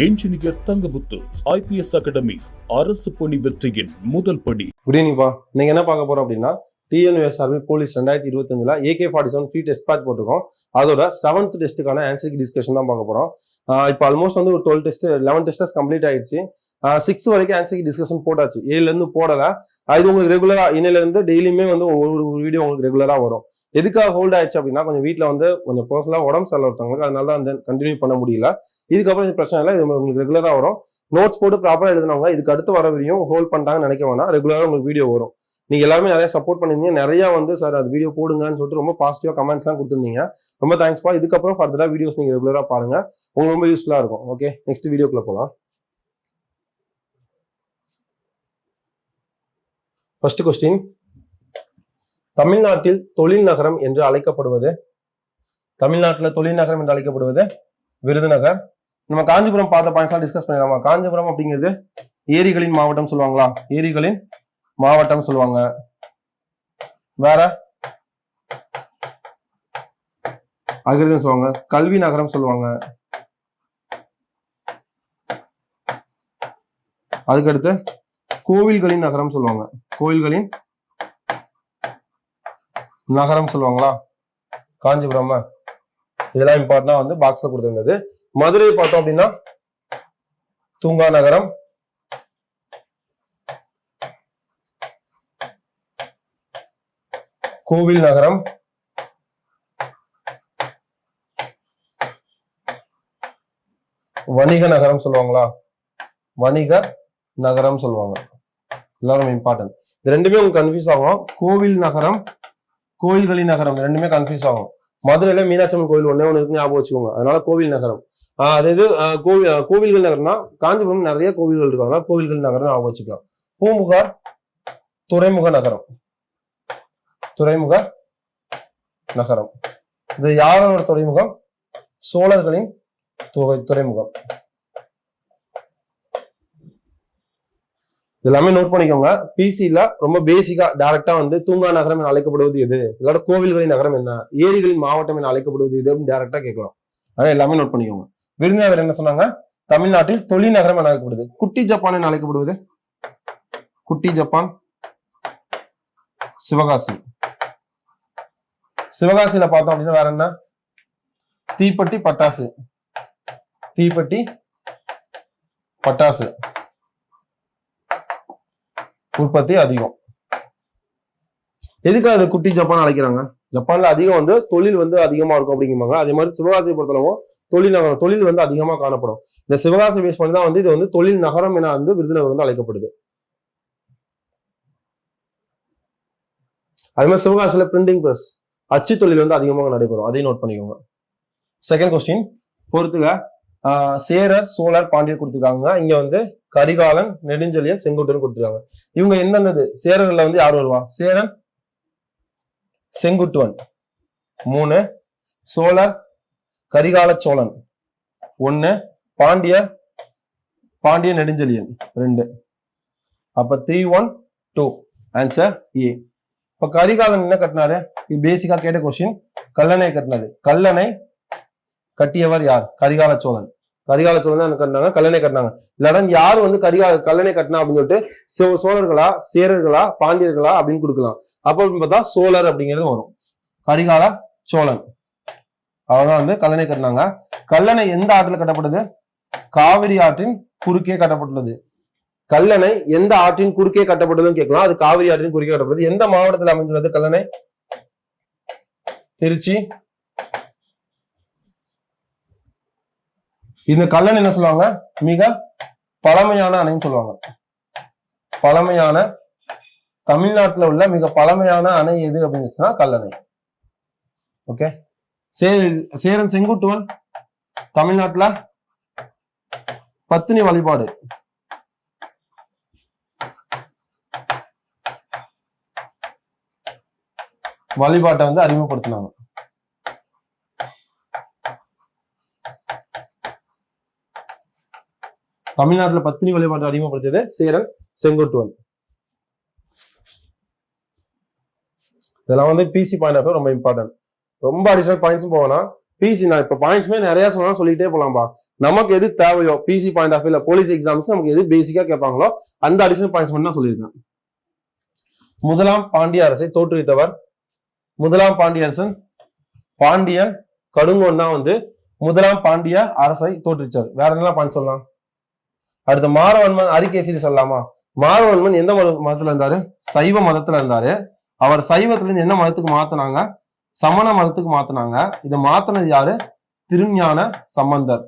Engineer Thangamuthu IPS academy அரசு பணி வெற்றியின் முதல் படி. குட் ஈவினிங்ப்பா. நீங்க என்ன பார்க்க போறோம் அப்படின்னா TNUSRB police 2025 AK-47 free test batch போட்டிருக்கோம். அதோட 7th டெஸ்ட்டுக்கான ஆன்சர் டிஸ்கஷன் தான் பார்க்க போறோம். இப்போ ஆல்மோஸ்ட் வந்து ஒரு 12 டெஸ்ட் 11 டெஸ்டஸ் கம்ப்ளீட் ஆயிடுச்சு. 6 வரைக்கும் ஆன்சர் டிஸ்கஷன் போட்டாச்சு. 7ல இருந்து போடல. இது உங்களுக்கு ரெகுலரா இன்னையில இருந்து டெய்லியுமே வந்து ஒரு வீடியோ உங்களுக்கு ரெகுலரா வரும். எதுக்காக ஹோல்ட் ஆயிடுச்சு அப்படின்னா கொஞ்சம் வீட்டில் வந்து கொஞ்சம் பர்சனலா உடம்பு சரியில்லை ஒருத்தவங்களுக்கு, அதனால தான் கண்டினியூ பண்ண முடியல. இதுக்கப்புறம் இது பிரச்சனை இல்லை, இது உங்களுக்கு ரெகுலரா வரும். நோட்ஸ் போட்டு ப்ராப்பரா எழுதினவங்க இதுக்கு அடுத்து வர வீடியோ ஹோல்ட் பண்ணிட்டாங்கன்னு நினைக்க வேணாம், ரெகுலரா உங்களுக்கு வீடியோ வரும். நீங்க எல்லாருமே நிறைய சப்போர்ட் பண்ணிருந்தீங்க, நிறைய வந்து சார் அது வீடியோ போடுங்கன்னு சொல்லிட்டு ரொம்ப பாசிட்டிவா கமெண்ட்ஸ் எல்லாம் கொடுத்துருந்தீங்க. ரொம்ப தேங்க்ஸ்ப்பா. இதுக்கப்புறம் ஃபர்தரா வீடியோஸ் நீங்க ரெகுலரா பாருங்க, உங்களுக்கு ரொம்ப யூஸ்ஃபுல்லா இருக்கும். ஓகே, நெக்ஸ்ட் வீடியோக்குள்ள போகலாம். ஃபர்ஸ்ட் கொஸ்டின், தமிழ்நாட்டில் தொழில் நகரம் என்று அழைக்கப்படுவது? தமிழ்நாட்டில் தொழில் நகரம் என்று அழைக்கப்படுவது விருதுநகர். நம்ம காஞ்சிபுரம் பார்த்த பாயிண்ட்ஸ் டிஸ்கஸ் பண்ணிடலாமா? காஞ்சிபுரம் அப்படிங்கிறது ஏரிகளின் மாவட்டம் சொல்லுவாங்களா? ஏரிகளின் மாவட்டம் சொல்லுவாங்க. வேற அகிர்தம் சொல்லுவாங்க. கல்வி நகரம் சொல்லுவாங்க. அதுக்கடுத்து கோவில்களின் நகரம் சொல்லுவாங்க. கோவில்களின் நகரம் சொல்லுவாங்களா? காஞ்சிபுரம். இதெல்லாம் இம்பார்ட்டன்டா வந்து பாக்ஸ்ல கொடுத்திருந்தது. மதுரை பார்த்தோம் அப்படின்னா தூங்கா நகரம். கோவில் நகரம். வணிக நகரம் சொல்லுவாங்களா? வணிக நகரம் சொல்லுவாங்க. எல்லாரும் இம்பார்ட்டன்ட். இது ரெண்டுமே உங்களுக்கு கன்ஃபியூஸ் ஆகும். கோவில் நகரம், கோயில்களின் நகரம் ரெண்டுமே கன்ஃபியூஸ் ஆகும். மதுரையில மீனாட்சி அம்மன் கோவில் ஒன்னே ஒன்று இருக்கு, ஞாபகம் வச்சுக்கோங்க. அதனால கோவில் நகரம். அதாவது கோவில்கள் நகரம்னா காஞ்சிபுரம் நிறைய கோவில்கள் இருக்காங்க, கோவில்கள் நகரம் ஞாபகம் வச்சுக்கலாம். பூம்புகார் துறைமுக நகரம். துறைமுக நகரம். இது யாரோட துறைமுகம்? சோழர்களின் துறைமுகம். எல்லாமே நோட் பண்ணிக்கோங்க. பிசில ரொம்ப பேசிக்கா டைரக்டா வந்து தூங்கா நகரம் என அழைக்கப்படுவது எது, இதோட கோவில்களின் நகரம் என்ன, ஏரிகளின் மாவட்டம் என அழைக்கப்படுவது எது அப்படின்னு டைரக்டா கேட்கலாம். அதனால எல்லாமே நோட் பண்ணிக்கோங்க. விருதுநகர் என்ன சொன்னாங்க? தமிழ்நாட்டில் தொழில் நகரம் என அழைக்கப்படுது. குட்டி ஜப்பான் என அழைக்கப்படுவது? குட்டி ஜப்பான் சிவகாசி. சிவகாசியில பார்த்தோம் அப்படின்னா வேற என்ன? தீப்பெட்டி பட்டாசு. தீப்பெட்டி பட்டாசு உற்பத்தி அதிகம். எதுக்கு அது குட்டி ஜப்பான் அழைக்கிறாங்க? ஜப்பான்ல அதிகம் வந்து தொழில் வந்து அதிகமா இருக்கும் அப்படிங்கிறாங்க. அதே மாதிரி சிவகாசியை பொறுத்தளவும் தொழில் வந்து அதிகமா காணப்படும். இந்த சிவகாசி பேஸ் பண்ணி தான் வந்து இது வந்து தொழில் நகரம் என வந்து விருதுநகர் வந்து அழைக்கப்படுது. அதே மாதிரி சிவகாசியில பிரிண்டிங் பிரஸ், அச்சு தொழில் வந்து அதிகமாக நடைபெறும். அதையும் நோட் பண்ணிக்கோங்க. செகண்ட் கொஸ்டின் பொறுத்துக. சேரர் சோழர் பாண்டியர் கொடுத்துருக்காங்க. இங்க வந்து கரிகாலன் நெடுஞ்செழியன் செங்குட்டுவன் கொடுத்துருக்காங்க. இவங்க என்னது? சேரர்ல வந்து யார் வருவா? சேரன் செங்குட்டுவன் 3, சோழர் கரிகால சோழன் 1, பாண்டிய நெடுஞ்செழியன் 2. அப்ப 3, 1, 2 ஆன்சர் ஏ. இப்ப கரிகாலன் என்ன கட்டினாரு? இது பேசிக்கா கேட்ட கொஸ்டின். கல்லணை கட்டினது. கல்லணை கட்டியவர் யார்? கரிகால சோழன். கரிகால சோழன் தான் கட்டினாங்க, கல்லணை கட்டினாங்க. இல்லைன்னா யார் வந்து கல்லணை கட்டினா அப்படின்னு சொல்லிட்டு சோழர்களா சேரர்களா பாண்டியர்களா அப்படின்னு கொடுக்கலாம். அப்ப பார்த்தா சோழர் அப்படிங்கிறது வரும். கரிகால சோழன் அவதான் வந்து கல்லணை கட்டினாங்க. கல்லணை எந்த ஆற்றில் கட்டப்பட்டது? காவிரி ஆற்றின் குறுக்கே கட்டப்பட்டுள்ளது. கல்லணை எந்த ஆற்றின் குறுக்கே கட்டப்பட்டதுன்னு கேட்கலாம். அது காவிரி ஆற்றின் குறுக்கே கட்டப்பட்டது. எந்த மாவட்டத்தில் அமைந்துள்ளது கல்லணை? திருச்சி. இந்த கல்லணை என்ன சொல்லுவாங்க? மிக பழமையான அணைன்னு சொல்லுவாங்க. பழமையான தமிழ்நாட்டில் உள்ள மிக பழமையான அணை எது அப்படின்னு கல்லணை. ஓகே. சேரன் செங்குட்டுவன் தமிழ்நாட்டுல பத்தினி வழிபாடு. வழிபாட்டை வந்து அறிமுகப்படுத்தினாங்க. தமிழ்நாட்டுல பத்தினி வழிபாட்டை அறிமுகப்படுத்தியது சேரன் செங்குட்டுவன். இதெல்லாம் வந்து பிசி பாயிண்ட் ஆஃப் ரொம்ப இம்பார்ட்டன்ட். ரொம்ப அடிஷனல் பாயிண்ட்ஸும் போவேனா பிசி நான் இப்ப பாயிண்ட்ஸ்மே நிறைய சொன்னா சொல்லிட்டே போலாம்பா. நமக்கு எது தேவையோ பிசி பாயிண்ட் ஆஃப் வியூல போலீஸ் எக்ஸாம்ஸ் நமக்கு எது பேசிக்கா கேட்பாங்களோ அந்த அடிஷனல் பாயிண்ட்ஸ் மட்டும் தான் சொல்லியிருக்கேன். முதலாம் பாண்டிய அரசை தோற்றுவித்தவர் முதலாம் பாண்டியரசன் பாண்டியன் கடுங்கோன் தான் வந்து முதலாம் பாண்டிய அரசை தோற்றுவிச்சார். வேற என்னெல்லாம் பாயிண்ட் சொல்லலாம்? அடுத்து மாரவன்மன் அரிகேசரி சொல்லலாமா? மாரவன்மன் எந்த மதத்துல இருந்தாரு? சைவ மதத்துல இருந்தாரு. அவர் சைவத்துல இருந்து என்ன மதத்துக்கு மாத்தினாங்க? சமண மதத்துக்கு மாத்தினாங்க. இதை மாத்தினது யாரு? திருஞான சம்பந்தர்.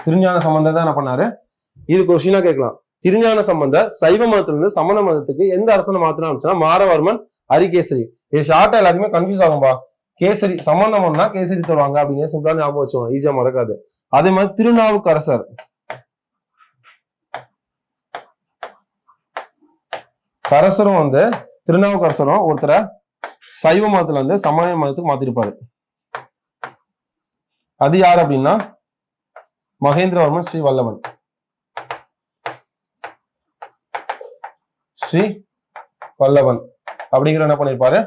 திருஞான சம்பந்தர் தான் என்ன பண்ணாரு? இது கொஸ்டினா கேட்கலாம். திருஞான சம்பந்தர் சைவ மதத்துல இருந்து சமண மதத்துக்கு எந்த அரசனை மாத்தினா மாரவர்மன் அரிகேசரி. இது ஷார்ட்டா எல்லாருமே கன்ஃபியூஸ் ஆகும்பா. கேசரி சம்பந்தம்னா கேசரி தருவாங்க அப்படிங்கிற சிம்பிளா ஞாபகம் வச்சுக்கோங்க, ஈஸியா மறக்காது. அதே மாதிரி திருநாவுக்கரசர் கரசரும் வந்து திருநாவுக்கரசரும் ஒருத்தரை சைவ மதத்துல இருந்து சமண மதத்துக்கு மாத்திருப்பாரு. அது யாரு அப்படின்னா மகேந்திரவர்மன் ஸ்ரீ வல்லவன். ஸ்ரீ வல்லவன் அப்படிங்கிற என்ன பண்ணிருப்பாரு?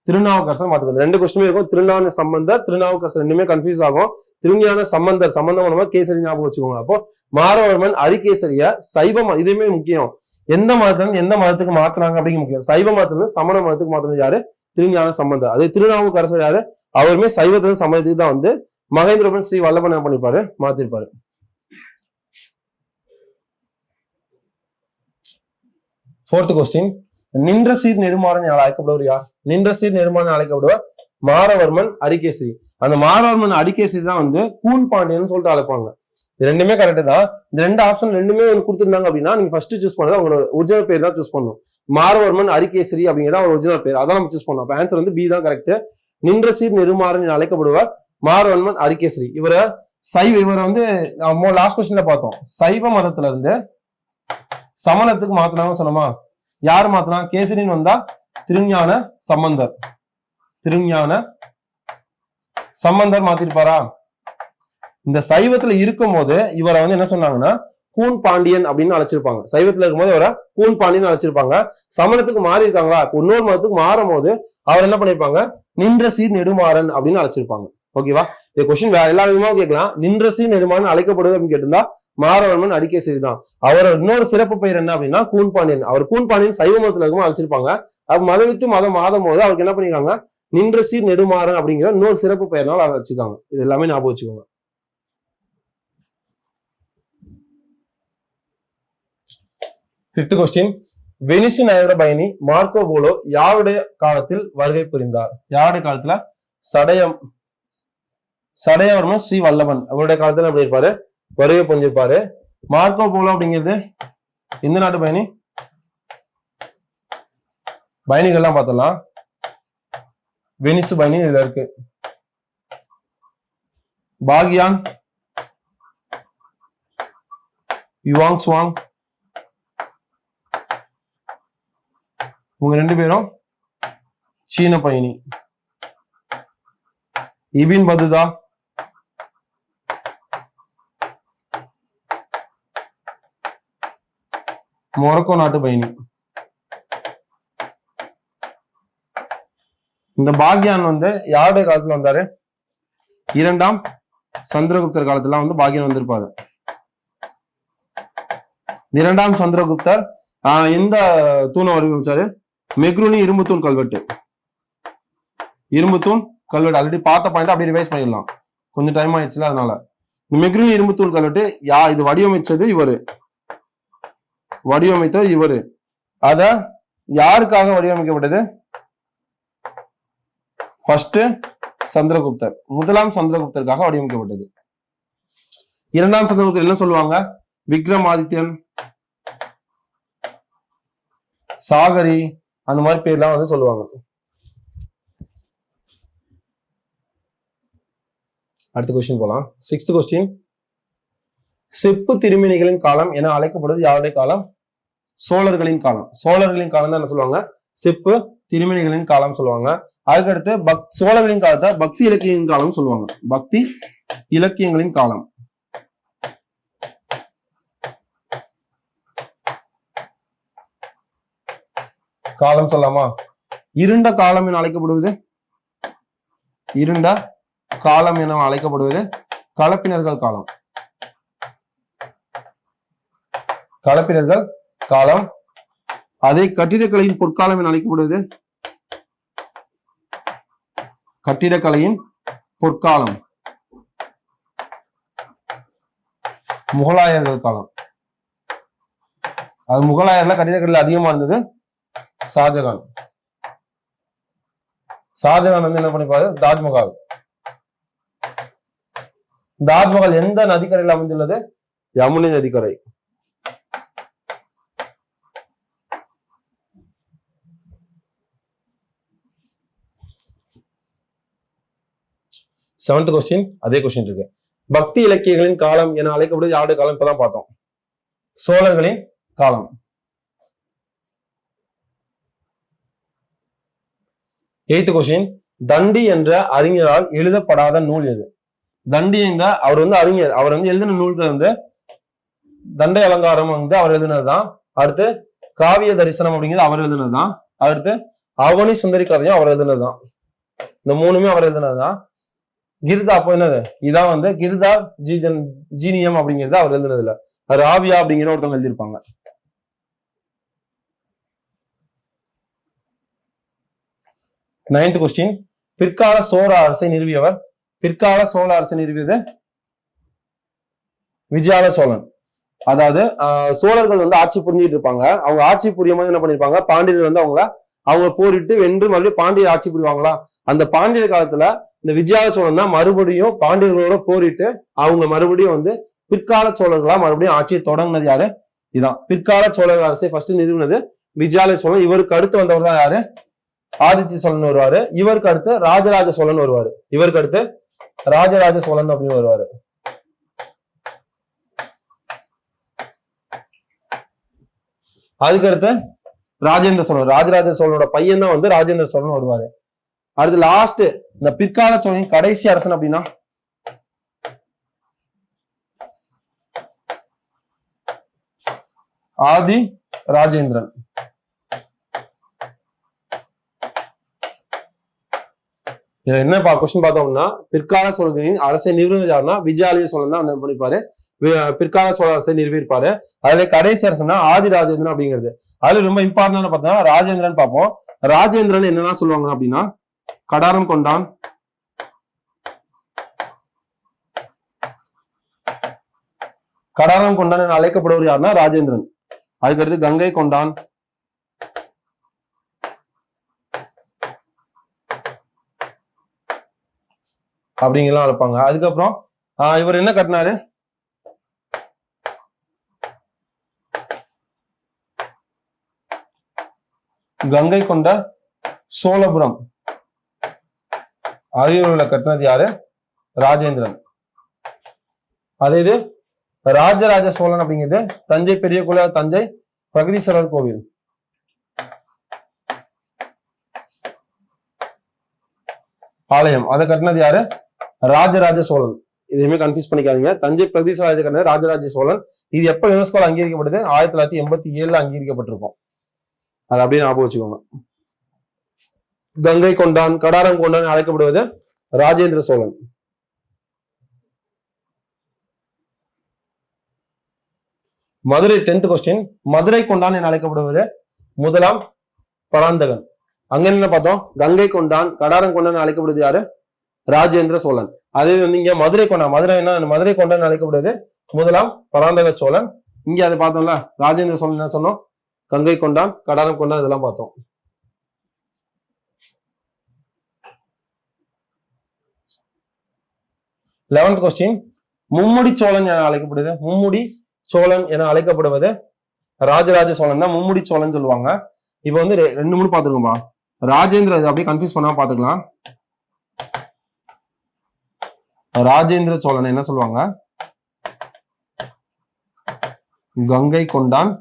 திருநாவுக்கரசர் மாத்திருப்பாரு. ரெண்டு கொஸ்டின் இருக்கும். திருஞான சம்பந்தர் திருநாவுக்கரசர் ரெண்டுமே கன்ஃபியூஸ் ஆகும். திருஞான சம்பந்தர் சம்பந்தம் கேசரி ஞாபகம் வச்சுக்கோங்க. அப்போ மாரவர்மன் அரிகேசரிய சைவம், இதுவுமே முக்கியம். எந்த மதத்துல எந்த மதத்துக்கு மாத்தினாங்க அப்படிங்கிற முக்கியம். சைவ மதத்துல சமண மதத்துக்கு மாத்தினது யாரு? திருஞான சம்பந்தர். அதே திருநாவுக்கரசர் யாரு? அவருமே சைவத்துல சமயத்துக்கு தான் வந்து மகேந்திரவர்மன் ஸ்ரீ வல்லவன் என்ன பண்ணிருப்பாரு? மாத்திருப்பாரு. ஃபோர்த் கொஸ்டின், நின்ற சீர் நெடுமாறன் அழைக்கப்படுவர் யார்? நின்ற சீர் நெடுமாறன் அழைக்கப்படுவர் மாரவர்மன் அரிகேசரி. அந்த மாரவர்மன் அரிகேசரி தான் வந்து கூன் பாண்டியன் சொல்லிட்டு அழைப்பாங்க. இது ரெண்டுமே கரெக்ட் தான். இந்த ரெண்டு ஆப்ஷன் ரெண்டுமே கொடுத்துருந்தாங்க அப்படின்னா நீங்க ஃபர்ஸ்ட் சூஸ் பண்ணது அவங்களோட ஒரிஜினல் பேர் தான் சூஸ் பண்ணணும். மாரவர்மன் அரிகேசரி அப்படிங்கிறத அவர் ஒரிஜினல் பேர், அதான் நம்ம சூஸ் பண்ணோம். அப்ப ஆன்சர் வந்து பி தான் கரெக்ட். நின்ற சீர் நெடுமாறன் அழைக்கப்படுவார் மாரவர்மன் அரிகேசரி. இவரை வந்து லாஸ்ட் கொஸ்டின்ல பார்த்தோம், சைவ மதத்துல இருந்து சமணத்துக்கு மாத்தினாங்க சொன்னோமா? யார் மாத்தினா? கேசரின்னு வந்தா திருஞான சம்பந்தர். திருஞான சம்பந்தர் மாத்திருப்பாரா? இந்த சைவத்துல இருக்கும் போது இவரை வந்து என்ன சொன்னாங்கன்னா கூன் பாண்டியன் அப்படின்னு அழைச்சிருப்பாங்க. சைவத்துல இருக்கும்போது அவரை கூன் பாண்டியன் அழைச்சிருப்பாங்க. சமணத்துக்கு மாறி இருக்காங்களா, இன்னொரு மதத்துக்கு மாறும் போது அவர் என்ன பண்ணிருப்பாங்க? நின்ற சீர் நெடுமாறன் அப்படின்னு அழைச்சிருப்பாங்க. ஓகேவா? இந்த கொஸ்டின் எல்லா விதமா கேட்கலாம். நின்ற சீர் நெடுமாறன் அழைக்கப்படுது அப்படின்னு கேட்டிருந்தா மாரவர்மன் அரிகேசரி தான். அவர் இன்னொரு சிறப்பு பெயர் என்ன அப்படின்னா கூன் பாண்டியன். அவர் கூன் பாண்டியன் சைவ மதத்துல இருக்கும்போது அழைச்சிருப்பாங்க. அது மதம் விட்டு மதம் மாறும் போது அவருக்கு என்ன பண்ணிருக்காங்க? நின்ற சீர் நெடுமாறன் அப்படிங்கிற இன்னொரு சிறப்பு பெயர்னால அதை வச்சுக்காங்க. இது எல்லாமே ஞாபகம் வச்சுக்கோங்க. ஃபிஃப்த் கொஸ்டின், வெனிசு நகர பயணி மார்க்கோ போலோ யாருடைய காலத்தில் வருகை புரிந்தார்? யாருடைய காலத்துல? சடையவர்மன் ஸ்ரீ வல்லவன் அவருடைய காலத்துல எப்படி இருப்பாரு? வருகை புரிஞ்சிருப்பாரு. மார்க்கோ போலோ அப்படிங்கிறது எந்த நாட்டு பயணி? பயணிகள்லாம் பார்த்தலாம். வெனிசு பயணி இதுல இருக்கு. பாகியான் யுவாங் சுவாங் இவங்க ரெண்டு பேரும் சீன பயணி. இபின் பதுதா மொரோக்கோ நாட்டு பயணி. இந்த பாக்யான் வந்து யாருடைய காலத்துல வந்தாரு? இரண்டாம் சந்திரகுப்தர் காலத்துல வந்து பாக்யான் வந்திருப்பாரு. இரண்டாம் சந்திரகுப்தர் எந்த தூணை வடிவமைச்சாரு? மெக்ரூனி இரும்பு தூண் கல்வெட்டு. இரும்பு தூண் கல்வெட்டு ஆல்ரெடி பார்த்த பாயிண்ட் அப்படியே ரிவைஸ் பண்ணிடலாம், கொஞ்சம் டைம் ஆயிடுச்சுல அதனால. மெக்ரூனி இரும்பு தூண் கல்வெட்டு இது வடிவமைச்சது இவரு. வடிவமைத்தது இவரு. அத யாருக்காக வடிவமைக்கப்பட்டது? ஃபர்ஸ்ட் சந்திரகுப்தர், முதலாம் சந்திரகுப்தருக்காக வடிவமைக்கப்பட்டது. இரண்டாம் சந்திரகுப்தர் என்ன சொல்லுவாங்க? விக்ரமாதித்யன், சாகரி, அந்த மாதிரி பேர்லாம் வந்து சொல்லுவாங்க. அடுத்த கொஸ்டின் போலாம். சிக்ஸ்த் கொஸ்டின், செப்பு திருமேனிகளின் காலம் என அழைக்கப்படுவது யாருடைய காலம்? சோழர்களின் காலம். சோழர்களின் காலம் தான் என்ன சொல்லுவாங்க? செப்பு திருமேனிகளின் காலம் சொல்லுவாங்க. அதுக்கடுத்து சோழர்களின் காலத்தை பக்தி இலக்கியங்களின் காலம் சொல்லுவாங்க. பக்தி இலக்கியங்களின் காலம். காலம் சொல்லலாமா? இருண்ட காலம் என அழைக்கப்படுவது இருண்ட காலம் என அழைக்கப்படுவது கலப்பினர்கள் காலம். கலப்பினர்கள் காலம். அதே கட்டிடக்கலையின் பொற்காலம் என அழைக்கப்படுவது கட்டிடக்கலையின் பொற்காலம் முகலாயர்கள் காலம். அது முகலாயர்ல கட்டிடக்கலையில் அதிகமா இருந்தது ஷாஜகான். ஷாஜகான் வந்து என்ன பண்ணிப்பாரு, தாஜ்மஹால். தாஜ்மஹால் எந்த நதிக்கரையில் அமைந்துள்ளது? யமுனை நதிக்கரை. செவன்த் கொஸ்டின் அதே கொஸ்டின் இருக்கு. பக்தி இலக்கியங்களின் காலம் என அழைக்கப்படுவது யாருடைய காலம்? இப்பதான் பார்த்தோம், சோழர்களின் காலம். எய்த் கொஸ்டின், தண்டி என்ற அறிஞரால் எழுதப்படாத நூல் எது? தண்டி என்ற அவர் வந்து அறிஞர், அவர் வந்து எழுதின நூல்கள் வந்து தண்டை அலங்காரம் வந்து அவர் எழுதினதுதான். அடுத்து காவிய தரிசனம் அப்படிங்கிறது அவர் எழுதினதுதான். அடுத்து அவனி சுந்தரி கதையும் அவர் எழுதினதுதான். இந்த மூணுமே அவர் எழுதினதுதான். கிருதா அப்போ என்னது, இதான் வந்து கிருதா ஜீனியம் அப்படிங்கிறது அவர் எழுதுனது இல்ல, ராவியா அப்படிங்கிற ஒருத்தவங்க எழுதியிருப்பாங்க. நைன்த் கொஸ்டின், பிற்கால சோழ அரசை நிறுவியவர்? பிற்கால சோழ அரசை நிறுவியது விஜயால சோழன். அதாவது சோழர்கள் வந்து ஆட்சி புரிஞ்சுட்டு இருப்பாங்க. அவங்க ஆட்சி புரியும் போது என்ன பண்ணிருப்பாங்க, பாண்டியர்கள் வந்து அவங்க போரிட்டு வென்று மறுபடியும் பாண்டியர் ஆட்சி புரிவாங்களா, அந்த பாண்டியர் காலத்துல இந்த விஜயால சோழன் தான் மறுபடியும் பாண்டியர்களோட போரிட்டு அவங்க மறுபடியும் வந்து பிற்கால சோழர்களா மறுபடியும் ஆட்சியை தொடங்கினது யாரு? இதான் பிற்கால சோழர் அரசை ஃபர்ஸ்ட் நிறுவனது விஜயாலய சோழன். இவருக்கு அடுத்து வந்தவர் தான் யாரு? ஆதித்ய சோழன் வருவாரு. இவருக்கு அடுத்து ராஜராஜ சோழன் வருவாரு. இவருக்கு அடுத்து ராஜராஜ சோழன் அப்படின்னு வருவாரு. அதுக்கடுத்து ராஜேந்திர சோழன், ராஜராஜ சோழனோட பையன் தான் வந்து ராஜேந்திர சோழன் வருவாரு. அடுத்து லாஸ்ட் இந்த பிற்கால சோழனின் கடைசி அரசன் அப்படின்னா ஆதி ராஜேந்திரன். என்ன கொஸ்டின் பார்த்தோம்னா, பிற்கால சோழர்களின் அரசை நிறுவனம் யாருன்னா விஜயாலய சோழன் தான் என்ன பண்ணிப்பாரு, பிற்கால சோழ அரசை நிறுவியிருப்பாரு. அதுல கடைசி அரசன் ஆதி ராஜேந்திரன் அப்படிங்கிறது. அதுல ரொம்ப இம்பார்ட்டன்ட் பார்த்தா ராஜேந்திரன் பார்ப்போம். ராஜேந்திரன் என்னன்னா சொல்லுவாங்க அப்படின்னா, கடாரம் கொண்டான், கடாரம் கொண்டான் என அழைக்கப்படுவர் யாருன்னா ராஜேந்திரன். அதுக்கடுத்து கங்கை கொண்டான், அப்படிங்கலாம் அழைப்பாங்க. அதுக்கப்புறம் இவர் என்ன கட்டினாரு, கங்கை கொண்ட சோழபுரம். அரியலூர்ல கட்டினது யாரு? ராஜேந்திரன். அதே இது ராஜராஜ சோழன் அப்படிங்கிறது தஞ்சை பெரிய கோயில், தஞ்சை பிரகதீஸ்வரர் கோவில். ஆலயம் அதை கட்டினது யாரு? ராஜராஜ சோழன். இதையுமே கன்ஃபியூஸ் பண்ணிக்காதீங்க. தஞ்சை பிரகதீஸ்வரர் கட்டினது ராஜராஜ சோழன். இது எப்ப யுனெஸ்கோல அங்கீகரிக்கப்படுது? 1987 அங்கீகரிக்கப்பட்டிருக்கும். அதை அப்படியே ஞாபகம் வச்சுக்கோங்க. கங்கை கொண்டான், கடாரம் கொண்டான் அழைக்கப்படுவது ராஜேந்திர சோழன். மதுரை 10th கொஸ்டின், மதுரை கொண்டான் என அழைக்கப்படுவது முதலாம் பராந்தகன். அங்க என்ன பார்த்தோம், கங்கை கொண்டான், கடாரம் கொண்டான் அழைக்கப்படுவது யாரு? ராஜேந்திர சோழன். அதே வந்து இங்க மதுரை கொண்டான், மதுரை கொண்டான் அழைக்கப்படுவது முதலாம் பராந்தக சோழன். இங்க அதை பார்த்தோம்ல, ராஜேந்திர சோழன் என்ன சொன்னோம், கங்கை கொண்டான், கடாரம் கொண்டான் இதெல்லாம் பார்த்தோம். லெவன்த் கொஸ்டின், மும்முடி சோழன் என அழைக்கப்படுது. மும்முடி சோழன் என அழைக்கப்படுவது ராஜராஜ சோழன் தான் மும்முடி சோழன் சொல்லுவாங்க. இப்ப வந்து 2-3 பாத்துருக்கோம்பா. ராஜேந்திர அப்படியே கன்ஃபியூஸ் பண்ணாம பாத்துக்கலாம். ராஜேந்திர சோழன் என்ன சொல்லுவாங்க, கங்கை கொண்டான்,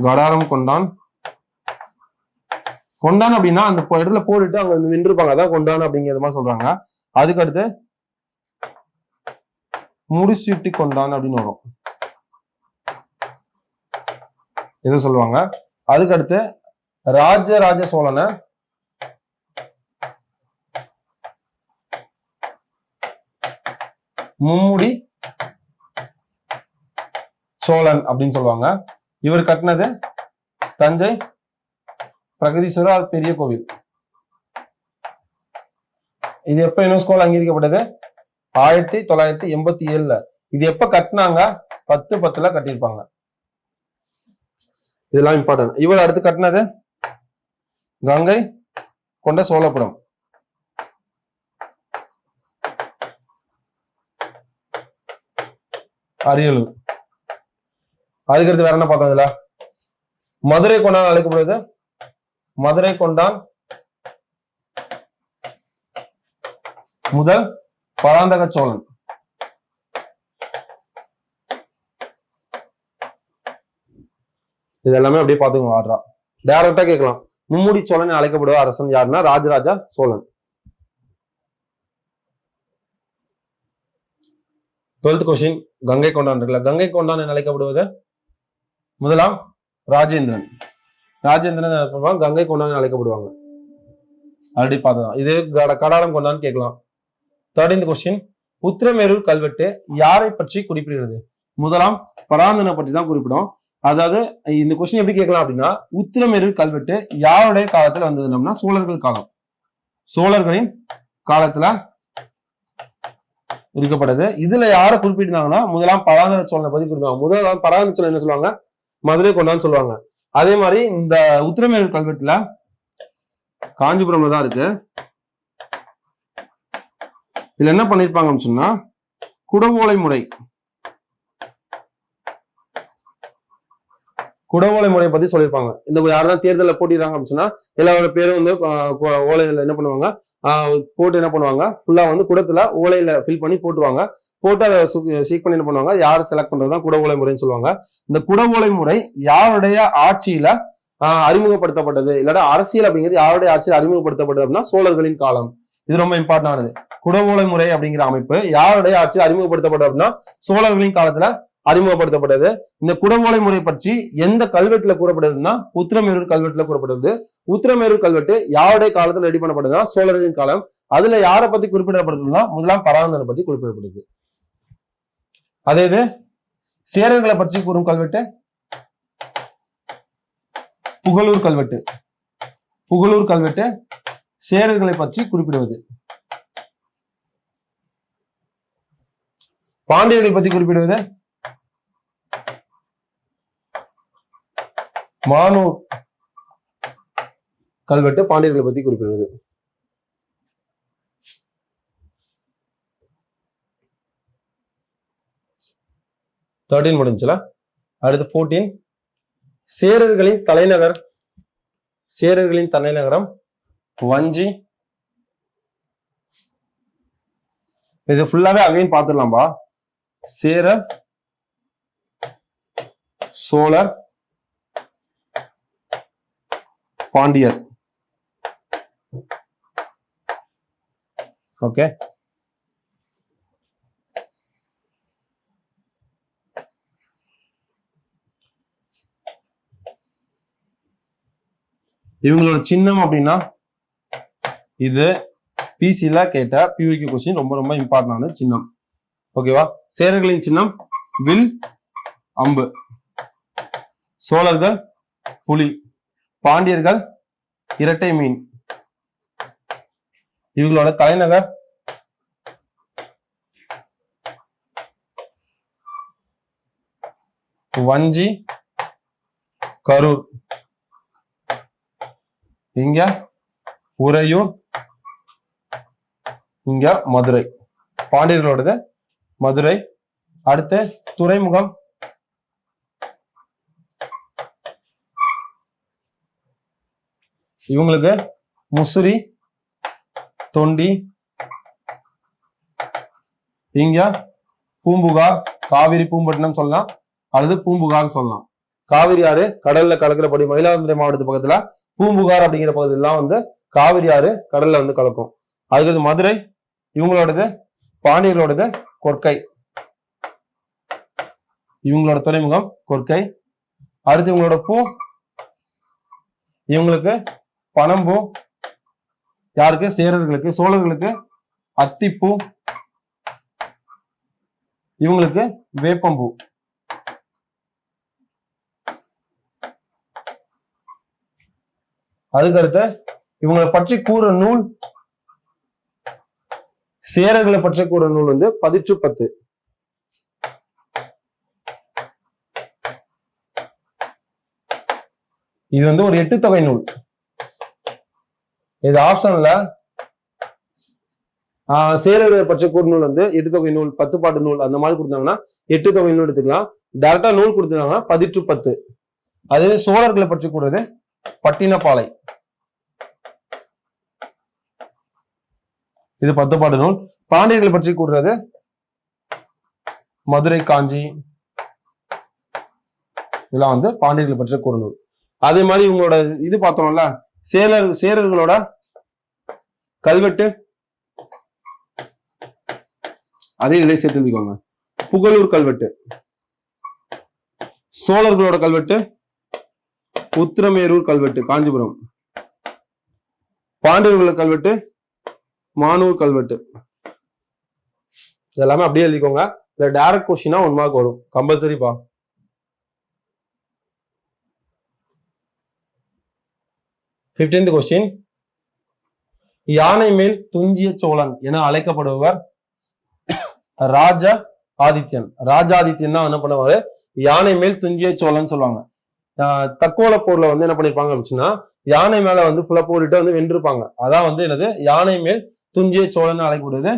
கடாரம் கொண்டான். கொண்டான் அப்படின்னா அந்த இடத்துல போட்டுட்டு அவங்க நின்றுப்பாங்க, அதான் கொண்டான் அப்படிங்கிறது மாதிரி சொல்றாங்க. அதுக்கடுத்து முடிசூட்டி கொண்டான் அப்படின்னு வரும். எது சொல்லுவாங்க. அதுக்கடுத்து ராஜராஜ சோழனை மும்முடி சோழன் அப்படின்னு சொல்லுவாங்க. இவர் கட்டினது தஞ்சை பிரகதீஸ்வரர் பெரிய கோவில். இது எப்ப யுனெஸ்கோல அங்கீகரிக்கப்பட்டது? 1987. இது எப்ப கட்டினாங்க? 10/10 கட்டியிருப்பாங்க. இதெல்லாம் இம்பார்ட்டன்ட். இவர் அடுத்து கட்டினது கங்கை கொண்ட சோழபுரம். அரியலூர். அதுக்கடுத்து வேற என்ன பார்த்தோம் இதுல? மதுரை கொண்டான் அழைக்கப்படுவது மதுரை கொண்டான் முதல் பராந்தக சோழன். இது எல்லாமே அப்படியே பாத்துக்கோங்க. ஆடுறா டைரக்டா கேட்கலாம். மும்முடி சோழன் அழைக்கப்படுவ அரசன் யாருன்னா ராஜராஜ சோழன். 12th கொஸ்டின் கங்கை கொண்டான் இருக்குல்ல, கங்கை கொண்டான் என அழைக்கப்படுவது முதலாம் ராஜேந்திரன். ராஜேந்திரன் கங்கை கொண்டான் அழைக்கப்படுவாங்க. ஆல்ரெடி பார்த்ததான். இது கடாரம் கொண்டான்னு கேட்கலாம். 13th கொஸ்டின் உத்திரமேரூர் கல்வெட்டு யாரை பற்றி குறிப்பிடுகிறது? முதலாம் பராந்தனை பற்றி தான் குறிப்பிடும். அதாவது இந்த கொஸ்டின் எப்படி கேட்கலாம் அப்படின்னா, உத்திரமேரூர் கல்வெட்டு யாருடைய காலத்துல வந்ததுன்னா சோழர்கள் காலம். சோழர்களின் காலத்துல இருக்கப்படுது. இதுல யாரை குறிப்பிட்டிருந்தாங்கன்னா முதலாம் பராந்தக சோழனை பத்தி குறிப்பிடுவாங்க. முதலாம் பராந்தக சோழன் என்ன சொல்லுவாங்க? மதுரை கொண்டான்னு சொல்லுவாங்க. அதே மாதிரி இந்த உத்திரமேரூர் கல்வெட்டுல காஞ்சிபுரம்ல தான் இருக்கு. இதுல என்ன பண்ணிருப்பாங்கன்னு சொன்னா குடவோலை முறை பத்தி சொல்லியிருப்பாங்க. இந்த யாரெல்லாம் தேர்தலில் போட்டிடுறாங்க அப்படின்னு சொன்னா எல்லாரோட பேரும் வந்து ஓலையில என்ன பண்ணுவாங்க போட்டு என்ன பண்ணுவாங்க ஃபுல்லா வந்து குடத்துல ஓலையில ஃபில் பண்ணி போட்டுருவாங்க. போட்டு அதை சீக் பண்ணி என்ன பண்ணுவாங்க யார் செலக்ட் பண்றதுதான் குடவோலை முறைன்னு சொல்லுவாங்க. இந்த குடவோலை முறை யாருடைய ஆட்சியில அறிமுகப்படுத்தப்பட்டது, இல்லாட்டா அரசியல் அப்படிங்கிறது யாருடைய ஆட்சியில் அறிமுகப்படுத்தப்பட்டது அப்படின்னா சோழர்களின் காலம். இது ரொம்ப இம்பார்ட்டன் ஆனது. குடவோலை முறை அப்படிங்கிற அமைப்பு யாருடைய ஆட்சியில் அறிமுகப்படுத்தப்பட்டது அப்படின்னா சோழர்களின் காலத்துல அறிமுகப்படுத்தப்பட்டது. இந்த குடவோலை முறை பற்றி எந்த கல்வெட்டுல கூறப்படுதுன்னா உத்திரமேரூர் கல்வெட்டுல கூறப்படுது. உத்திரமேரூர் கல்வெட்டு யாருடைய காலத்துல ரெடி பண்ணப்படுதுன்னா சோழர்களின் காலம். அதுல யாரை பத்தி குறிப்பிடப்படுதுன்னா முதலாம் பராந்தனை பத்தி குறிப்பிடப்படுது. அதே இது சேரர்களை பற்றி கூறும் கல்வெட்டு புகழூர் கல்வெட்டு. புகழூர் கல்வெட்டு சேரர்களை பற்றி குறிப்பிடுவது. பாண்டியர்களை பற்றி குறிப்பிடுவது மானூர் கல்வெட்டு பாண்டியர்களை பற்றி குறிப்பிடுவது. முடிஞ்சுல. அடுத்து 14 சேரர்களின் தலைநகரம் வஞ்சி. இது ஃபுல்லாவே அகைன் பார்த்துடலாம்பா. சேரர், சோழர், பாண்டியர். ஓகே, இவங்களோட சின்னம் அப்படின்னா இது பிசில கேட்ட பிவிக்கு கொஸ்டின் ரொம்ப ரொம்ப இம்பார்ட்டன்டான சின்னம். ஓகேவா? சேரர்களின் சின்னம் வில், அம்பு. சோழர்கள் புலி, பாண்டியர்கள் இரட்டை மீன். இவங்களோட தலைநகர் வஞ்சி, கரூர். இங்க உறையூர், இங்க மதுரை. பாண்டியர்களோடது மதுரை. அடுத்து துறைமுகம் இவங்களுக்கு முசிறி, தொண்டி. இங்க பூம்புகார், காவிரி பூம்பட்டினம் சொல்லலாம் அல்லது பூம்புகார் சொல்லலாம். காவிரி ஆறு கடல்ல கலக்கிறபடி மயிலாடுதுறை மாவட்டத்து பக்கத்துல பூம்புகார் அப்படிங்கிற பகுதியெல்லாம் வந்து காவிரி ஆறு கடல்ல வந்து கலக்கும். அதுக்கு மதுரை இவங்களோடது, பாண்டியர்களோடது கொற்கை. இவங்களோட துறைமுகம் கொற்கை. அடுத்து இவங்களோட பூ, இவங்களுக்கு பனம்பூ, யாருக்கு சேரர்களுக்கு, சோழர்களுக்கு அத்திப்பூ, இவங்களுக்கு வேப்பம்பூ. அதுக்கடுத்து இவங்களை பற்றி கூற நூல், சேரர்களை பற்றி கூற நூல் வந்து 10 இது வந்து ஒரு 8 தொகை நூல். இது ஆப்ஷன்ல சேரர்களை பற்றி கூற நூல் வந்து 8 தொகை நூல், 10 பாட்டு நூல் அந்த மாதிரி கொடுத்தாங்கன்னா 8 தொகை நூல் எடுத்துக்கலாம். டைரக்டா நூல் கொடுத்தாங்கன்னா 10 அதே சோழர்களை பற்றி கூறுறது பட்டினப்பாலை, இது 10 பாட்டு நூல். பாண்டியர்களை பற்றி கூறுறது மதுரை காஞ்சி, இதெல்லாம் வந்து பாண்டியர்களை பற்றி கூற நூல். அதே மாதிரி இவங்களோட இது பார்த்தோம்ல, சேரர்களோட கல்வெட்டு அதே இதிலே சேர்த்துக்கோங்க. புகழூர் கல்வெட்டு, சோழர்களோட கல்வெட்டு உத்திரமேரூர் கல்வெட்டு காஞ்சிபுரம், பாண்டியர்களோட கல்வெட்டு மானூர் கல்வெட்டு. இதெல்லாமே அப்படியே எழுதிக்கோங்க. இல்ல டைரக்ட் கொஸ்டினா 1 மார்க் வரும் கம்பல்சரிப்பா. 15th கொஸ்டின், யானை மேல் துஞ்சிய சோழன் என அழைக்கப்படுபவர் ராஜ ஆதித்யன். ராஜாதித்யன் தான் என்ன பண்ணுவாரு, யானை மேல் துஞ்சிய சோழன் சொல்லுவாங்க. தக்கோல போர்ல வந்து என்ன பண்ணிருப்பாங்க அப்படின்னா, யானை மேல வந்து புல போரிட்டு வந்து வென்றிருப்பாங்க. அதான் வந்து என்னது, யானை மேல் துஞ்சிய சோழன் அழைக்கப்படுவது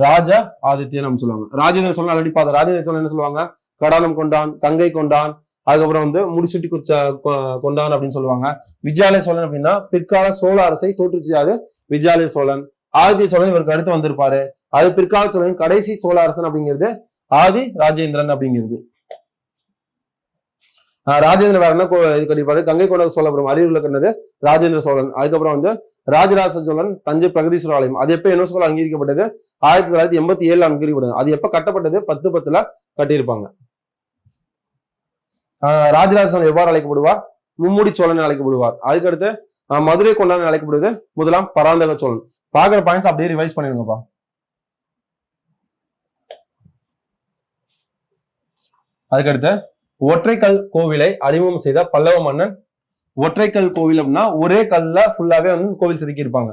ராஜா ஆதித்யன் அப்படின்னு சொல்லுவாங்க. ராஜேந்திர சோழன் ஆல்ரெடி பார்த்தா, ராஜேந்திர சோழன் என்ன சொல்லுவாங்க, கடானம் கொண்டான், கங்கை கொண்டான், அதுக்கப்புறம் வந்து முடிசுட்டி கொண்டான் அப்படின்னு சொல்லுவாங்க. விஜயாலய சோழன் அப்படின்னா பிற்கால சோழ அரசை தோற்றுச்சியாரு விஜயாலய சோழன். ஆதித்ய சோழன் இவருக்கு அடுத்து வந்திருப்பாரு. அது பிற்கால சோழன் கடைசி சோழ அரசன் அப்படிங்கிறது ஆதி ராஜேந்திரன் அப்படிங்கிறது. ராஜேந்திரன் வேற என்ன இது கட்டிப்பாரு, கங்கை கொண்ட சோழபுரம் அரியலூர்ல கண்டது ராஜேந்திர சோழன். அதுக்கப்புறம் வந்து ராஜராஜ சோழன் தஞ்சை பிரகதீஸ்வரர் ஆலயம், அது எப்ப யுனெஸ்கோல அங்கீகரிக்கப்பட்டது, 1987 அங்கீகரிக்கப்பட்டது. அது எப்ப கட்டப்பட்டது, 10 கட்டியிருப்பாங்க. ராஜராஜ சோழன் எவ்வாறு அழைக்கப்படுவார், மும்முடி சோழன் அழைக்கப்படுவார். அதுக்கடுத்து மதுரை கொண்டான் அழைக்கப்படுவது முதலாம் பராந்தக சோழன். பாக்குற பாயிண்ட்ஸ் அப்படியே ரிவைஸ் பண்ணிடுங்கப்பா. அதுக்கடுத்து ஒற்றைக்கல் கோவிலை அறிமுகம் செய்த பல்லவ மன்னன். ஒற்றைக்கல் கோவில் அப்படின்னா ஒரே கல்ல ஃபுல்லாவே வந்து கோவில் செதுக்கி இருப்பாங்க.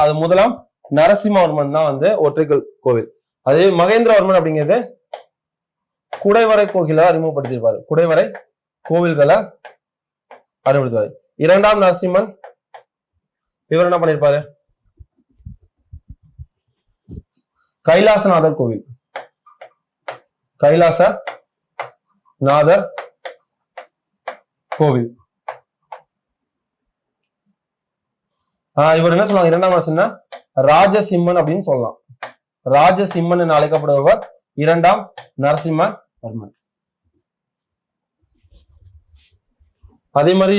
அது முதலாம் நரசிம்மவர்மன் தான் வந்து ஒற்றைக்கல் கோவில். அதே மகேந்திரவர்மன் அப்படிங்கிறது குடைவரை கோவிலை அறிமுகப்படுத்தியிருப்பாரு. குடைவரை கோவில்களை அறிமுகப்படுத்துவாரு. 2ஆம் நரசிம்மன் இவர் என்ன பண்ணிருப்பாரு, கைலாசநாதர் கோவில், கைலாசநாதர் கோவில். இவர் என்ன சொல்லுவாங்க, 2ஆம் நரசிம்மன் ராஜசிம்மன் அப்படின்னு சொல்லலாம். ராஜசிம்மன் என அழைக்கப்படுபவர் 2ஆம் நரசிம்மவர்மன். அதே மாதிரி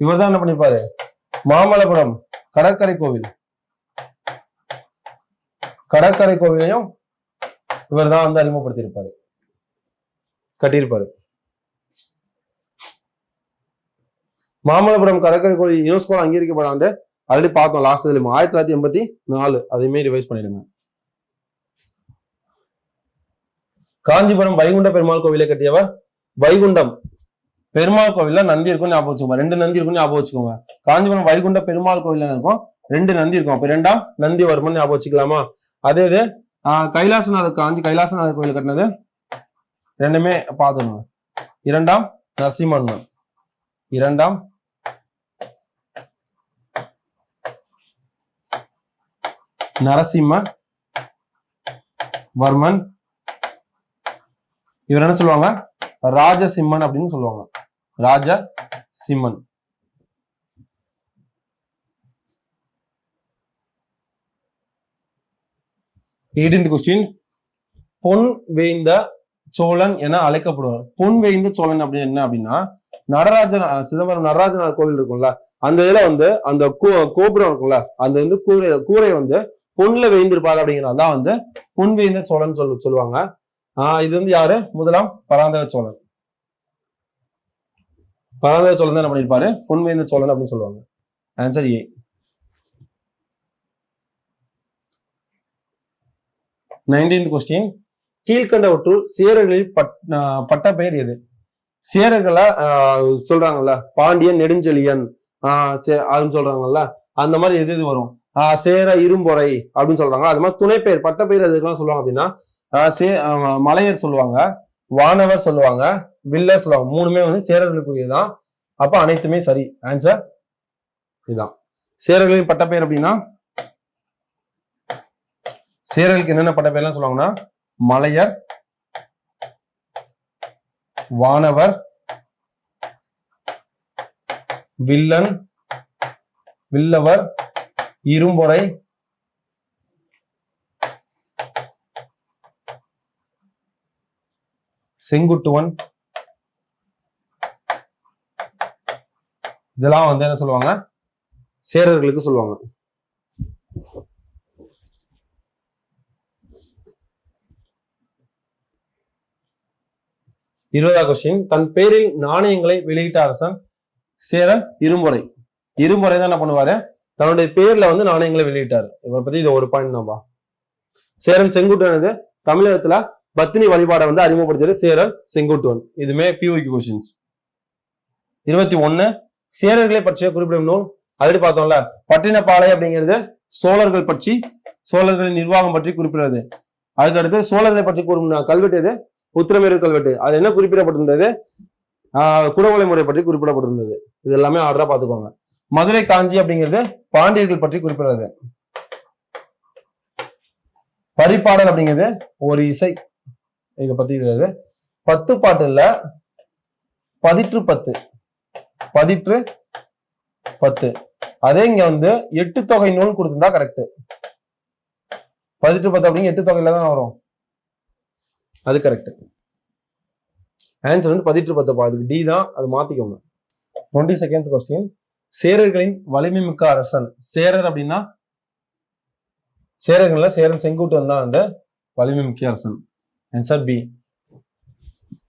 இவர் தான் என்ன பண்ணிருப்பாரு, மாமல்லபுரம் கடற்கரை கோவில், கடற்கரை கோவிலையும் இவர் தான் வந்து அறிமுகப்படுத்தியிருப்பாரு, கட்டியிருப்பாரு. மாமல்லபுரம் கடற்கரை கோவில் யுனெஸ்கோ அங்கீகரிக்கப்பட ஆண்டு ஆல்ரெடி பார்த்தோம் லாஸ்ட் இதுல 1984. அதையுமே ரிவைஸ் பண்ணிடுங்க. காஞ்சிபுரம் வைகுண்ட பெருமாள் கோவிலை கட்டியவர் வைகுண்டம் பெருமாள் கோவில்ல நந்தி இருக்கும் ஞாபகம் வச்சுக்கோங்க. 2 நந்தி இருக்கும் ஞாபகம் வச்சுக்கோங்க. காஞ்சிபுரம் வைகுண்ட பெருமாள் கோவில்ல இருக்கும் 2 நந்தி இருக்கும். அப்ப 2ஆம் நந்திவர்மன் ஞாபகம் வச்சுக்கலாமா. அதே இது கைலாசநாதர் கைலாசநாதர் கோவில் கட்டினது ரெண்டுமே பார்த்துக்கோங்க. 2ஆம் நரசிம்மவர்மன், 2ஆம் நரசிம்மவர்மன். இவர் என்ன சொல்லுவாங்க, ராஜசிம்மன் அப்படின்னு சொல்லுவாங்க. ராஜசிம்மன். கொஸ்டின், பொன் வேய்ந்த சோழன் என அழைக்கப்படுவார். பொன் வேய்ந்த சோழன் அப்படின்னு என்ன அப்படின்னா, நடராஜன் சிதம்பரம் நடராஜன் கோவில் இருக்கும்ல, அந்த இதுல வந்து அந்த கோபுரம் இருக்கும்ல, அந்த வந்து கூரை வந்து பொன்ல வேய்ந்திருப்பாரு அப்படிங்கிறது தான் வந்து பொன் வேய்ந்த சோழன் சொல்லுவாங்க. இது வந்து யாரு, முதலாம் பராந்தக சோழன். பராந்தக சோழன் தான் என்ன பண்ணிருப்பாரு, பொன்வேந்த சோழன் அப்படின்னு சொல்லுவாங்க. Answer A. 19th கொஸ்டின், கீழ்கண்டவற்றுள் சேரர்களில் பட்ட பெயர் எது? சேரர்களை சொல்றாங்கல்ல, பாண்டியன், நெடுஞ்செழியன் அதுன்னு சொல்றாங்கல்ல, அந்த மாதிரி எது எது வரும்? சேர இரும்பொறை அப்படின்னு சொல்றாங்க. அது மாதிரி துணை பெயர் பட்ட பெயர் எதுக்கெல்லாம் சொல்லுவாங்க அப்படின்னா, மலையர் சொல்லுவாங்க, வானவர் சொல்லுவாங்க, வில்லர் சொல்லுவாங்க. மூணுமே வந்து சேரர்களுக்குரியதான். அப்ப அனைத்துமே சரி. ஆன்சர் இதுதான். சேரர்களின் பட்ட பெயர் அப்படின்னா, சேரர்களுக்கு என்னென்ன பட்ட பெயர்லாம் சொல்லுவாங்கன்னா, மலையர், வானவர், வில்லன், வில்லவர், இரும்பொறை, செங்குட்டுவன், இதெல்லாம் வந்து என்ன சொல்லுவாங்க, சேரர்களுக்கு சொல்லுவாங்க. இருபதாவது கொஸ்டின், தன் பேரில் நாணயங்களை வெளியிட்ட அரசன் சேரன் இரும்பொறை. இரும்பொறை தான் என்ன பண்ணுவாரு, தன்னுடைய பேர்ல வந்து நாணயங்களை வெளியிட்டாரு. இவரை பத்தி இது ஒரு பாயிண்ட் தான்பா. சேரன் செங்குட்டுவன் தமிழகத்துல பத்தினி வழிபாடை வந்து அறிமுகப்படுத்தியது சேரன் செங்குட்டுவன். இதுமே பியூக்கு கொஸ்டின்ஸ். 21, சேரர்களை பற்றிய குறிப்பிடும் நூல். ஆல்ரெடி பார்த்தோம்ல, பட்டினப்பாலை அப்படிங்கிறது சோழர்கள் பற்றி, சோழர்களின் நிர்வாகம் பற்றி குறிப்பிடுறது. அதுக்கடுத்து சோழர்களை பற்றி கூறும் கல்வெட்டு எது? உத்திரமேரூர் கல்வெட்டு. அது என்ன குறிப்பிடப்பட்டிருந்தது? குடவோலை முறை பற்றி குறிப்பிடப்பட்டிருந்தது. இது எல்லாமே ஆர்டரா பார்த்துக்கோங்க. மதுரை காஞ்சி அப்படிங்கிறது பாண்டியர்கள் பற்றி குறிப்பிடுறது. பரிபாடல் அப்படிங்கிறது ஒரு இசை, இதை பத்தி 10 பாட்டு இல்ல, பதிற்று 10, பதிற்று 10. அதே இங்க வந்து 8 தொகை நூல் கொடுத்திருந்தா கரெக்ட். பதிற்று 10 அப்படிங்க 8 தொகையில தான் வரும், அது கரெக்ட். ஆன்சர் வந்து பதிற்று 10. அதுக்கு டி தான், அது மாத்திக்கோங்க. 22nd கொஸ்டின், சேரர்களின் வலிமை மிக்க அரசன். சேரர் அப்படின்னா சேரர்கள்ல சேரன் செங்குட்டுவன் தான் அந்த வலிமை மிக்க அரசன். Answer B.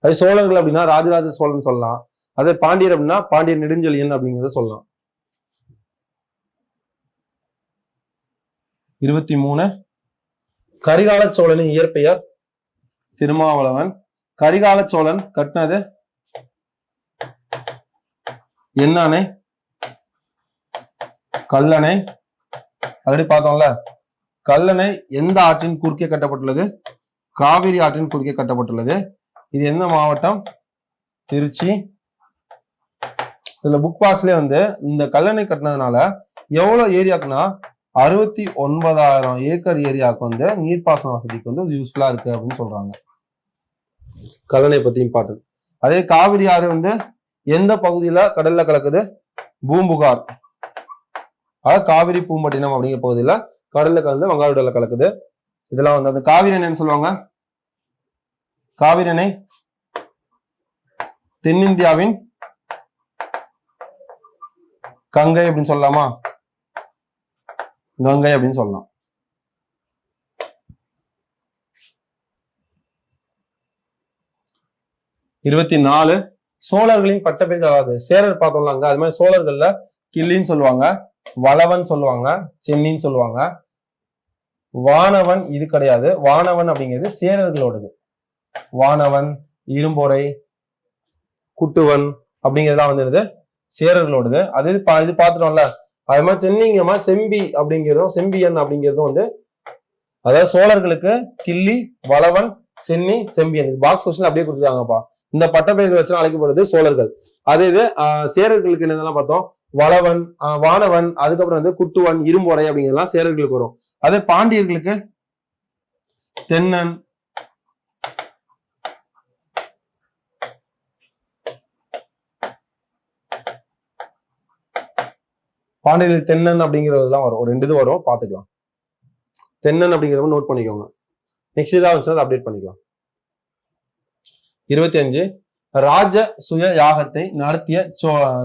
அது சோழர்கள் அப்படின்னா ராஜராஜ சோழன் சொல்லலாம். அதே பாண்டியர் அப்படின்னா பாண்டியர் நெடுஞ்செழியன் அப்படிங்கிறத சொல்லலாம். 23, கரிகால சோழனின் இயற்பெயர் திருமாவளவன். கரிகால சோழன் கட்டினது என்ன அணை? கல்லணை. ஆல்ரெடி பார்த்தோம்ல, கல்லணை எந்த ஆற்றின் குறுக்கே கட்டப்பட்டுள்ளது? காவிரி ஆற்றின் குறுக்கே கட்டப்பட்டுள்ளது. இது எந்த மாவட்டம்? திருச்சி. இதுல புக் பாக்ஸ்லயே வந்து இந்த கல்லணை கட்டினதுனால எவ்வளவு ஏரியாக்குன்னா 69,000 ஏக்கர் ஏரியாவுக்கு வந்து நீர்ப்பாசன வசதிக்கு வந்து யூஸ்ஃபுல்லா இருக்கு அப்படின்னு சொல்றாங்க. கல்லணை பத்தி இம்பார்ட்டன்ட். அதே காவிரி ஆறு வந்து எந்த பகுதியில கடல்ல கலக்குது? பூம்புகார். காவிரி பூம்பட்டினம் அப்படிங்கிற பகுதியில கடல்ல கலந்து வங்காள கலக்குது. இதெல்லாம் வந்து அந்த காவிரி அணைன்னு சொல்லுவாங்க. காவிரி அணை தென்னிந்தியாவின் கங்கை அப்படின்னு சொல்லலாமா? கங்கை அப்படின்னு சொல்லலாம். இருபத்தி 24, சோழர்களின் பட்டப்பெயர் அதாவது சேரர் பார்த்தோம்லாங்க. அது மாதிரி சோழர்கள்ல கிள்ளின்னு சொல்லுவாங்க, வளவன் சொல்லுவாங்க, சென்னின்னு சொல்லுவாங்க. வானவன் இது கிடையாது. வானவன் அப்படிங்கிறது சேரர்களோடது. வானவன், இரும்பொறை, குட்டுவன் அப்படிங்கிறதுலாம் வந்து சேரர்களோடது. அது இது பார்த்துட்டோம்ல. அது மாதிரி சென்னிங்கம்மா செம்பி அப்படிங்கிறதும் செம்பியன் அப்படிங்கிறதும் வந்து அதாவது சோழர்களுக்கு கிள்ளி, வளவன், சென்னி, செம்பியன். பாக்ஸ் கொஸ்டின் அப்படியே கொடுத்துருக்காங்கப்பா. இந்த பட்டப்பெயர்கள் வச்சு அழைக்கப்படுறது சோழர்கள். அதே இது சேரர்களுக்கு என்னென்னலாம் பார்த்தோம்? வளவன், வானவன், அதுக்கப்புறம் வந்து குட்டுவன், இரும்பொறை அப்படிங்கிறதுலாம் சேரர்களுக்கு வரும். அதே பாண்டியர்களுக்கு தென்னன், பாண்டியர்கள் தென்னன் அப்படிங்கிறதுலாம் வரும். ஒரு 2 இது வரும், பார்த்துக்கலாம். தென்னன் அப்படிங்கிறத நோட் பண்ணிக்கோங்க. நெக்ஸ்ட் இதாக வந்துச்சுன்னா அதை அப்டேட் பண்ணிக்கலாம். 25, ராஜ சுய யாகத்தை நடத்திய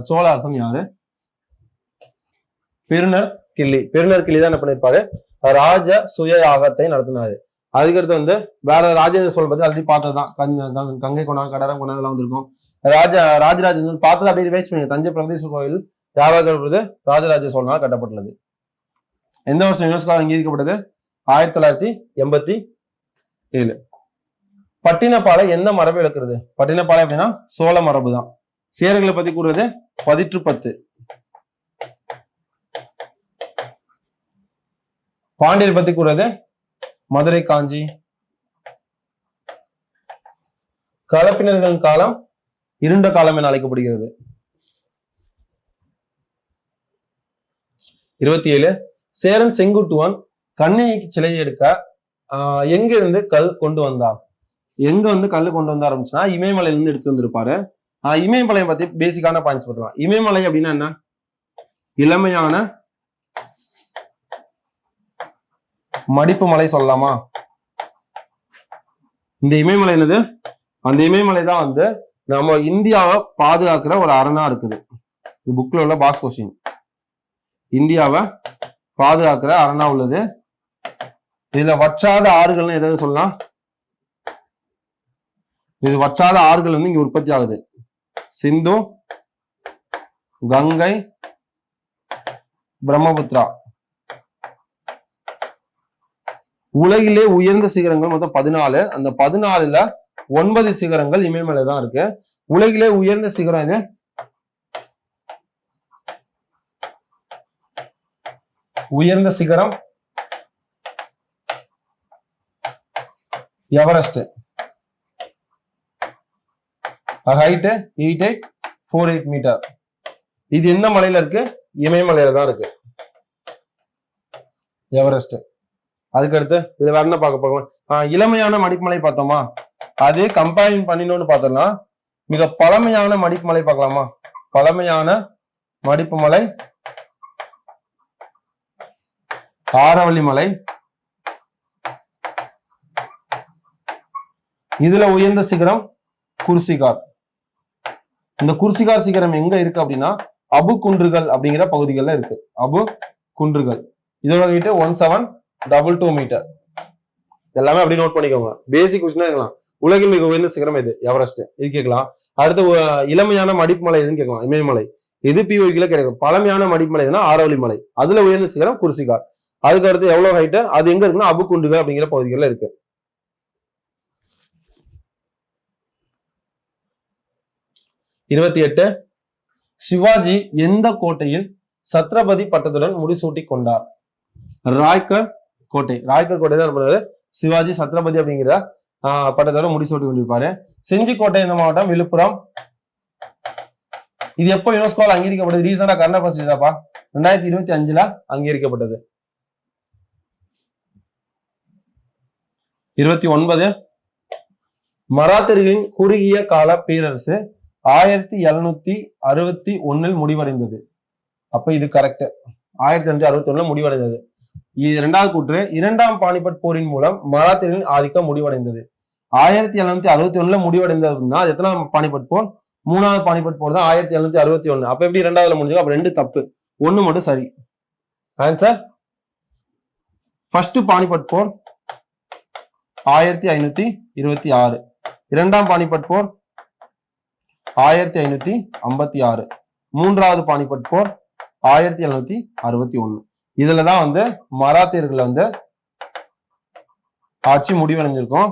சோழ அரசன் யாரு? பெருநர் கிள்ளி. பெருநர் கிள்ளி தான் என்ன பண்ணிருப்பாரு? ராஜ சுய யாகத்தை நடத்தினாரு. அதுக்கடுத்து வந்து வேற ராஜேந்திர சோழன் பத்தி ஆல்ரெடி பார்த்ததுதான். கங்கை கொண்டான், கடரம் கொண்டான் எல்லாம் வந்திருக்கும். ராஜராஜ சோழன் பார்த்தது அப்படியே ரிவைஸ் பண்ணுங்க. தஞ்சை பிரகதீஸ்வரர் கோயில் யாராக கட்டப்பட்டது? ராஜராஜ சோழனால் கட்டப்பட்டுள்ளது. எந்த வருஷம் யுனெஸ்கோ அங்கீகரிக்கப்பட்டது? 1987. பட்டினப்பாலை எந்த மரபை இழக்கிறது? பட்டினப்பாலை அப்படின்னா சோழ மரபு தான். சேரர்களை பத்தி கூறுவது பதிற்று 10. பாண்டியர் பத்தி கூறுவது மதுரை காஞ்சி. களப்பினர்களின் காலம் இருண்ட காலம் என அழைக்கப்படுகிறது. 27. சேரன் செங்குட்டுவன் கண்ணைக்கு சிலையை எடுக்க எங்க இருந்து கல் கொண்டு வந்தார்? எங்க வந்து கல் கொண்டு வந்தார் ஆரம்பிச்சுன்னா இமயமலையில இருந்து எடுத்து வந்திருப்பாரு. இமயமலையை பத்தி பேசிக்கான பாயிண்ட்ஸ் பார்க்கலாம். இமயமலை அப்படின்னா என்ன? இளமையான மடிப்பு மலை சொல்லலாமா? இந்த இமயமலை என்னது? அந்த இமயமலை தான் வந்து நம்ம இந்தியாவை பாதுகாக்கிற ஒரு அரணா இருக்குது. இது புக்ல உள்ள பாக்ஸ் கொஸ்டின். இந்தியாவை பாதுகாக்கிற அரணா உள்ளது. இதுல வற்றாத ஆறுகள்னு எதாவது சொல்லலாம். இது வற்றாத ஆறுகள் வந்து இங்க உற்பத்தி ஆகுது. சிந்து, கங்கை, பிரம்மபுத்திரா. உலகிலே உயர்ந்த சிகரங்கள் மொத்தம் 14. அந்த 14ல 9 சிகரங்கள் இமயமலை தான் இருக்கு. உலகிலே உயர்ந்த சிகரம் இது. உயர்ந்த சிகரம் எவரெஸ்ட். Height 8848 metre. இது எந்த மலையில இருக்கு? இமயமலையில தான் இருக்கு எவரெஸ்ட். அதுக்கடுத்து இதுல வேற என்ன பார்க்க போகலாம்? இளமையான மடிப்புமலை பார்த்தோமா? அதே கம்பேரிங் பண்ணினோன்னு பார்த்தோம்னா மிக பழமையான மடிப்புமலை பார்க்கலாமா? பழமையான மடிப்புமலை ஆரவல்லி மலை. இதுல உயர்ந்த சிகரம் குர்சிகார். இந்த குர்சிகார் சிகரம் எங்க இருக்கு அப்படின்னா அபு குன்றுகள் அப்படிங்கிற பகுதிகளில் இருக்கு. அபு குன்றுகள். இதோட ஹைட் 1722 மீட்டர். எல்லாமே அப்படி நோட் பண்ணிக்கோங்க. பேசிக் கொஸ்டினா இருக்கலாம். உலகின் மிக உயர்ந்த சிகரம் எது? எவரெஸ்ட். இது கேட்கலாம். அடுத்து இளமையான மடிப்புமலை எதுன்னு கேட்கலாம். இமயமலை. இது பிஓக்கில கிடைக்கும். பழமையான மடிப்புமலை எதுனா ஆரவல்லி மலை. அதுல உயர்ந்த சிகரம் குர்சிகார். அதுக்கு அடுத்து எவ்வளவு ஹைட்? அது எங்க இருக்குன்னா அபு குன்றுகள் அப்படிங்கிற பகுதிகளில் இருக்கு. 28. சிவாஜி எந்த கோட்டையில் சத்ரபதி பட்டத்துடன் முடிசூட்டி கொண்டார்? ராய்கர் கோட்டை. ராய்கர் கோட்டை தான் பண்ணுவாரு சிவாஜி சத்ரபதி அப்படிங்கிற பட்டத்தோட முடிசூட்டி கொண்டிருப்பாரு. செஞ்சி கோட்டை இந்த மாவட்டம் விழுப்புரம். இது எப்போ யுனெஸ்கோவால் அங்கீகரிக்கப்பட்டது? ரீசெண்டா கர்ண பசிதாப்பா 2025 அங்கீகரிக்கப்பட்டது. 29. மராத்தியர்களின் குறுகிய கால பேரரசு 1761 முடிவடைந்தது. அப்ப இது கரெக்ட். 1761 முடிவடைந்தது. இரண்டாவது கூற்று, இரண்டாம் பானிபட் போரின் மூலம் மராத்தியர்களின் ஆதிக்கம் முடிவடைந்தது. 1761 முடிவடைந்ததுன்னா எத்தனாம் பானிபட் போர்? 3வது பானிபட் போர் தான் 1761. அப்ப எப்படி இரண்டாவதுல முடிஞ்சது? அப்ப 2 தப்பு, 1 மட்டும் சரி. ஆன்சர் ஃபர்ஸ்ட் பானிபட் போர் 1526. இரண்டாம் பானிபட் போர் 1556. மூன்றாவது பானிபட் போர் 1761. இதுலதான் வந்து மராத்தியர்கள் வந்து ஆட்சி முடிவடைஞ்சிருக்கும்.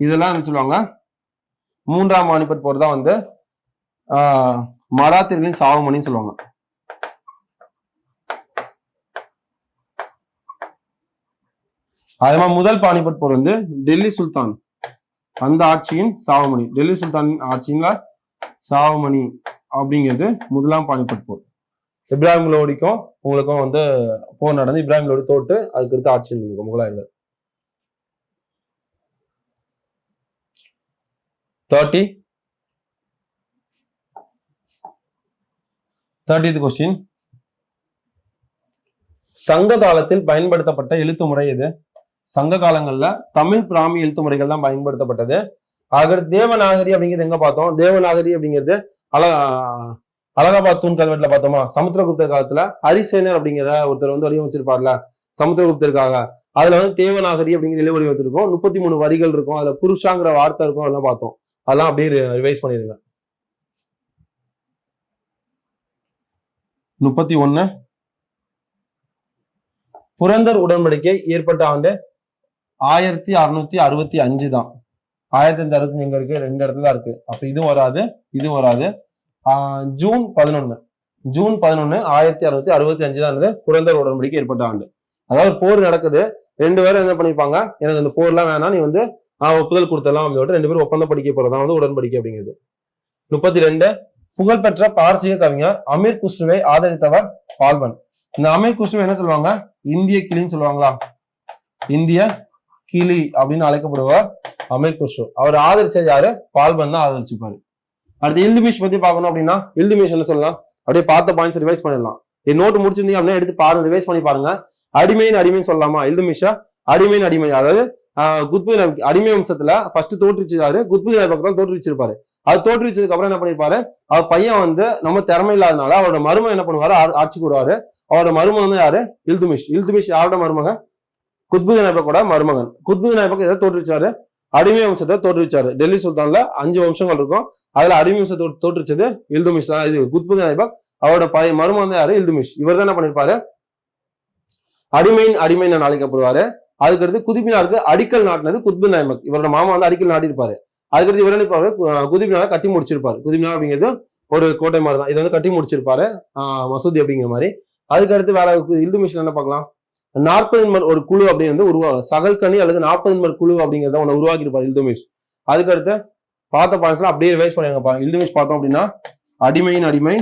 இதெல்லாம் என்ன சொல்லுவாங்க? மூன்றாம் பானிபட் போர் தான் வந்து மராத்தியர்களின் சாவுமணின்னு சொல்லுவாங்க. அதே மாதிரி முதல் பானிபட் போர் வந்து டெல்லி சுல்தான் அந்த ஆட்சியின் சாவுமணி. டெல்லி சுல்தான் ஆட்சியில சாவுமணி அப்படிங்கிறது முதலாம் பானிபட் போர். இப்ராஹிம் லோடிக்கும் உங்களுக்கும் வந்து போர் நடந்து இப்ராஹிம் லோடி தோட்டு அதுக்கு அடுத்து ஆட்சி இருக்கும் முகலாயர்கள். 30th question. சங்க காலத்தில் பயன்படுத்தப்பட்ட எழுத்து முறை எது? சங்க காலங்கள்ல தமிழ் பிராமி எழுத்து முறைகள் தான் பயன்படுத்தப்பட்டது. ஆக தேவநாகரி அப்படிங்கிறது எங்க பார்த்தோம்? தேவநாகரி அப்படிங்கிறது அலகாபாத் தூண் கல்வெட்டுல பார்த்தோமா? சமுத்திரகுப்தர் காலத்துல ஹரிசேனர் அப்படிங்கிற ஒருத்தர் வந்து வடிவமைச்சிருப்பார்ல சமுத்திரகுப்தருக்காக. அதுல வந்து தேவநாகரி அப்படிங்கிற எழு வடிவத்திருக்கும். 33 வரிகள் இருக்கும். அதுல புருஷாங்கிற வார்த்தை இருக்கும். அதெல்லாம் பார்த்தோம். அதெல்லாம் அப்படியே ரிவைஸ் பண்ணிருங்க. 31 புரந்தர் உடன்படிக்கை ஏற்பட்ட ஆண்டு 1665 தான். 1565 எங்க இருக்கு? 2 இடத்துல தான் இருக்கு. அப்ப இதுவும் வராது, இதுவும் வராது. ஜூன் 11 1665 தான் புரந்தர் உடன்படிக்கை ஏற்பட்ட ஆண்டு. அதாவது போர் நடக்குது, 2 பேரும் என்ன பண்ணிருப்பாங்க, எனக்கு இந்த போர்லாம் வேணாம், நீ வந்து ஒப்புதல் கொடுத்தலாம் அப்படின்னு 2 பேரும் ஒப்பந்தம் படிக்க போறதா வந்து உடன்படிக்கை அப்படிங்கிறது. 32 புகழ்பெற்ற பாரசீக கவிஞர் அமீர் குஸ்ருவை ஆதரித்தவர் பால்பன். இந்த அமீர் குஸ்ரு என்ன சொல்லுவாங்க? இந்திய கிளின்னு சொல்லுவாங்களா? இந்திய கிளி அப்படின்னு அழைக்கப்படுவார் அமீர் குஸ்ரு. அவர் ஆதரிச்சது யாரு? பால்பன் தான் ஆதரிச்சுப்பாரு. அடுத்து இல்துமிஷ் பத்தி பார்க்கணும் அப்படின்னா, இல்துமிஷ் என்ன சொல்லலாம்? அப்படியே பார்த்த பாயிண்ட்ஸ் ரிவைஸ் பண்ணிடலாம். என் நோட்டு முடிச்சிருந்தீங்க அப்படின்னா எடுத்து பாருங்க, ரிவைஸ் பண்ணி பாருங்க. அடிமைன்னு சொல்லலாமா? இல்துமிஷா அடிமை, அதாவது குத்புதீன் அடிமை வம்சத்துல ஃபர்ஸ்ட் தோற்றுவிச்சாரு. குத்புதீன் ஐபக் தான் தோற்றுவிச்சிருப்பாரு. அது தோற்றுவிச்சதுக்கு அப்புறம் என்ன பண்ணிருப்பாரு, அவர் பையன் வந்து நம்ம திறமை இல்லாதனால அவரோட மருமகன் என்ன பண்ணுவாரு, ஆட்சி கூடுவாரு. அவரோட மருமகன் வந்து யாரு? இல்துமிஷ் யாரோட மருமகன்? குத்புதீன் ஐபக்கோட மருமகன். குத்புதீன் ஐபக் எதை தோற்றுவிச்சாரு? அடிமை வம்சத்தை தோற்றுவிச்சாரு. டெல்லி சுல்தான்ல 5 வம்சங்கள் இருக்கும், அதுல அடிமை வம்சத்தை தோற்றுவிச்சது இல்துமிஷ் தான். இது குத்புதீன் ஐபக். அவரோட மருமகன் வந்து யாரு? இல்துமிஷ். இவர் தான் என்ன பண்ணிருப்பாரு, அடிமைன்னு அழைக்கப்படுவாரு. அதுக்கடுத்து குதுபினாருக்கு அடிக்கல் நாட்டினது குத்புதீன் ஐபக். இவரோட மாமா வந்து அடிக்கல் நாட்டிருப்பாரு. அதுக்கடுத்து இவர் என்ன குதுபினாரை கட்டி முடிச்சிருப்பாரு. குதுபினார் அப்படிங்கிறது ஒரு கோட்டை மாதிரி தான், இதை வந்து கட்டி முடிச்சிருப்பாரு மசூதி அப்படிங்கிற மாதிரி. அதுக்கடுத்து வேற இல்துமிஷ் என்ன பார்க்கலாம், 40 ஒரு குழு அப்படின்னு சகல்கனி அல்லது 40 குழு அப்படிங்கிறத ஒன்று உருவாக்கியிருப்பாரு இல்துமிஷ். அதுக்கடுத்து பார்த்த பாயிண்ட்ஸ்லாம் அப்படியே ரிவைஸ் பண்ணிருங்க. இல்துமிஷ் பார்த்தோம் அப்படின்னா அடிமை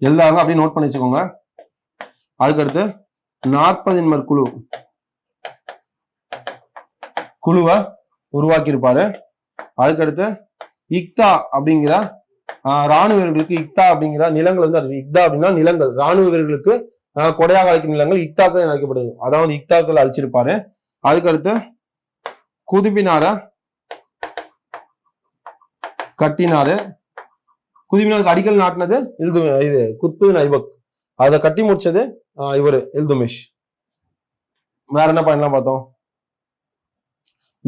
எல்லாரும் அப்படியே நோட் பண்ணி வச்சுக்கோங்க. அதுக்கடுத்து 40 குழுவை உருவாக்கியிருப்பாரு. அதுக்கடுத்து இக்தா அப்படிங்கிற ராணுவ வீரர்களுக்கு, இக்தா அப்படிங்கிற நிலங்கள் வந்து, இக்தா அப்படின்னா நிலங்கள், ராணுவ வீரர்களுக்கு கொடையாக அழைக்கும் நிலங்கள் இக்தாக்கள் அழைக்கப்படுது. அதாவது இக்தாக்கள் அழிச்சிருப்பாரு. அதுக்கடுத்து குதுபினார கட்டினாரு. குதுபினாருக்கு அடிக்கல் நாட்டினது இது குத்புதீன் ஐபக். அதை கட்டி முடிச்சது இவரு இல்துமிஷ். வேற என்ன பண்ணலாம் பார்த்தோம்?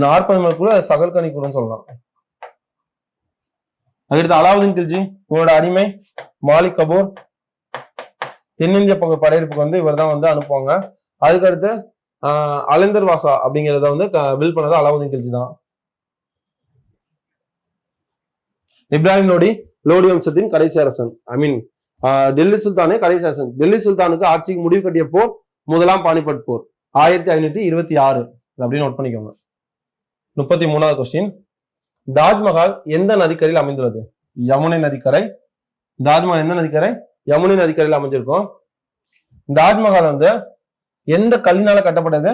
40 கூட சகல்கனி கூட சொல்லலாம். அதுக்கடுத்து அலாவுதீன் கில்ஜி, இவரோட அடிமை மாலிக் கபூர். தென்னிந்திய படையெடுப்புக்கு வந்து இவர் தான் வந்து அனுப்புவாங்க. அதுக்கடுத்து அலந்தர் வாசா அப்படிங்கிறத வந்து பில் பண்ணது அலாவுதீன் கில்ஜி தான். இப்ராஹிம் லோடி வம்சத்தின் கடைசி அரசன், டெல்லி சுல்தானே கடைசி அரசன். டெல்லி சுல்தானுக்கு ஆட்சிக்கு முடிவு கட்டிய போர் முதலாம் பானிபட் போர் 1526 அப்படின்னு நோட் பண்ணிக்கோங்க. 33வது கொஸ்டின், தாஜ்மஹால் எந்த நதிக்கரையில் அமைந்துள்ளது? யமுனை நதிக்கரை. தாஜ்மஹால் எந்த நதிக்கரை? யமுனை நதிக்கரையில் அமைஞ்சிருக்கும். தாஜ்மஹால் வந்து எந்த கல்லினால கட்டப்பட்டது?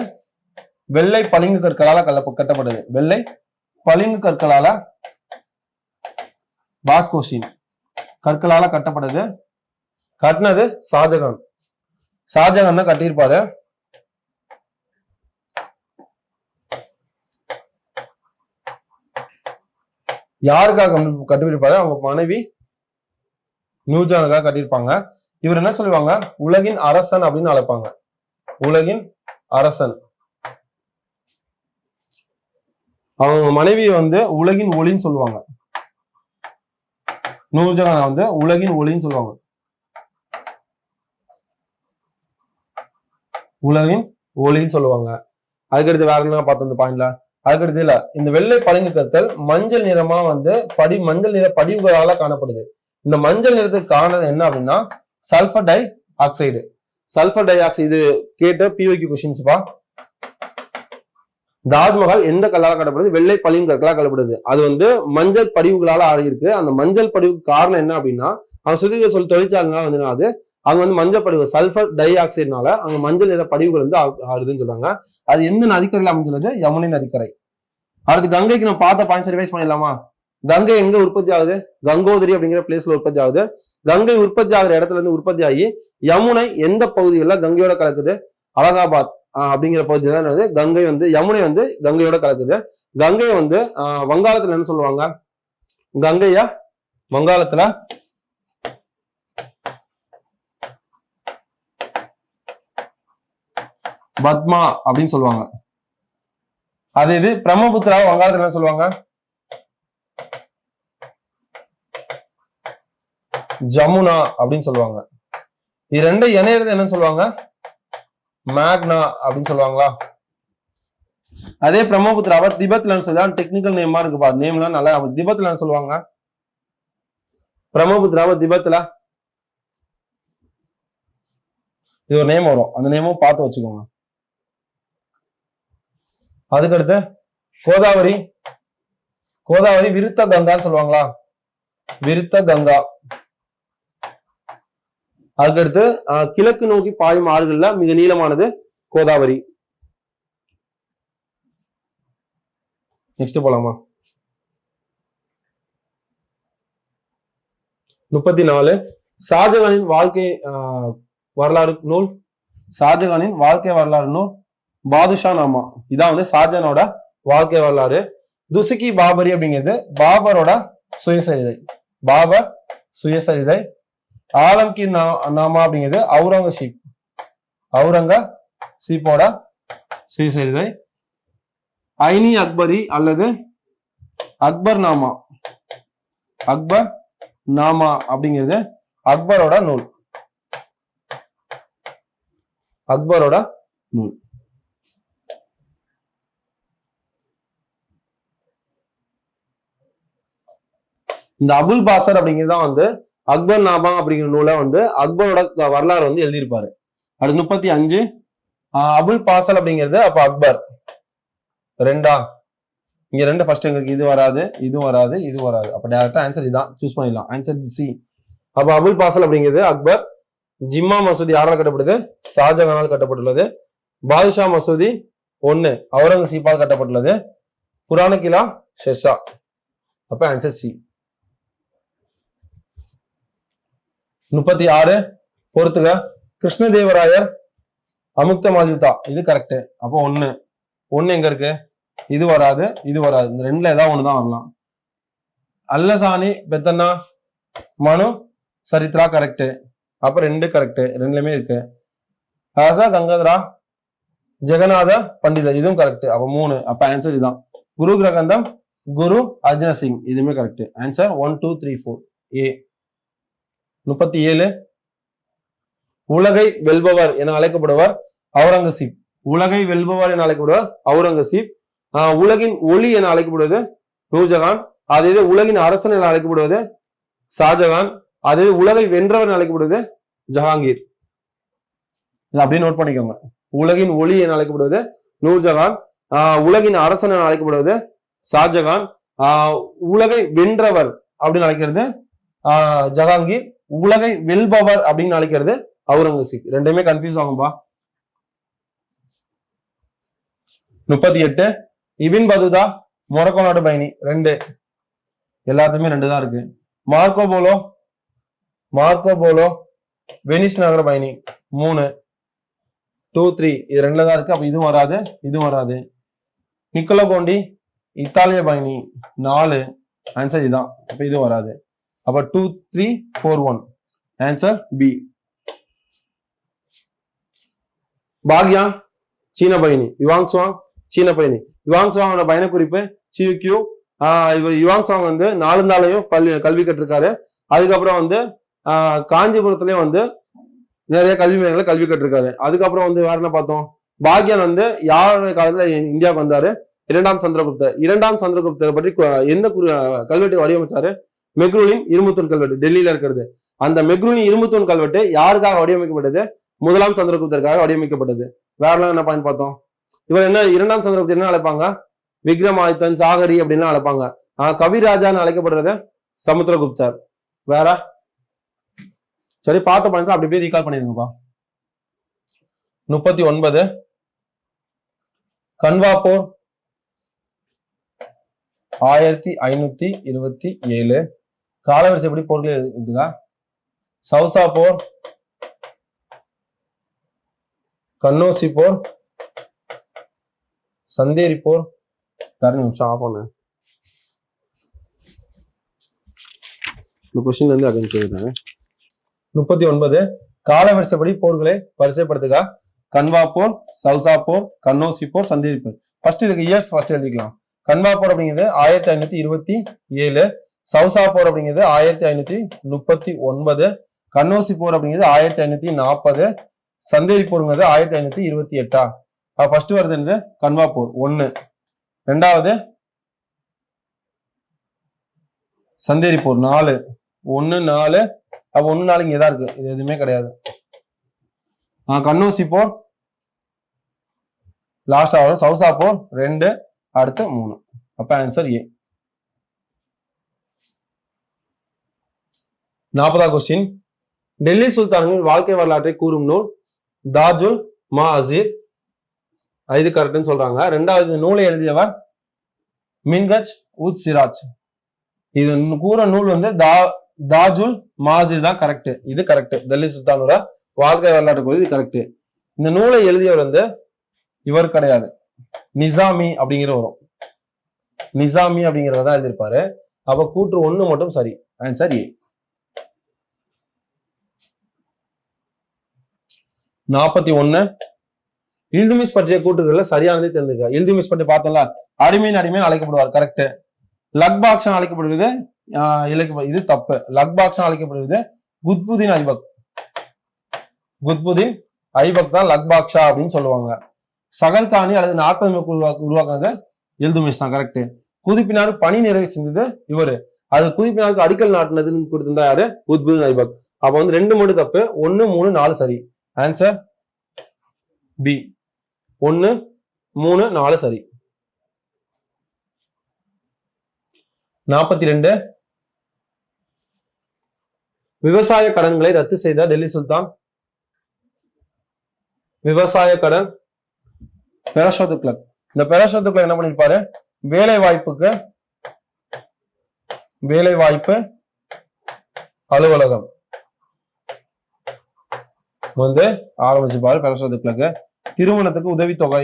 வெள்ளை பளிங்கு கற்களால கட்டப்பட்டது. வெள்ளை பளிங்கு கற்களால, பாஸ் கொஸ்டின், கற்களால கட்டப்பட்டது. கட்டினது ஷாஜகான். ஷாஜகான் தான் கட்டியிருப்பாரு. யாருக்காக கட்டியிருப்பாரு? அவங்க மனைவி நூர்ஜஹானுக்காக கட்டியிருப்பாங்க. இவர் என்ன சொல்லுவாங்க? உலகின் அரசன் அப்படின்னு அழைப்பாங்க. உலகின் அரசன். அவங்க மனைவி வந்து உலகின் ஒளின்னு சொல்லுவாங்க. நூர்ஜஹான் வந்து உலகின் ஒளின்னு சொல்லுவாங்க. உலகின் ஒளின்னு சொல்லுவாங்க. அதுக்கடுத்து வேற என்ன பார்த்தோம் இந்த பாயிண்ட்ல? அதுக்கடுத்து இல்ல, இந்த வெள்ளை பளிங்கு கற்கள் மஞ்சள் நிறமா வந்து மஞ்சள் நிற படிவுகளால காணப்படுது. இந்த மஞ்சள் நிறத்துக்கு காரணம் என்ன அப்படின்னா sulphur di oxide. Sulphur di oxide கேட்ட பிஓக்யூ கொஸ்டின்ஸ்பா. தாஜ்மஹால் எந்த கல்லால கட்டப்படுது? வெள்ளை பளிங்கு கற்களால் கட்டப்படுது. அது வந்து மஞ்சள் படிவுகளால ஆகியிருக்கு. அந்த மஞ்சள் படிவுக்கு காரணம் என்ன அப்படின்னா அவங்க சுத்திகரிப்பு தொழிற்சாலைனால வந்து அது அங்க வந்து மஞ்சள் படிவு சல்பர் டை ஆக்சைடுனால அங்க மஞ்சள் நிற படிவுகள் வந்து ஆகுதுன்னு சொல்றாங்க. அது எந்த நதிக்கரையில் அமைஞ்சுள்ளது? யமுனை நதிக்கரை. அடுத்து கங்கைக்கு நம்ம பார்த்த பாயிண்ட்ஸ் ரிவைஸ் பண்ணிடலாமா? கங்கை எங்க உற்பத்தி ஆகுது? கங்கோதரி அப்படிங்கிற பிளேஸ்ல உற்பத்தி ஆகுது. கங்கை உற்பத்தி ஆகுற இடத்துல இருந்து உற்பத்தி ஆகி யமுனை எந்த பகுதிகளில் கங்கையோட கலக்குது? அலகாபாத் அப்படிங்கிற பகுதியில் தான் கங்கை வந்து யமுனை வந்து கங்கையோட கலக்குது. கங்கை வந்து வங்காளத்துல என்ன சொல்லுவாங்க? கங்கையா வங்காளத்துல பத்மா அப்படின்னு சொல்லுவாங்க. அதே இது பிரம்மபுத்திரா வங்காளத்துல என்ன சொல்லுவாங்க? ஜமுனா அப்படின்னு சொல்லுவாங்க. இது ரெண்டு இணையிறது என்னன்னு சொல்லுவாங்க? மேக்னா அப்படின்னு சொல்லுவாங்களா? அதே பிரம்மபுத்திராவை திபெத்லன்னு சொல்லி டெக்னிக்கல் நேமா இருக்குப்பா. நேம்லாம் நல்லா திபெத்லன்னு சொல்லுவாங்க. பிரம்மபுத்திராவை திபெத்ல இது ஒரு நேம் வரும், அந்த நேமும் பார்த்து வச்சுக்கோங்க. அதுக்கடுத்து கோதாவரி. கோதாவரி விருத்த கங்கான்னு சொல்லுவாங்களா? விருத்த கங்கா. அதுக்கடுத்து கிழக்கு நோக்கி பாயும் ஆறுகள்ல மிக நீளமானது கோதாவரி. நெக்ஸ்ட் போலாமா? 34 ஷாஜகானின் வாழ்க்கை வரலாறு நூல். ஷாஜகானின் வாழ்க்கை வரலாறு நூல் பாதுஷா நாமா. இதான் வந்து ஷாஜகானோட வாழ்க்கை வரலாறு. துசுகி பாபரி அப்படிங்கிறது பாபரோட சுயசரிதை. பாபர் சுயசரிதை. ஆலம்கி நாமா அப்படிங்கிறது அவுரங்கசீப். அவுரங்கசீப்போட சுயசரிதை. ஐனி அக்பரி அல்லது அக்பர் நாமா. அக்பர் நாமா அப்படிங்கிறது அக்பரோட நூல். அக்பரோட நூல். இந்த அபுல் பாசர் அப்படிங்கிறது தான் வந்து அக்பர் நாமா அப்படிங்கிற நூலை வந்து அக்பரோட வரலாறு வந்து எழுதியிருப்பாரு. அடுத்து 35 அபுல் பாசல் அப்படிங்கிறது அப்ப அக்பர் ரெண்டா. இங்க ரெண்டு ஃபர்ஸ்ட் எங்களுக்கு இது வராது, இது வராது, இது வராது. அப்ப டைரக்டா ஆன்சர் இதான் சூஸ் பண்ணிடலாம். Answer C. அப்ப அபுல் பாசல் அப்படிங்கிறது அக்பர். ஜிம்மா மசூதி யாரால் கட்டப்படுது? ஷாஜகானால் கட்டப்பட்டுள்ளது. பாதுஷா மசூதி 1 அவுரங்கசீப்பால் கட்டப்பட்டுள்ளது. புராண கிலா ஷெர்ஷா. அப்ப ஆன்சர் சி. 36 பொறுத்துக. கிருஷ்ணதேவராயர் அமுக்த மால்யுதா. இது கரெக்ட். அப்போ 1 எங்க இருக்கு? இது வராது, இது வராது. இந்த ரெண்டுல ஏதாவது ஒண்ணுதான் வரலாம். அல்லசானி பெத்தன்னா மனு சரித்ரா கரெக்ட். அப்ப 2 கரெக்ட். ரெண்டுலயுமே இருக்கு. ஆசா கங்கதரா ஜெகநாத பண்டிதர் இதுவும் கரெக்ட். அப்ப 3. அப்ப ஆன்சர் இதுதான். குரு கிரகந்தம் குரு அர்ஜுன சிங் இதுவுமே கரெக்ட். ஆன்சர் 1 2 3 4 ஏ. 37 உலகை வெல்பவர் என அழைக்கப்படுவர் அவுரங்கசீப். உலகை வெல்பவர் என அழைக்கப்படுவர் அவுரங்கசீப். உலகின் ஒளி என அழைக்கப்படுவது நூர்ஜஹான். அதே உலகின் அரசன் என அழைக்கப்படுவது ஷாஜகான். அதே உலகை வென்றவர் என அழைக்கப்படுவது ஜஹாங்கீர். இதை அப்படியே நோட் பண்ணிக்கோங்க. உலகின் ஒளி என அழைக்கப்படுவது நூர்ஜஹான். உலகின் அரசன் என அழைக்கப்படுவது ஷாஜகான். உலகை வென்றவர் அப்படின்னு அழைக்கிறது ஜஹாங்கீர். உலகை வெல்பவர் அப்படின்னு அழைக்கிறது அவுரங்கசீப். ரெண்டுமே கன்ஃபியூஸ் ஆகும்பா. 38 இபின் பதுதா மொரக்கோ நாட்டு பயணி 2. எல்லாத்துமே 2 தான் இருக்கு. மார்க்கோ போலோ வெனிஸ் நகர பயணி 3 2 3 இது 2 தான் இருக்கு. அப்ப இதுவும் வராது, இதுவும் வராது. நிக்கோலோ கோண்டி இத்தாலிய பயணி 4. ஆன்சர் இதுதான். அப்ப இது வராது. அப்ப 2 3 4 1 ஆன்சர் பி. பாக்யான் சீன பயணி. யுவாங்சுவாங் சீன பயணி. யுவாங்சுவாங்கோட பயண குறிப்பு சியூக்யூ. யுவாங்சுவாங் வந்து 4 நாளையும் கல்வி கற்றிருக்காரு. அதுக்கப்புறம் வந்து காஞ்சிபுரத்துலயும் வந்து நிறைய கல்வி நிலையங்களை கல்வி கற்றிருக்காரு. அதுக்கப்புறம் வந்து வேற என்ன பார்த்தோம்? பாக்யான் வந்து யாருடைய காலத்துல இந்தியாவுக்கு வந்தாரு? 2ஆம் சந்திரகுப்தர். 2ஆம் சந்திரகுப்தரை பற்றி எந்த கல்வெட்டை வடிவமைச்சாரு? மெக்ரூனின் இரும்புத்தூண் கல்வெட்டு டெல்லியில இருக்கிறது. அந்த மெக்ரூனின் இரும்புத்தூண் கல்வெட்டு யாருக்காக வடிவமைக்கப்பட்டது? 1ஆம் சந்திரகுப்தருக்காக வடிவமைக்கப்பட்டது. வேறலாம் என்ன பாயிண்ட் பார்த்தோம்? இவர் என்ன 2ஆம் சந்திரகுப்தர் என்ன அழைப்பாங்க? விக்ரமாதித்தன், சாகரி அப்படின்னு அழைப்பாங்க. கவிராஜான்னு அழைக்கப்படுறது சமுத்திரகுப்தர். வேற சரி பார்த்த பாயிண்ட்ஸ் அப்படி போய் ரீகால் பண்ணிருங்கப்பா. 39 கன்வா போர் 1527. காலவரிசை எப்படி போர்கள் இருக்குதா? சௌசா போர், கன்னோசி போர், சந்தேரி போர். 2 நிமிஷம் ஆஃப் பண்ணு. இந்த கொஸ்டின்ல இருந்து அப்படின்னு கேட்குறாங்க. 39 காலவரிசைப்படி போர்களை வரிசைப்படுத்துக. கன்வா போர், சௌசா போர், கன்னோசி போர், சந்தேரி போர். ஃபர்ஸ்ட் இதுக்கு இயர்ஸ் ஃபர்ஸ்ட் எழுதிக்கலாம். கன்வா போர் அப்படிங்கிறது 1527. சவுசா போர் அப்படிங்கிறது 1539, கன்னோசி போர் அப்படிங்கிறது 1540, சந்தேரி போருங்கிறது 1528. ஃபர்ஸ்ட் வருது என்னது கன்வா போர் 1, ரெண்டாவது சந்தேரி போர் 4, 1 4. அப்ப 1 4 இங்கதான் இருக்கு, இது எதுவுமே கிடையாது. கன்னோசி போர் லாஸ்ட் ஆகும், சவுசா போர் 2, அடுத்து 3. அப்ப ஆன்சர் ஏ. 40வது கொஸ்டின், டெல்லி சுல்தான்களின் வாழ்க்கை வரலாற்றை கூறும் நூல் தாஜுல் மஆசிர். இது கரெக்ட்னு சொல்றாங்க. ரெண்டாவது நூலை எழுதியவர் மின்ஹஜ் உத் சிராஜ். இது கூற நூல் வந்து தாஜுல் மஆசிர் தான் கரெக்ட். இது கரெக்ட். டெல்லி சுல்தானோட வாழ்க்கை வரலாற்று கூறுது, இது கரெக்ட். இந்த நூலை எழுதியவர் வந்து இவர் கிடையாது, நிசாமி அப்படிங்கிற வரும். நிசாமி அப்படிங்கிறத தான் எழுதியிருப்பாரு. அப்ப கூற்று 1 மட்டும் சரி. Answer A. 41, இல்துமிஸ் பற்றிய கூற்றுகள்ல சரியானதை தெரிஞ்சுக்க. இல்துமிஸ் பற்றி பார்த்தோம்ல, அடிமையின் அடிமையின் அழைக்கப்படுவார், கரெக்ட். லக்பாக்ஷன் அழைக்கப்படுவது இது தப்பு. லக்பாக்ஷன் அழைக்கப்படுவது குத்புதீன் ஐபக். குத்புதீன் ஐபக் தான் லக்பாக்ஷா அப்படின்னு சொல்லுவாங்க. சகல்கானி அல்லது நாற்பது உருவாக்குனது இல்துமிஸ் தான், கரெக்ட். குதிப்பினார் பணி நிறைவு செஞ்சது இவரு. அது குதிப்பினாருக்கு அடிக்கல் நாட்டினதுன்னு கொடுத்திருந்தா யாரு? குத்புதீன் ஐபக். அப்ப வந்து 2 மட்டும் தப்பு, 1 3 4 சரி. Answer B. 1 3 4 சரி. 42, விவசாய கடன்களை ரத்து செய்த டெல்லி சுல்தான். விவசாய கடன் பெரஷா துக்ளக். இந்த பெரஷா துக்ளக் என்ன பண்ணிருப்பாரு? வேலை வாய்ப்பு அலுவலகம் வந்து ஆரம்பிச்சுப்பாரு பெரஷா துக்ளக். திருமணத்துக்கு உதவித்தொகை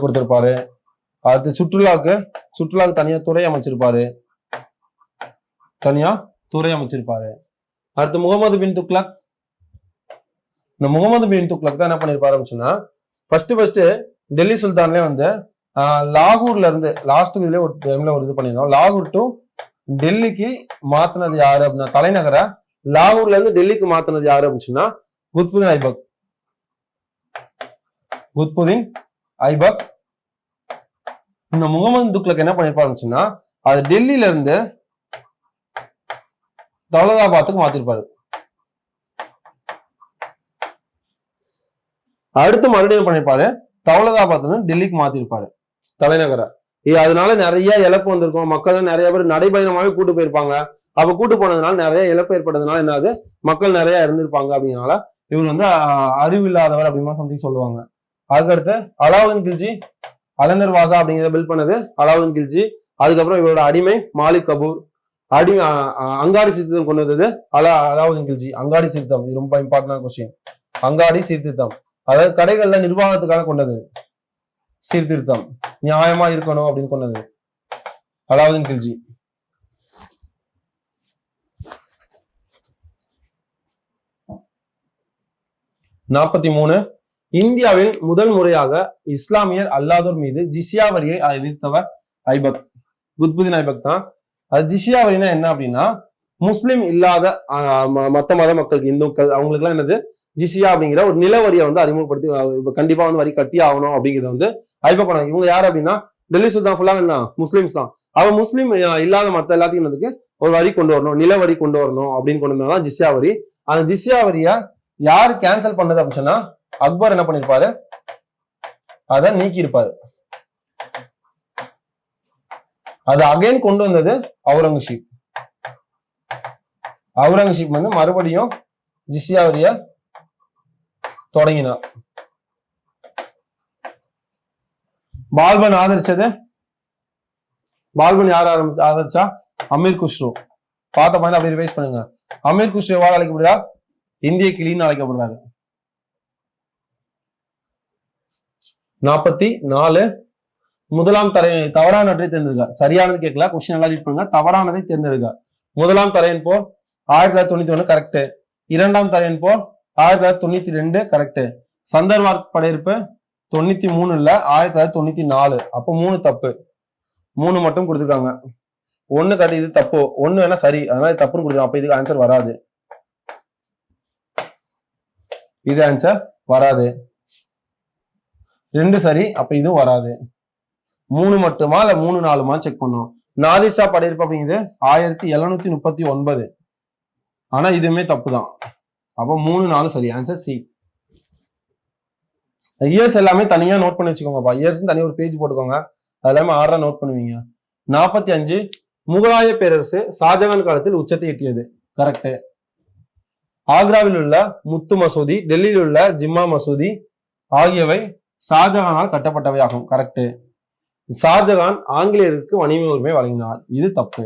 கொடுத்திருப்பாரு. அடுத்து சுற்றுலாக்கு தனியா துறை அமைச்சிருப்பாரு. அடுத்து முகமது பின் துக்ளக். இந்த முகமது பின் துக்ளக் தான் என்ன பண்ணிருப்பாரு சொன்னா, ஃபர்ஸ்ட் டெல்லி சுல்தான்லயே வந்து லாகூர்ல இருந்து லாஸ்ட் இதுல ஒரு டைம்ல ஒரு இது பண்ணிருந்தோம். லாகூர் டு டெல்லிக்கு மாத்தினது யாரு அப்படின்னா, தலைநகர லாகூர்ல இருந்து டெல்லிக்கு மாத்தினது யாரு அப்படின்னு சொன்னா குத்புதீன் ஐபக். இந்த முகமது துக்ளக் என்ன பண்ணிருப்பாருன்னு சொன்னா, அது டெல்லியில இருந்து தௌலதாபாத்துக்கு மாத்திருப்பாரு. அடுத்து மறுபடியும் பண்ணிருப்பாரு, தௌலதாபாத் டெல்லிக்கு மாத்திருப்பாரு தலைநகர. அதனால நிறைய இழப்பு வந்திருக்கும். மக்கள் நிறைய பேர் நடைபயணமாவே கூட்டு போயிருப்பாங்க. அப்ப கூட்டு போனதுனால நிறைய இழப்பு ஏற்பட்டதுனால என்னது, மக்கள் நிறைய இருந்திருப்பாங்க. அப்படிங்கிறனால இவர் வந்து அறிவில்லாதவர் அப்படிமா சம்திங் சொல்லுவாங்க. அதுக்கடுத்து அலாவுதீன் கில்ஜி, அலந்தர் வாசா அப்படிங்கிறத பில்ட் பண்ணது அலாவுதீன் கில்ஜி. அதுக்கப்புறம் இவரோட அடிமை மாலிக் கபூர். அங்காடி சீர்திருத்தம் கொண்டு வந்தது அலாவுதீன் கில்ஜி. அங்காடி சீர்திருத்தம், இது ரொம்ப இம்பார்ட்டன்டான கொஸ்டின். அங்காடி சீர்திருத்தம் அதாவது கடைகள்ல நிர்வாகத்துக்காக கொண்டது சீர்திருத்தம், நியாயமா இருக்கணும் அப்படின்னு கொண்டது அலாவுதீன் கில்ஜி. நாற்பத்தி 43, இந்தியாவில் முதல் முறையாக இஸ்லாமியர் அல்லாதோர் மீது ஜிஸ்யா வரியை விதித்தவர் ஐபக். குத்புதீன் ஐபக் தான். அது ஜிஸ்யா வரினா என்ன அப்படின்னா, முஸ்லிம் இல்லாத மத்த மத மக்களுக்கு, இந்துக்கள், அவங்களுக்கு எல்லாம் என்னது ஜிஸ்யா அப்படிங்கிற ஒரு நிலவரியை வந்து அறிமுகப்படுத்தி கண்டிப்பா வந்து வரி கட்டி ஆகணும் அப்படிங்கிறத வந்து ஐபக் பண்ணாங்க. இவங்க யாரு அப்படின்னா, டெல்லி சுல்தான் ஃபுல்லா என்ன முஸ்லிம்ஸ் தான். அவன் முஸ்லீம் இல்லாத மத்த எல்லாத்தையும் ஒரு வரி கொண்டு வரணும், நிலவரி கொண்டு வரணும் அப்படின்னு கொண்டு வந்தாதான் ஜிஸ்யா வரி. அந்த ஜிஸ்யா வரியா யாரு கேன்சல் பண்ணது அப்படின்னு சொன்னா, அக்பர் என்ன பண்ணிருப்பாரு, அதை நீக்கி இருப்பாரு. அது அகைன் கொண்டு வந்தது அவுரங்கசீப். வந்து மறுபடியும் ஜிஸ்யா வரிய தொடங்கினார். பால்பன் ஆதரிச்சது, பால்பன் யார் ஆதரிச்சா? அமீர் குஸ்ரு. பார்த்த பாயிண்ட் அப்படி ரிவைஸ் பண்ணுங்க. அமீர் குஸ்ரு எவ்வாறு அழைக்கப்படுறார்? இந்திய கிளின்னு அழைக்கப்படுறாரு. 44, முதலாம் தரையன் தவறானவற்றை தேர்ந்தெடுக்க. சரியானது கேட்கல, கொஸ்டின் நல்லா ரீட் பண்ணுங்க. தவறானதை தேர்ந்தெடுக்க. முதலாம் தரையன் போர் 1991 கரெக்ட். இரண்டாம் தரையன் போர் 1992 கரெக்ட். சந்தர்வார் படையெடுப்பு 93 இல்ல 1994. அப்போ 3 தப்பு, 3 மட்டும் கொடுத்துருக்காங்க. 1 கட்டி இது தப்பு, 1 வேணா சரி, அதனால இது தப்புன்னு கொடுத்துருக்காங்க. அப்ப இதுக்கு ஆன்சர் வராது, இது ஆன்சர் வராது. 2 சரி, அப்ப இதுவும் வராது. 3 மட்டுமா இல்ல 3 4மா செக் பண்ணும். நாதிர் ஷா படையெடுப்பு அப்படிங்கிறது 1739. ஆனா இதுவுமே தப்பு தான். அப்போ 3 4 சரி, ஆன்சர் சி. இயர்ஸ் எல்லாமே தனியா நோட் பண்ணி வச்சுக்கோங்கப்பா. இயர்ஸ்க்கு தனியா ஒரு பேஜ் போட்டுக்கோங்க. அது எல்லாமே ஆர்டரா நோட் பண்ணுவீங்க. 45 முகலாய பேரரசு ஷாஜகான் காலத்தில் உச்சத்தை எட்டியது. கரெக்ட். ஆக்ராவில் உள்ள முத்து மசூதி, டெல்லியில் உள்ள ஜிம்மா மசூதி ஆகியவை ஷாஜகானால் கட்டப்பட்டவை ஆகும். கரெக்ட். ஷாஜகான் ஆங்கிலேயருக்கு வணிக உரிமை வழங்கினார். இது தப்பு.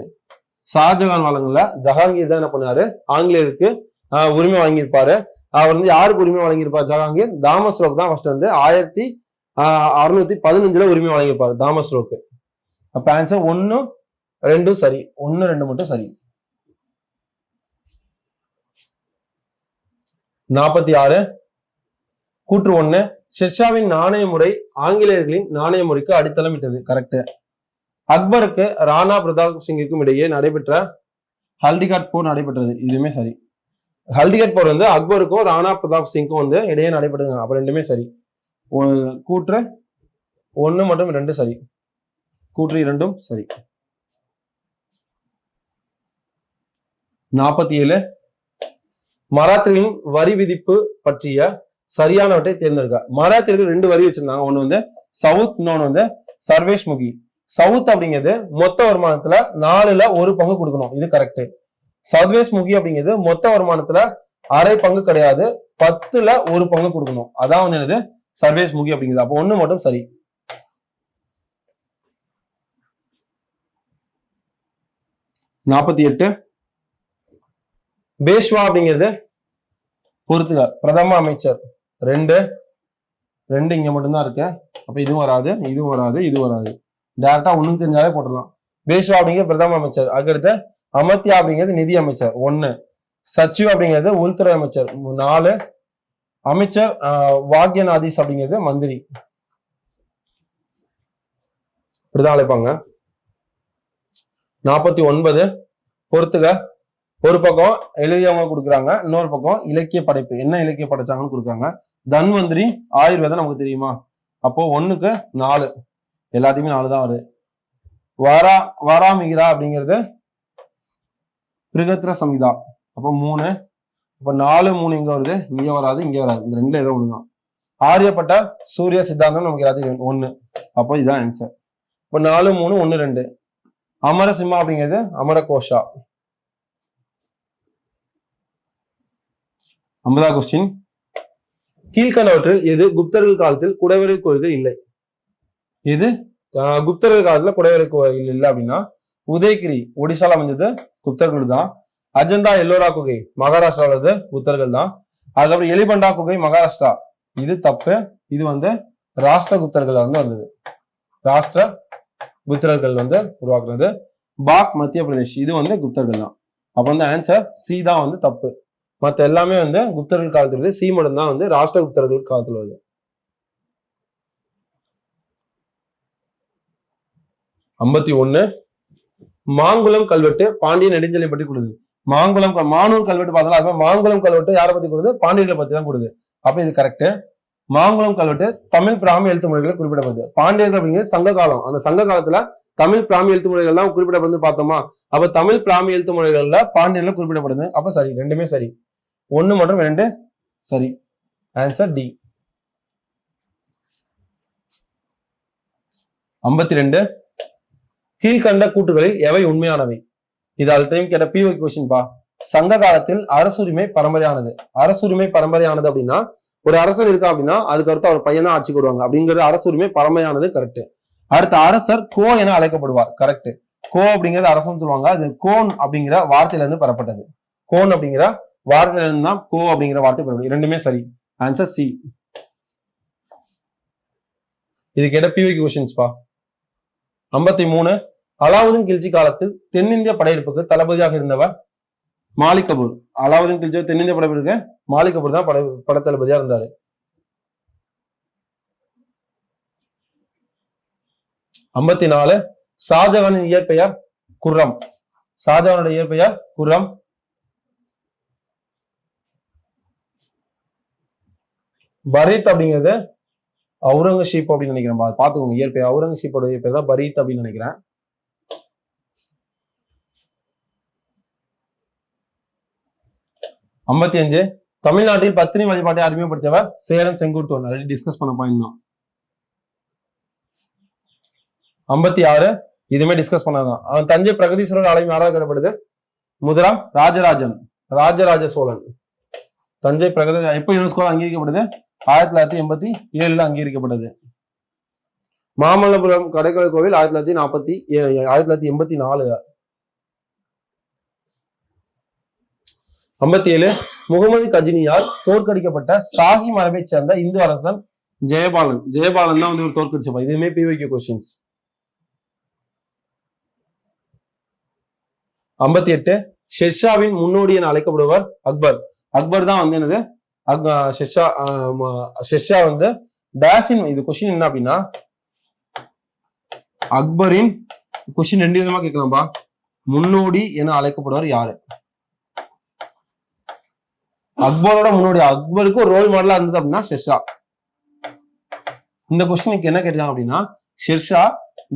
ஷாஜகான் வழங்கல, ஜஹாங்கீர் தான் என்ன பண்ணாரு, ஆங்கிலேயருக்கு உரிமை வழங்கியிருப்பாரு. அவர் வந்து யாருக்கு உரிமை வழங்கியிருப்பார்? ஜஹாங்கீர் தாமஸ் ரோக் தான் ஃபர்ஸ்ட் வந்து 1615 உரிமை வழங்கியிருப்பாரு தாமஸ் ரோக்கு. அப்ப ஆன்சர் 1 2 சரி, 1 2 மட்டும் சரி. 46 கூற்று 1 ஷெர்ஷாவின் நாணய முறை ஆங்கிலேயர்களின் நாணய முறைக்கு அடித்தளம் இட்டது. கரெக்ட். அக்பருக்கு ராணா பிரதாப் சிங்கிற்கும் இடையே நடைபெற்ற ஹல்திகாட் போர் நடைபெற்றது. இதுவுமே சரி. ஹல்திகாட் போர் வந்து அக்பருக்கும் ராணா பிரதாப் சிங்க்கும் வந்து இடையே நடைபெற்றது. அப்ப ரெண்டுமே சரி. கூற்று 1 மற்றும் 2 சரி, கூற்று 2ம் சரி. 47 மராத்தியர்களின் வரி விதிப்பு பற்றிய சரியானவற்றை தேர்ந்தெடுக்க. மராத்தியர்கள் 2 வரி வச்சிருந்தாங்க. ஒண்ணு வந்து சவுத், இன்னொன்னு வந்து சர்வேஷ் முகி. சவுத் அப்படிங்கிறது மொத்த வருமானத்துல 4ல் 1 பங்கு கொடுக்கணும். இது கரெக்ட். சர்வேஷ் முகி அப்படிங்கிறது மொத்த வருமானத்துல அரை பங்கு கிடையாது, 10ல் 1 பங்கு கொடுக்கணும். அதான் வந்து என்னது சர்வேஷ் முகி அப்படிங்கிறது. அப்போ 1 மட்டும் சரி. 48 பேஷ்வா அப்படிங்கிறது பொறுத்துக்க பிரதம அமைச்சர். 2 இங்க மட்டும்தான் இருக்கு. அப்ப இதுவும் வராது, இதுவும் வராது, இது வராது. டேரக்டா 1 தெரிஞ்சாலே போட்டுடலாம். பேஷ்வா அப்படிங்கிறது பிரதம அமைச்சர். அதுக்கடுத்து அமர்த்தியா அப்படிங்கிறது நிதி அமைச்சர். 1 சச்சிவ் அப்படிங்கிறது உள்துறை அமைச்சர். 4 அமைச்சர் வாக்யநாதீஸ் அப்படிங்கிறது மந்திரி. இப்படிதான் அழைப்பாங்க. 49 பொறுத்துக ஒரு பக்கம் எழுதியவங்க கொடுக்குறாங்க, இன்னொரு பக்கம் இலக்கிய படைப்பு, என்ன இலக்கிய படைச்சாங்கன்னு கொடுக்குறாங்க. தன்வந்திரி ஆயுர்வேதம் நமக்கு தெரியுமா? அப்போ 1க்கு 4, எல்லாத்தையுமே 4 தான் வருது. வாராமிகிரா அப்படிங்கிறது பிருகத்ர சமிதா. அப்போ 3. அப்போ 4 3 இங்க வருது, இங்க வராது, இங்க வராது. இந்த 2ல ஏதோ ஒண்ணுதான். ஆரியப்பட்ட சூரிய சித்தாந்தம் நமக்கு எல்லாத்தையும் 1. அப்போ இதுதான் ஆன்சர். இப்போ 4 3 1 2. அமரசிம்மா அப்படிங்கிறது அமரகோஷா. 50வது கொஸ்டின். கீழ்கண்டவற்றில் எது குப்தர்கள் காலத்தில் குடைவரை கோயில்கள் இல்லை? இது குப்தர்கள் காலத்துல குடைவரை கோயில் இல்லை அப்படின்னா உதயகிரி ஒடிசால அமைஞ்சது குப்தர்கள் தான். அஜந்தா எல்லோரா குகை மகாராஷ்டிராவில் உள்ளது குப்தர்கள் தான். அதுக்கப்புறம் எலிபண்டா குகை மகாராஷ்டிரா, இது தப்பு. இது வந்து ராஷ்டிர குப்தர்கள் வந்து வந்தது. ராஷ்டிர குப்தர்கள் வந்து உருவாக்குறது. பாக் மத்திய பிரதேஷ், இது வந்து குப்தர்கள் தான். அப்ப வந்து ஆன்சர் சி தான் வந்து தப்பு. மற்ற எல்லாமே வந்து குப்தர்கள் காலத்துல வருது, சி மட்டும் தான் வந்து ராஷ்டிர குப்தர்கள் காலத்துல வருது. 51 மாங்குளம் கல்வெட்டு பாண்டிய நெடுஞ்செழியனை பற்றி கொடுது. மானூர் கல்வெட்டு பார்த்தா மாங்குளம் கல்வெட்டு யாரை பத்தி கொடுது? பாண்டியர்களை பத்தி தான் கொடுது. அப்ப இது கரெக்ட். மாங்குளம் கல்வெட்டு தமிழ் பிராமி எழுத்து முறைகளை குறிப்பிடப்படுது. பாண்டியர்கள் அப்படிங்கிறது சங்க காலம். அந்த சங்க காலத்துல தமிழ் பிராமி எழுத்து முறைகள் எல்லாம் குறிப்பிடப்படுது பார்த்தோமா? அப்ப தமிழ் பிராமி எழுத்து முறைகள்ல பாண்டியர்ல குறிப்பிடப்படுது. அப்ப சரி, ரெண்டுமே சரி. 1 மற்றும் 2 சரி. Answer D. 52 கீழ்கண்ட கூற்றுகளில் எவை உண்மையானவை? இது ஆல் டைம் கேட்ட பிஓ கொஸ்டின் பா. சங்க காலத்தில் அரசுரிமை பரம்பரையானது. அரசுரிமை பரம்பரையானது அப்படின்னா ஒரு அரசன் இருக்கா அப்படின்னா அதுக்கு அடுத்து அவர் பையனா ஆட்சி கொடுவாங்க அப்படிங்கிறது அரசுரிமை பரம்பரையானது. கரெக்ட். அடுத்த அரசர் கோ என அழைக்கப்படுவார். கரெக்ட். கோ அப்படிங்கிறது அரசன் சொல்லுவாங்க. அது கோன் அப்படிங்கிற வார்த்தையில இருந்து பெறப்பட்டது. கோன் அப்படிங்கிற வார்த்தையில இருந்து தான் கோ அப்படிங்கிற வார்த்தை பெறப்படும். ரெண்டுமே சரி. Answer C. இது கேட்ட பிஓ கொஸ்டின்ஸ் பா. 53 அலாவுதீன் கில்ஜி காலத்தில் தென்னிந்திய படையெடுப்புக்கு தளபதியாக இருந்தவர் மாலிக் கபூர். அலாவுதீன் கில்ஜி தென்னிந்திய படையெடுப்புக்கு மாலிக் கபூர் தான் பட தளபதியா இருந்தாரு. 54 ஷாஜகானின் இயற்பெயர் குர்ரம். ஷாஜகானுடைய இயற்பெயர் குர்ரம். 'பரீத்' அப்படிங்கிறது அவுரங்கசீப் அப்படின்னு நினைக்கிறேன். பாத்துக்கோங்க, இயற்பெயர் அவுரங்கசீப்போட இயற்பெயர் தான் பரீத் அப்படின்னு நினைக்கிறேன். 55 தமிழ்நாட்டில் பத்தினி வழிபாட்டை அறிமுகப்படுத்தியவர் சேரன் செங்குட்டுவன். ஆல்ரெடி டிஸ்கஸ் பண்ண பாயிண்ட் தான். 56 இதுமே டிஸ்கஸ் பண்ணாதான். அவன் தஞ்சை பிரகதீஸ்வரர் ஆலயம் யாராக கட்டப்படுது? முதலாம் ராஜராஜன், ராஜராஜ சோழன். தஞ்சை பிரகதி எப்போ யுனெஸ்கோ அங்கீகரிக்கப்படுது? 1987 அங்கீகரிக்கப்பட்டது. மாமல்லபுரம் கடைக்கலை கோவில் 1984. 57 முகமது கஜினியால் தோற்கடிக்கப்பட்ட சாகி மரபை சேர்ந்த இந்து அரசன் ஜெயபாலன். ஜெயபாலன் தான் வந்து ஒரு தோற்கடிச்சப்பா. இதுவுமே PYQ கொஸ்டின்ஸ். 58 ஷெர்ஷாவின் முன்னோடி என அழைக்கப்படுவர் அக்பர். அக்பர் தான் வந்து என்னது? ஷெர்ஷா வந்து டேஷின். இது கொஸ்டின் என்ன அப்படின்னா, அக்பரின் கொஸ்டின் 2 விதமா கேட்கலாம்பா. முன்னோடி என அழைக்கப்படுவர் யாரு? அக்பரோட முன்னோடி, அக்பருக்கு ஒரு ரோல் மாடலா இருந்தது அப்படின்னா ஷெர்ஷா. இந்த கொஸ்டினுக்கு என்ன கேட்டாங்க அப்படின்னா, ஷெர்ஷா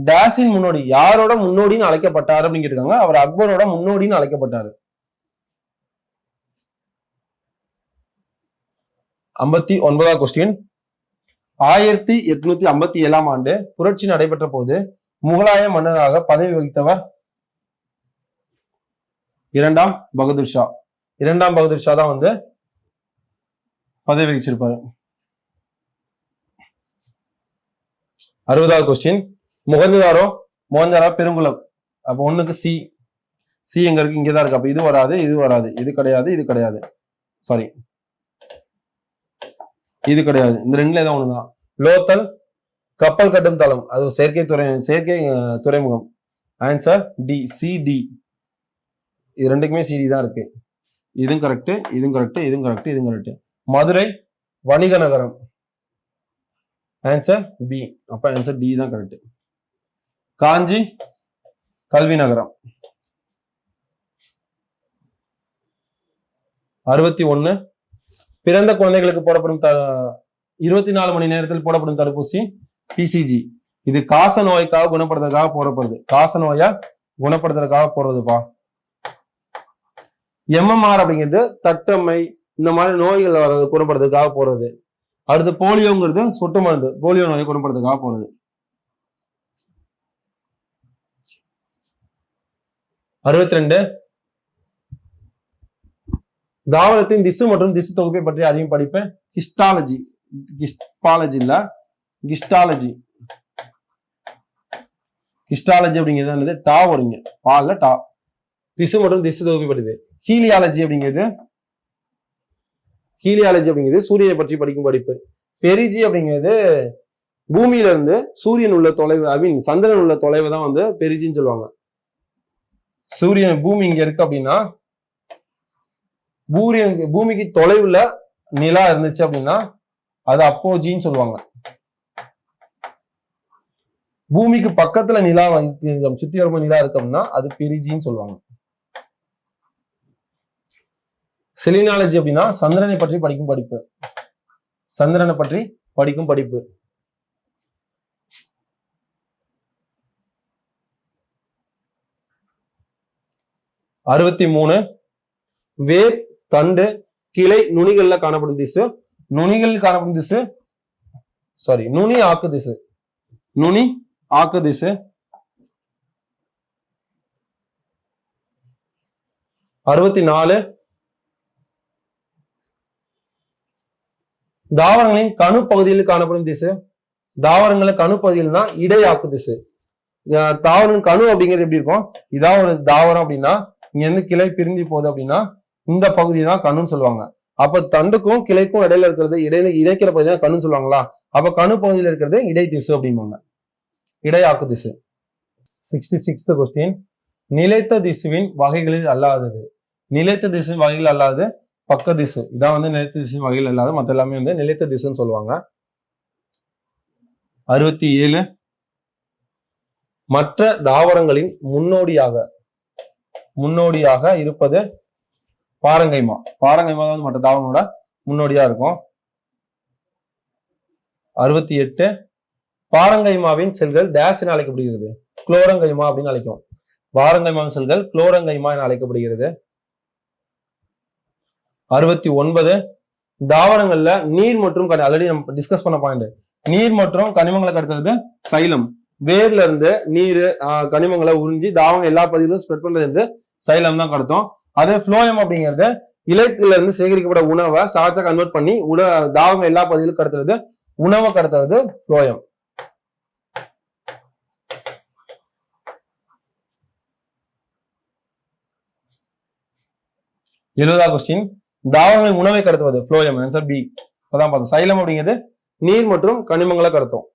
டேஷின் முன்னோடி, யாரோட முன்னோடின்னு அழைக்கப்பட்டாரு அப்படின்னு கேட்டிருக்காங்க. அவர் அக்பரோட முன்னோடின்னு அழைக்கப்பட்டாரு. 59 கொஸ்டின். 1857 ஆண்டு புரட்சி நடைபெற்ற போது முகலாய மன்னராக பதவி வகித்தவர் இரண்டாம் பகதூர் ஷா. இரண்டாம் பகதூர் ஷா தான் வந்து பதவி வகிச்சிருப்பாரு. 60 கொஸ்டின். மொஹஞ்சதாரோ பெருங்குளம். அப்ப ஒண்ணுக்கு சி. சி எங்க இருக்கு? இங்கதான் இருக்கு. அப்ப இது வராது, இது வராது, இது கிடையாது, இது கிடையாது. சாரி, இது கிடையாது. இந்த ரெண்டுல ஏதாவது ஒண்ணுதான். லோத்தல் கப்பல் கட்டும் தளம், அது செயற்கை துறைமுகம். Answer D, CD. இது ரெண்டுக்குமே CD தான் இருக்கு. இதுவும் கரெக்ட், இதுவும் கரெக்ட், இதுவும் கரெக்ட், இதுவும் கரெக்ட். மதுரை வணிக நகரம். Answer B. அப்ப ஆன்சர் டி தான் கரெக்ட். காஞ்சி கல்வி நகரம். 61 பிறந்த குழந்தைகளுக்கு போடப்படும் 24 மணி நேரத்தில் போடப்படும் தடுப்பூசி PCG. இது காச நோய்க்காக குணப்படுத்துறதுக்காக போடப்படுது. காச நோயா குணப்படுத்துறதுக்காக போடுறதுப்பா. MMR அப்படிங்கிறது தட்டம்மை, இந்த மாதிரி நோய்கள் வர்றது குணப்படுத்துறதுக்காக போடுறது. அடுத்து போலியோங்கிறது சொட்டு மருந்து, போலியோ நோயை குணப்படுத்துறதுக்காக போடுறது. 62 தாவரத்தின் திசு மற்றும் திசு தொகுப்பை பற்றி அறியும் படிப்பு ஹிஸ்டாலஜி. ஹிஸ்டாலஜி இல்ல, ஹிஸ்டாலஜி. ஹிஸ்டாலஜி அப்படிங்கிறது டா வருங்க, பால்ல டா. திசு மற்றும் திசு தொகுப்பை பற்றியது. ஹீலியாலஜி அப்படிங்கிறது சூரியனை பற்றி படிக்கும் படிப்பு. பெரிஜி அப்படிங்கிறது பூமியில இருந்து சூரியன் உள்ள தொலைவு, சந்திரன் உள்ள தொலைவு தான் வந்து பெரிஜின்னு சொல்லுவாங்க. சூரியன் பூமி இங்க இருக்கு அப்படின்னா, பூமிக்கு தொலைவுல நிலா இருந்துச்சு அப்படின்னா அது அப்போஜின்னு சொல்லுவாங்க. பூமிக்கு பக்கத்துல நிலா சுத்தி வரும் நிலா இருக்கு அப்படின்னா அது பெரிஜின்னு சொல்லுவாங்க. செலினாலஜி அப்படின்னா சந்திரனை பற்றி படிக்கும் படிப்பு. சந்திரனை பற்றி படிக்கும் படிப்பு. 63 வேர், தண்டு, கிளை, நுனிகள்ல காணப்படும் திசு. நுனிகளில் காணப்படும் திசு நுனி ஆக்கு திசு. நுனி ஆக்கு திசு. 64 தாவரங்களின் கணு பகுதியில் காணப்படும் திசு. தாவரங்கள கணு பகுதியில்னா இடையாக்கு திசு. தாவரம் கணு அப்படிங்கிறது எப்படி இருக்கும்? இதான் ஒரு தாவரம் அப்படின்னா இங்க இருந்து கிளை பிரிஞ்சு போகுது அப்படின்னா இந்த பகுதி தான் கணுன்னு சொல்லுவாங்க. அப்ப தண்டுக்கும் கிளைக்கும் இடையில இருக்கிறது, இடைக்கிற பகுதி தான் கணுன்னு சொல்லுவாங்களா? அப்ப கணு பகுதியில் இருக்கிறது இடை திசு அப்படிம்பாங்க, இடையாக்கு திசு. 66th question. நிலைத்த திசுவின் வகைகளில் அல்லாதது. நிலைத்த திசுவின் வகைகள் அல்லாதது பக்க திசு. இதான் வந்து நிலைத்த திசுவின் வகைகள் அல்லாத, மற்ற எல்லாமே வந்து நிலைத்த திசுன்னு சொல்லுவாங்க. 67 மற்ற தாவரங்களின் முன்னோடியாக இருப்பது பாரங்கைமா. பாரங்கைமா தான் மற்ற தாவரங்களோட முன்னோடியா இருக்கும். 68 பாரங்கைமாவின் செல்கள் டேஸ் என அழைக்கப்படுகிறது. குளோரங்கைமா அப்படின்னு அழைக்கும். பாரங்கைமாவின் செல்கள் குளோரங்கைமா என அழைக்கப்படுகிறது. 69 தாவரங்கள்ல நீர் மற்றும் ஆல்ரெடி நம்ம டிஸ்கஸ் பண்ண பாயிண்ட், நீர் மற்றும் கனிமங்களை கடத்துறது சைலம். வேர்ல இருந்து நீர் கனிமங்களை உறிஞ்சி தாவரங்கள் எல்லா பகுதியிலும் ஸ்ப்ரெட் பண்றது இருந்து சைலம் தான் கடத்தும். அதே ஃப்ளோயம் அப்படிங்கிறது இலைத்துல இருந்து சேகரிக்கப்பட்ட உணவை ஸ்டார்ச்சா கன்வெர்ட் பண்ணி தாவரங்கள் எல்லா பகுதியிலும் கடத்துறது, உணவை கடத்துறது ஃப்ளோயம். கொஸ்டின், தாவரங்களின் உணவை கடத்துவது ஃப்ளோயம். Answer B. அதான் பார்த்தோம். சைலம் அப்படிங்கிறது நீர் மற்றும் கனிமங்களை கடத்தும்.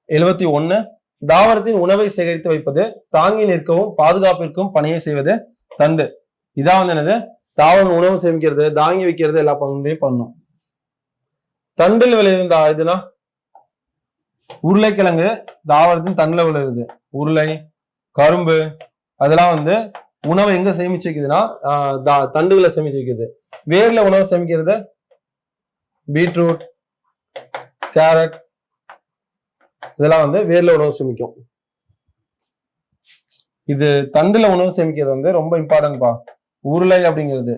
71 தாவரத்தின் உணவை சேகரித்து வைப்பது, தாங்கி நிற்கவும் பாதுகாப்பிற்கும் பணியை செய்வது தண்டு. இதான் வந்து என்னது, தாவரம் உணவு சேமிக்கிறது, தாங்கி வைக்கிறது, எல்லா பங்குமே பண்ணும். தண்டில் விளையுது இதுனா உருளைக்கிழங்கு தாவரத்தின் தண்டுல விளையுது. உருளை, கரும்பு அதெல்லாம் வந்து உணவை எங்க சேமிச்சு வைக்குதுன்னா தண்டுகளை சேமிச்சு வைக்குது. வேர்ல உணவை சேமிக்கிறது பீட்ரூட், கேரட் இதெல்லாம் வந்து வேர்ல உணவு சேமிக்கும். இது தண்டுல உணவு சேமிக்கிறது வந்து ரொம்ப இம்பார்ட்டன்ட்பா. உருளை அப்படிங்கிறது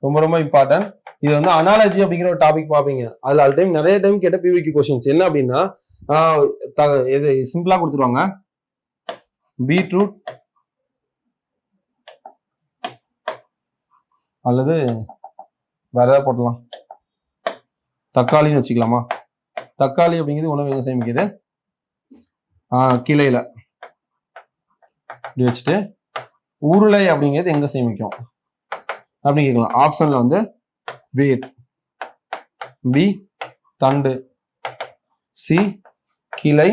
ரொம்ப ரொம்ப இம்பார்ட்டன்ட். இது வந்து அனாலஜி அப்படிங்கிற ஒரு டாபிக் பார்ப்பீங்க. அதுல ஆல் டைம் நிறைய டைம் கேட்ட பிவிக்கு கொஸ்டின்ஸ் என்ன அப்படின்னா இது சிம்பிளா கொடுத்துருவாங்க. பீட்ரூட் அல்லது வேற ஏதாவது போட்டலாம், தக்காளின்னு வச்சுக்கலாமா. தக்காளி அப்படிங்கிறது உணவு எங்க சேமிக்குது, கிளையில இப்படி வச்சுட்டு. உருளை அப்படிங்கிறது எங்க சேமிக்கும் அப்படின்னு கேட்கலாம். ஆப்ஷன்ல வந்து வேர், பி தண்டு, சி கிளை,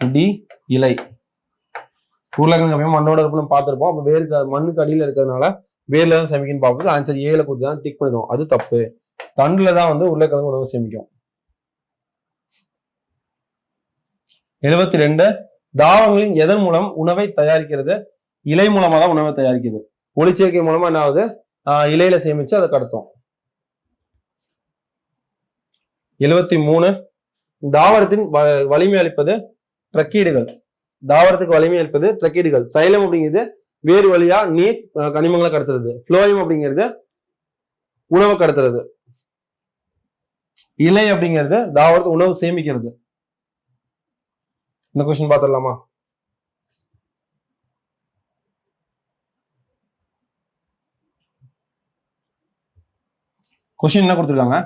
டி இலை. உருளைக்கிழங்கு மண்ணோட இருப்புன்னு பார்த்துருப்போம். அப்போ வேருக்கு மண்ணுக்கு அடியில் இருக்கிறதுனால வேர்ல தான் சேமிக்குன்னு பார்ப்போம். ஆன்சர் ஏல கொடுத்து தான் டிக் பண்ணிடுவோம். அது தப்பு. தண்டுல தான் வந்து உருளைக்கிழங்கு உணவு சேமிக்கும். 72 தாவரங்களின் எதன் மூலம் உணவை தயாரிக்கிறது, இலை மூலமா தான் உணவை தயாரிக்குது. ஒளிச்சேர்க்கை மூலமா என்ன ஆகுது, இலையில சேமிச்சு அதை கடத்தும். 73 தாவரத்தின் வலிமை அளிப்பது ட்ரக்கீடுகள். தாவரத்துக்கு வலிமை அளிப்பது ட்ரக்கீடுகள். சைலம் அப்படிங்கிறது வேறு வழியா நீர் கனிமங்களை கடத்துறது. ஃப்ளோயம் அப்படிங்கிறது உணவை கடத்துறது. இலை அப்படிங்கிறது தாவரத்து உணவு சேமிக்கிறது. இந்த கொஸ்டின் பார்த்துடலாமா. கொஸ்டின் என்ன கொடுத்துருக்காங்க,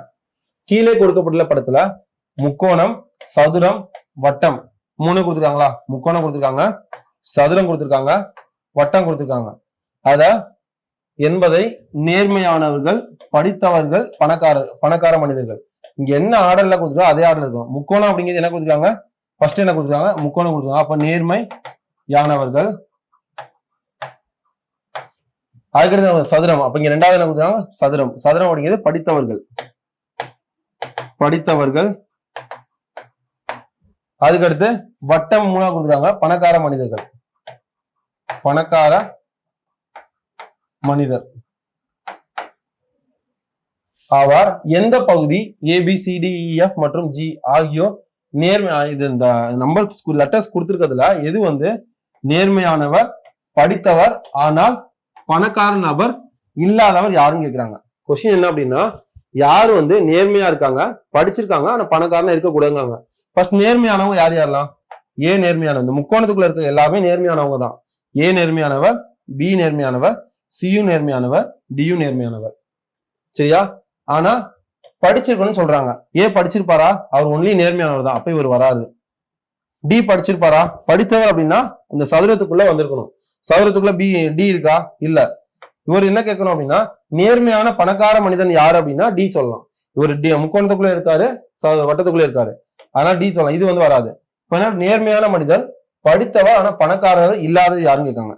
கீழே கொடுக்கப்பட்டுள்ள படத்துல முக்கோணம், சதுரம், வட்டம் 3 கொடுத்துருக்காங்களா. முக்கோணம் கொடுத்துருக்காங்க, சதுரம் கொடுத்துருக்காங்க, வட்டம் கொடுத்துருக்காங்க. அத என்பதை நேர்மையானவர்கள், படித்தவர்கள், பணக்கார மனிதர்கள். இங்க என்ன ஆர்டர்ல கொடுத்துருக்கோம் அதே ஆர்டர் இருக்கும். முக்கோணம் அப்படிங்கிறது என்ன கொடுத்துருக்காங்க, ஃபர்ஸ்ட் என்ன கொடுத்துருக்காங்க, முக்கோணம் கொடுத்துருக்காங்க. அப்ப நேர்மையானவர்கள். அதுக்கடுத்து சதுரம். அப்ப இங்க ரெண்டாவது என்ன கொடுத்துருக்காங்க, சதுரம். சதுரம் அப்படிங்கிறது படித்தவர்கள். அதுக்கடுத்து வட்டம் 3 கொடுத்துருக்காங்க, பணக்கார மனிதர் ஆவார். எந்த பகுதி ABCDEF மற்றும் G ஆகியோர் இது இந்த நம்பர் லெட்டர்ஸ் கொடுத்திருக்கிறதுல எது வந்து நேர்மையானவர், படித்தவர் ஆனால் பணக்கார நபர் இல்லாதவர் யாருன்னு கேக்குறாங்க. கொஸ்டின் என்ன அப்படின்னா, யாரு வந்து நேர்மையா இருக்காங்க, படிச்சிருக்காங்க ஆனா பணக்காரனா இருக்க கூடாதுங்க. ஃபர்ஸ்ட் நேர்மையானவங்க யாரெல்லாம், ஏ நேர்மையானவங்க. இந்த முக்கோணத்துக்குள்ள இருக்க எல்லாமே நேர்மையானவங்க தான். ஏ நேர்மையானவர், பி நேர்மையானவர், சியு நேர்மையானவர், டியு நேர்மையானவர். சரியா. ஆனா படிச்சிருக்கணும்னு சொல்றாங்க. ஏ படிச்சிருப்பாரா, அவர் ஒன்லி நேர்மையானவர் தான், அப்ப இவர் வராது. டி படிச்சிருப்பாரா, படித்தவர் அப்படின்னா இந்த சதுரத்துக்குள்ள வந்திருக்கணும். சதுரத்துக்குள்ள டி இருக்கா, இல்ல. இவர் என்ன கேட்கணும் அப்படின்னா, நேர்மையான பணக்கார மனிதன் யாரு அப்படின்னா டி சொல்லலாம். இவர் முக்கோணத்துக்குள்ள இருக்காரு, வட்டத்துக்குள்ள இருக்காரு, ஆனா டி சொல்லலாம். இது வந்து வராது. நேர்மையான மனிதன், படித்தவர் ஆனா பணக்காரர் இல்லாதது யாருன்னு கேட்காங்க.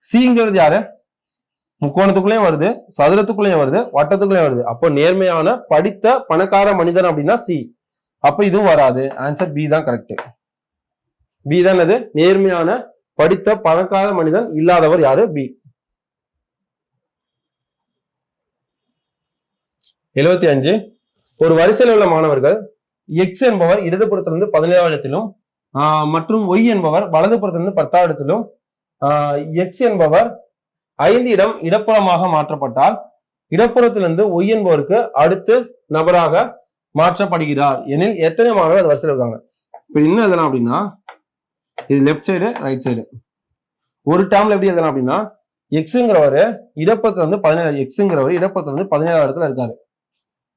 சிங்கிறது யாரு, முக்கோணத்துக்குள்ளேயும் வருது, சதுரத்துக்குள்ளேயும் வருது, வட்டத்துக்குள்ளேயும் வருது. அப்போ நேர்மையான படித்த பணக்கார மனிதன் அப்படின்னா சி. அப்ப இதுவும் வராது. ஆன்சர் பி தான் கரெக்ட். பி தான் அது நேர்மையான படித்த பணக்கார மனிதன் இல்லாதவர் யாரு? பி. 75 ஒரு வரிசையில் உள்ள மாணவர்கள் எக்ஸ் என்பவர் இடதுபுறத்திலிருந்து 17வது இடத்திலும் மற்றும் ஒய் என்பவர் வலதுபுறத்திலிருந்து 10வது இடத்திலும் எக்ஸ் என்பவர் 5 இடம் இடப்புறமாக மாற்றப்பட்டால் இடப்புறத்திலிருந்து ஒய் என்பவருக்கு அடுத்த நபராக மாற்றப்படுகிறார் எனில் எத்தனை மாணவர்கள் அது வரிசையில் இருக்காங்க? இப்ப என்ன எழுதலாம் அப்படின்னா இது லெஃப்ட் சைடு ரைட் சைடு. ஒரு டேர்ம்ல எப்படி எழுதலாம் அப்படின்னா எக்ஸுங்கிறவரு இடப்புறத்துல வந்து 17 எக்ஸுங்கிறவர் இடப்புறத்துல வந்து 17வது இடத்துல இருக்காரு.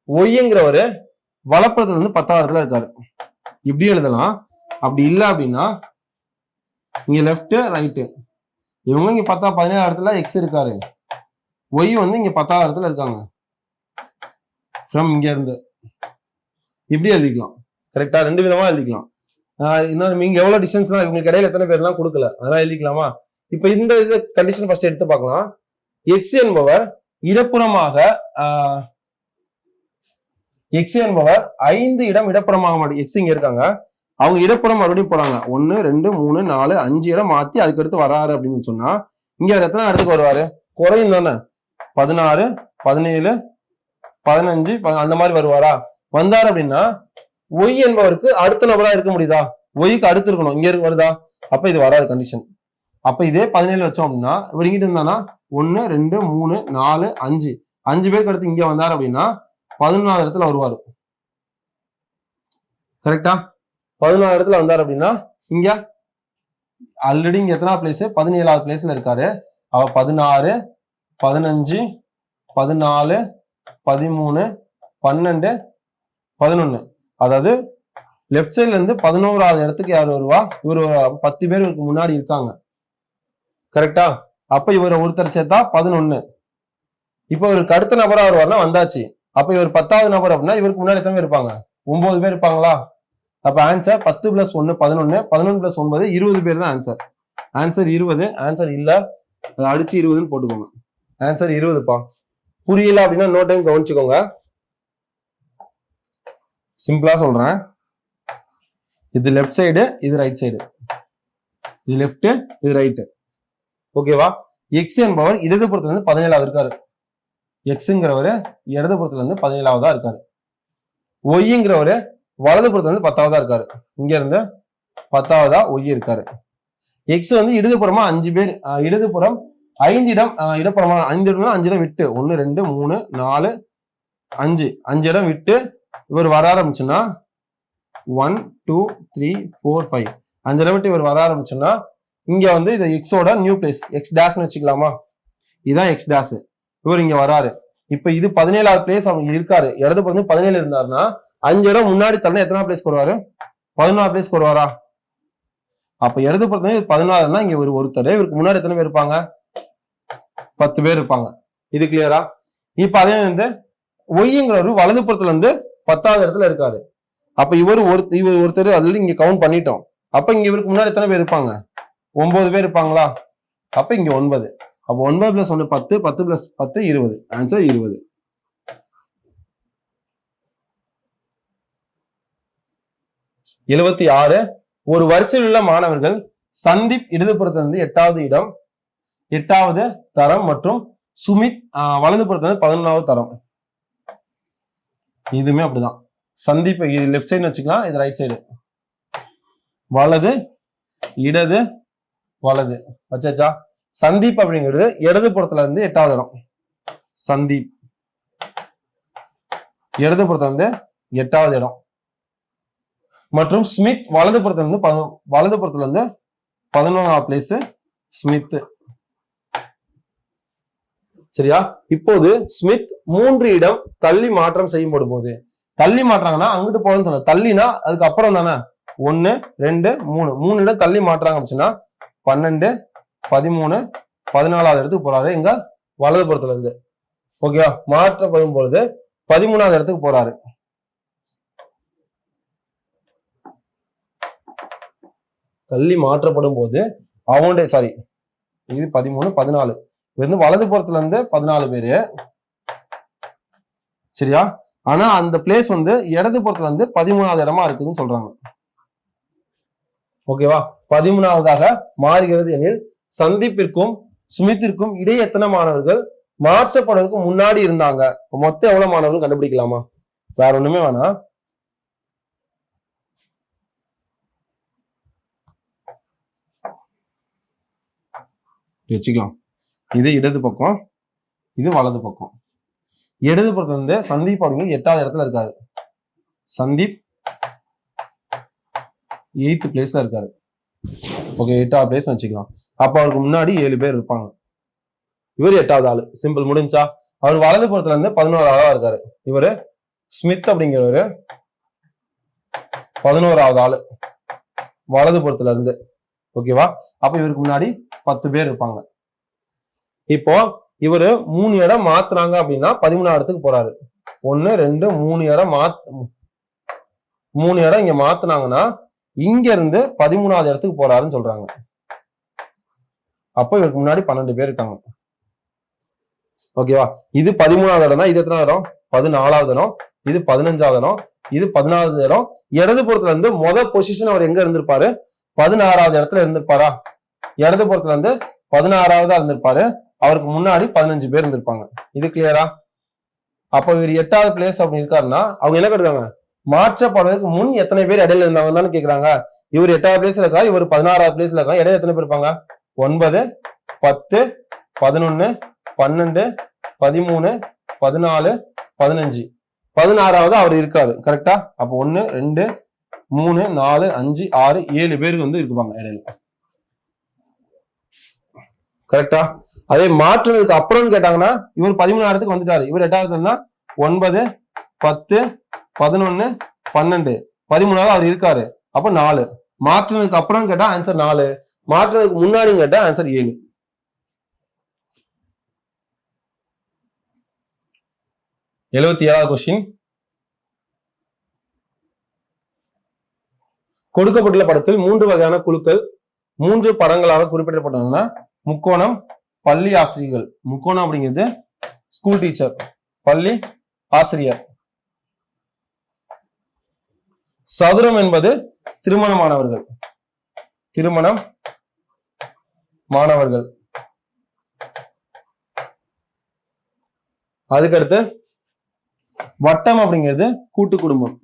ஒய்ங்கிறவரு வலப்புறத்துல இருந்து 10வது இடத்துல இருக்காரு. இப்படி எழுதலாம். அப்படி இல்லை அப்படின்னா இங்க லெஃப்ட் ரைட்டு இவங்க இங்க 17வது இடத்துல எக்ஸ் இருக்காரு. ஒய் வந்து இங்க 10வது இடத்துல இருக்காங்க. ஃப்ரம் இங்க இருந்து இப்படி எழுதிக்கலாம். கரெக்டா? ரெண்டு விதமா எழுதிக்கலாம். இன்னொரு நீங்க எவ்வளவு டிஸ்டன்ஸ் தான் இவங்களுக்கு இடையில எத்தனை பேர்லாம் கொடுக்கல, அதெல்லாம் எழுதிக்கலாமா? இப்ப இந்த கண்டிஷன் ஃபர்ஸ்ட் எடுத்து பார்க்கலாம். எக்ஸ் என்பவர் இடப்புறமாக எக்ஸ் என்பவர் 5 இடம் இடப்புறமாக மாட்டோம். எக்ஸ் இங்க இருக்காங்க, அவங்க இடப்புறம் மறுபடியும் போறாங்க. 1 2 3 4 5 இடம் மாத்தி அதுக்கு அடுத்து வராரு அப்படின்னு சொன்னா இங்க எத்தனை இடத்துக்கு வருவாரு? குறையும் தானே. 16 17 15 அந்த மாதிரி வருவாரா? வந்தாரு அப்படின்னா ஒய் என்பவருக்கு அடுத்த நபரா இருக்க முடியுதா? ஒய்க்கு அடுத்து இருக்கணும். இங்க வருதா? அப்ப இது வராது கண்டிஷன். அப்ப இதே 17 வச்சோம் அப்படின்னா இவர் இங்கிட்டு இருந்தானா 1 2 3 4 5 பேருக்கு அடுத்து இங்க வந்தாரு அப்படின்னா 14வது இடத்துல வருவாரு. கரெக்டா? 14வது இடத்துல வந்தாரு அப்படின்னா இங்க ஆல்ரெடி இங்க எத்தனா பிளேஸ்? 17வது பிளேஸ்ல இருக்காரு. அவ 16 15 14 13 12 11 அதாவது லெஃப்ட் சைட்ல இருந்து 11வது இடத்துக்கு யார் வருவா? இவர் 10 பேர் இவருக்கு முன்னாடி இருக்காங்க. கரெக்டா? அப்ப இவர் ஒருத்தர் சேர்த்தா 11. இப்ப இவருக்கு அடுத்த நபரா வருவார்னா வந்தாச்சு. அப்ப இவர் 10வது நபர் அப்படின்னா இவருக்கு முன்னாடி எத்தனை பேர் இருப்பாங்க? 9 பேர் இருப்பாங்களா? அப்ப ஆன்சர் 10 + 1 11 11 + 9 20 பேர் தான் ஆன்சர். ஆன்சர் 20. ஆன்சர் இல்ல அதை அடிச்சு 20ன்னு போட்டுக்கோங்க. ஆன்சர் 20பா. புரியல அப்படின்னா நோ டைம் கவனிச்சுக்கோங்க. சிம்பிளா சொல்றேன். இது லெஃப்ட் சைடு, இது ரைட் சைடு. இது லெஃப்ட், இது ரைட். ஓகேவா? எக்ஸ் என்பவர் இடதுபுறத்துல இருந்து 17வது இருக்காரு. எக்ஸுங்கிறவரு இடதுபுறத்துல இருந்து 17வதா இருக்காரு. ஒய்ங்கிறவரு வலதுபுறத்துல இருந்து 10வதா இருக்காரு. இங்க இருந்து 10வதா ஒய் இருக்காரு. எக்ஸ் வந்து இடதுபுறமா 5 பேர், இடதுபுறம் 5 இடம் இடப்புறமா 5 இடம் 5 இடம் விட்டு 1 2 3 4 5 இடம் விட்டு இவர் வர ஆரம்பிச்சுன்னா 1 2 3 4 5 5 இடம் விட்டு இவர் வர ஆரம்பிச்சுன்னா இங்க வந்து இது எக்ஸோட நியூ பிளேஸ் எக்ஸ் டேஷ்னு வச்சுக்கலாமா? இதுதான் எக்ஸ் டேஷ். இவர் இங்க வராரு. இப்ப இது 17வது பிளேஸ் அவங்க இருக்காரு. இடதுபுறம் 17 இருந்தாருன்னா 5 இடம் முன்னாடி தள்ளி எத்தனை பிளேஸ் வருவாரு? 14வது பிளேஸ் வருவாரா? அப்ப இடதுபுறத்துல 14னா இங்க ஒருத்தர், இவருக்கு முன்னாடி எத்தனை பேர் இருப்பாங்க? 10 பேர் இருப்பாங்க. இது கிளியரா? இப்ப அதே வந்து ஒய்ங்கிறவரு வலதுபுறத்துல இருந்து 10வது இடத்துல இருக்காரு. அப்ப இவர் ஒருத்தர் அதுல இங்க கவுண்ட் பண்ணிட்டோம். அப்ப இங்க இவருக்கு முன்னாடி எத்தனை பேர் இருப்பாங்க? 9 பேர் இருப்பாங்களா? அப்ப இங்க 9. அப்ப 9 + 1 10 10 + 10 20. ஆன்சர் 20. ஒரு வரிசையில் உள்ள மாணவர்கள் சந்தீப் இடதுபுறத்திலிருந்து 8வது இடம் 8வது தரம் மற்றும் சுமித் வலதுபுறத்திலிருந்து 11வது தரம். இதுவுமே அப்படிதான். சந்தீப் லெஃப்ட் சைடு வச்சுக்கலாம், இது ரைட் சைடு. வலது இடது வலது வச்சாச்சா? சந்தீப் அப்படிங்கிறது இடதுபுறத்துல இருந்து 8வது இடம். சந்தீப் இடதுபுறத்துல இருந்து 8வது இடம் மற்றும் ஸ்மித் வலதுபுறத்துல இருந்து 11வது பிளேஸ் ஸ்மித். சரியா? இப்போது ஸ்மித் 3 இடம் தள்ளி மாற்றம் செய்யப்படும் போது, தள்ளி மாற்றாங்கன்னா அங்கிட்டு போறேன்னு சொல்ல, தள்ளினா அதுக்கு அப்புறம் தானே 1 2 3 இடம் தள்ளி மாற்றாங்க அப்படின்னா 12 13 14வது இடத்துக்கு போறாரு. எங்க வலதுபுறத்துல இருந்து. ஓகேவா? மாற்றப்படும் பொழுது 13வது இடத்துக்கு போறாரு. தள்ளி மாற்றப்படும் போது அவனுடைய இது 13 14 வந்து வலதுபுறத்துல இருந்து 14 பேரு. சரியா? ஆனா அந்த பிளேஸ் வந்து இடதுபுறத்துல இருந்து 13வது இடமா இருக்குதுன்னு சொல்றாங்க. ஓகேவா? 13வதாக மாறுகிறது எனில் சந்தீப்பிற்கும் சுமித்திற்கும் இடையே எத்தனை மாணவர்கள் மாற்றப்படுவதற்கு முன்னாடி இருந்தாங்க? மொத்தம் எவ்வளவு மாணவர்கள் கண்டுபிடிக்கலாமா? வேற ஒண்ணுமே வேணாம். வச்சுக்கலாம். இது இடது பக்கம், இது வலது பக்கம். இடது பக்கத்துல இருந்து சந்தீப் அப்படிங்கிறது 8வது இடத்துல இருக்காரு. சந்தீப் 8th பிளேஸ்ல இருக்காரு. ஓகே, 8வது பிளேஸ் வச்சுக்கலாம். அப்ப அவருக்கு முன்னாடி 7 பேர் இருப்பாங்க. இவர் 8வது ஆளு. சிம்பிள், முடிஞ்சா? அவர் வலது புறத்துல இருந்து 11வது இருக்காரு. இவரு ஸ்மித் அப்படிங்கிறவரு 11வது ஆளு வலது புறத்துல இருந்து. ஓகேவா? அப்ப இவருக்கு முன்னாடி 10 பேர் இருப்பாங்க. இப்போ இவரு 3 இடம் மாத்துறாங்க அப்படின்னா 13வது இடத்துக்கு போறாரு. 1 2 3 இடம் 3 இடம் இங்க மாத்துனாங்கன்னா இங்க இருந்து 13வது இடத்துக்கு போறாருன்னு சொல்றாங்க. அப்போ இவருக்கு முன்னாடி 12 பேர் இருக்காங்க. ஓகேவா? இது 13வது இடம் தான். இது எத்தனாவது இடம்? 14வது இடம். இது 15வது இடம். இது 14வது இடம். இடது புறத்துல இருந்து முதல் பொசிஷன் அவர் எங்க இருந்திருப்பாரு? 16வது இடத்துல இருந்திருப்பாரா? இடது புறத்துல இருந்து 16வதா இருந்திருப்பாரு. அவருக்கு முன்னாடி 15 பேர் இருந்திருப்பாங்க. இது கிளியரா? அப்ப இவர் 8வது பிளேஸ் அப்படி இருக்காருன்னா அவங்க என்ன கேட்கிறாங்க? மாற்றப்படுவதற்கு முன் எத்தனை பேர் இடையில இருந்தாங்கன்னு தானே கேட்கிறாங்க. இவர் 8வது பிளேஸ்ல இருக்காரு, இவர் 16வது பிளேஸ்ல இருக்காரு. இடையில எத்தனை பேர் இருப்பாங்க? 9 10 11 12 13 14 15 16வது அவர் இருக்காரு. கரெக்டா? அப்ப 1 2 3 4 5 6 7 பேருக்கு வந்து இருப்பாங்க இடையில. கரெக்டா? அதே மாற்றுறதுக்கு அப்புறம் கேட்டாங்கன்னா இவர் 13வது வந்துட்டாரு. இவர் 8வது 9 10 11 12 13வது அவர் இருக்காரு. அப்ப 4. மாற்றுறதுக்கு அப்புறம் கேட்டா ஆன்சர் 4. மாற்றுறதுக்கு முன்னாடி கேட்டா ஆன்சர் 7. எழுபத்தி 7வது கொஸ்டின். கொடுக்கப்பட்டுள்ள படத்தில் 3 வகையான குழுக்கள் 3 படங்களாக குறிப்பிடப்பட்டதுன்னா முக்கோணம், பள்ளி ஆசிரியர்கள். முக்கோணம் அப்படிங்கிறது ஸ்கூல் டீச்சர், பள்ளி ஆசிரியர். சதுரம் என்பது திருமணமானவர்கள். திருமணம் மாணவர்கள். அதுக்கடுத்து வட்டம் அப்படிங்கிறது கூட்டு குடும்பம்.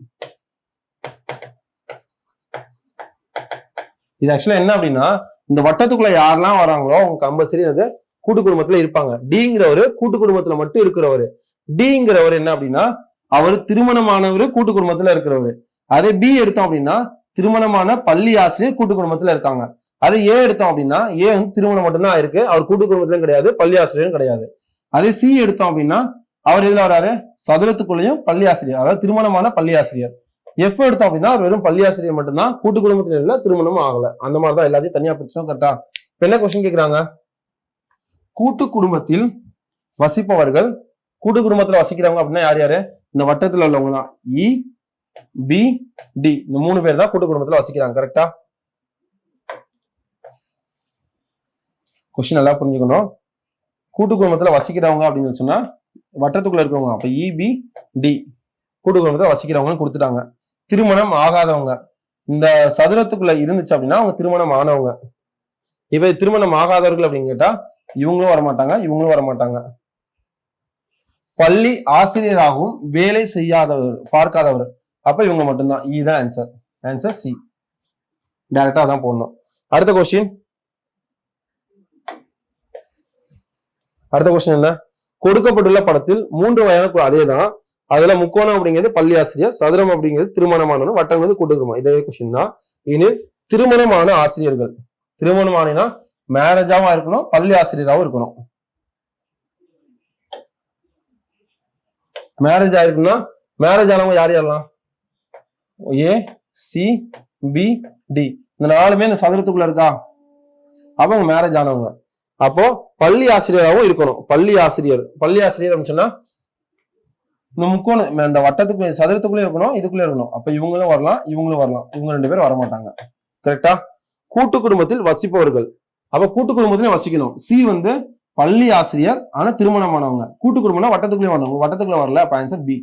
இது ஆக்சுவலா என்ன அப்படின்னா இந்த வட்டத்துக்குள்ள யாரெல்லாம் வராங்களோ அவங்க கம்பல்சரி அது கூட்டு குடும்பத்துல இருப்பாங்க. டிங்கிறவரு கூட்டு குடும்பத்துல மட்டும் இருக்கிறவரு. டிங்கிறவர் என்ன அப்படின்னா அவர் திருமணமானவரு கூட்டு குடும்பத்துல இருக்கிறவரு. அதே பி எடுத்தோம் அப்படின்னா திருமணமான பள்ளி ஆசிரியர் கூட்டு குடும்பத்துல இருக்காங்க. அதே ஏ எடுத்தோம் அப்படின்னா ஏ வந்து திருமணம் மட்டும்தான் இருக்கு, அவர் கூட்டு குடும்பத்திலும் கிடையாது, பள்ளி ஆசிரியரும் கிடையாது. அதே சி எடுத்தோம் அப்படின்னா அவர் எதுல வராரு? சதுரத்துக்குள்ளேயும் பள்ளி ஆசிரியர், அதாவது திருமணமான பள்ளி ஆசிரியர். எஃப் எடுத்தோம் அப்படின்னா அவர் வெறும் பள்ளி ஆசிரியர் மட்டும்தான், கூட்டு குடும்பத்துல இல்ல, திருமணமும் ஆகல. அந்த மாதிரிதான் எல்லாத்தையும் தனியா பிரிச்சோம். கரெக்டா? என்ன கொஸ்டின் கேக்குறாங்க? கூட்டு குடும்பத்தில் வசிப்பவர்கள், கூட்டு குடும்பத்துல வசிக்கிறவங்க அப்படின்னா யார் யாரு? இந்த வட்டத்துல உள்ளவங்க தான். இ பி டி, இந்த 3 பேர் தான் கூட்டு குடும்பத்துல வசிக்கிறாங்க. கரெக்டா? கொஸ்டின் நல்லா புரிஞ்சுக்கணும். கூட்டு குடும்பத்துல வசிக்கிறவங்க அப்படின்னு சொன்னா வட்டத்துக்குள்ள இருக்கிறவங்க. அப்ப இ பி டி கூட்டு குடும்பத்துல வசிக்கிறவங்கன்னு கொடுத்துட்டாங்க. திருமணம் ஆகாதவங்க இந்த சதுரத்துக்குள்ள இருந்துச்சு அப்படின்னா அவங்க திருமணம் ஆனவங்க. இப்ப திருமணம் ஆகாதவர்கள் அப்படின்னு கேட்டா இவங்களும் வரமாட்டாங்க, இவங்களும் வரமாட்டாங்க. பள்ளி ஆசிரியராகவும் வேலை செய்யாதவர், பார்க்காதவர், அப்ப இவங்க மட்டும்தான். இதுதான் ஆன்சர். Answer C. டைரக்டா தான் போடணும். அடுத்த கொஸ்டின். அடுத்த கொஸ்டின் என்ன? கொடுக்கப்பட்டுள்ள படத்தில் 3 வகையான, அதேதான். அதுல முக்கோணம் அப்படிங்கிறது பள்ளி ஆசிரியர், சதுரம் அப்படிங்கிறது திருமணமானவர், வட்டங்கிறது கூட்டு குடும்பம். இதே கொஸ்டின் தான். இனி திருமணமான ஆசிரியர்கள். திருமணமானா மேரேஜாவும் இருக்கணும், பள்ளி ஆசிரியராகவும் இருக்கணும். மேரேஜ் ஆயிருக்குன்னா மேரேஜ் ஆனவங்க யார் யாரெல்லாம்? ஏ சி பி டி, இந்த 4மே இந்த சதுரத்துக்குள்ள இருக்கா? அப்ப அவங்க மேரேஜ் ஆனவங்க. அப்போ பள்ளி ஆசிரியராகவும் இருக்கணும். பள்ளி ஆசிரியர், பள்ளி ஆசிரியர் அப்படின்னு சொன்னா இந்த முக்கோணம் இந்த வட்டத்துக்குள்ள சதுரத்துக்குள்ளே இருக்கணும், இதுக்குள்ளே இருக்கணும். அப்ப இவங்களும் வரலாம், இவங்களும் வரலாம். இவங்க 2 பேரும் வரமாட்டாங்க. கரெக்டா? கூட்டு குடும்பத்தில் வசிப்பவர்கள். அப்ப கூட்டு குடும்பத்திலே வசிக்கணும். சி வந்து பள்ளி ஆசிரியர் ஆனா திருமணமானவங்க. கூட்டு குடும்பம்னா வட்டத்துக்குள்ளே வரணும், வட்டத்துக்குள்ள வரல. அப்ப ஆன்சர் பி,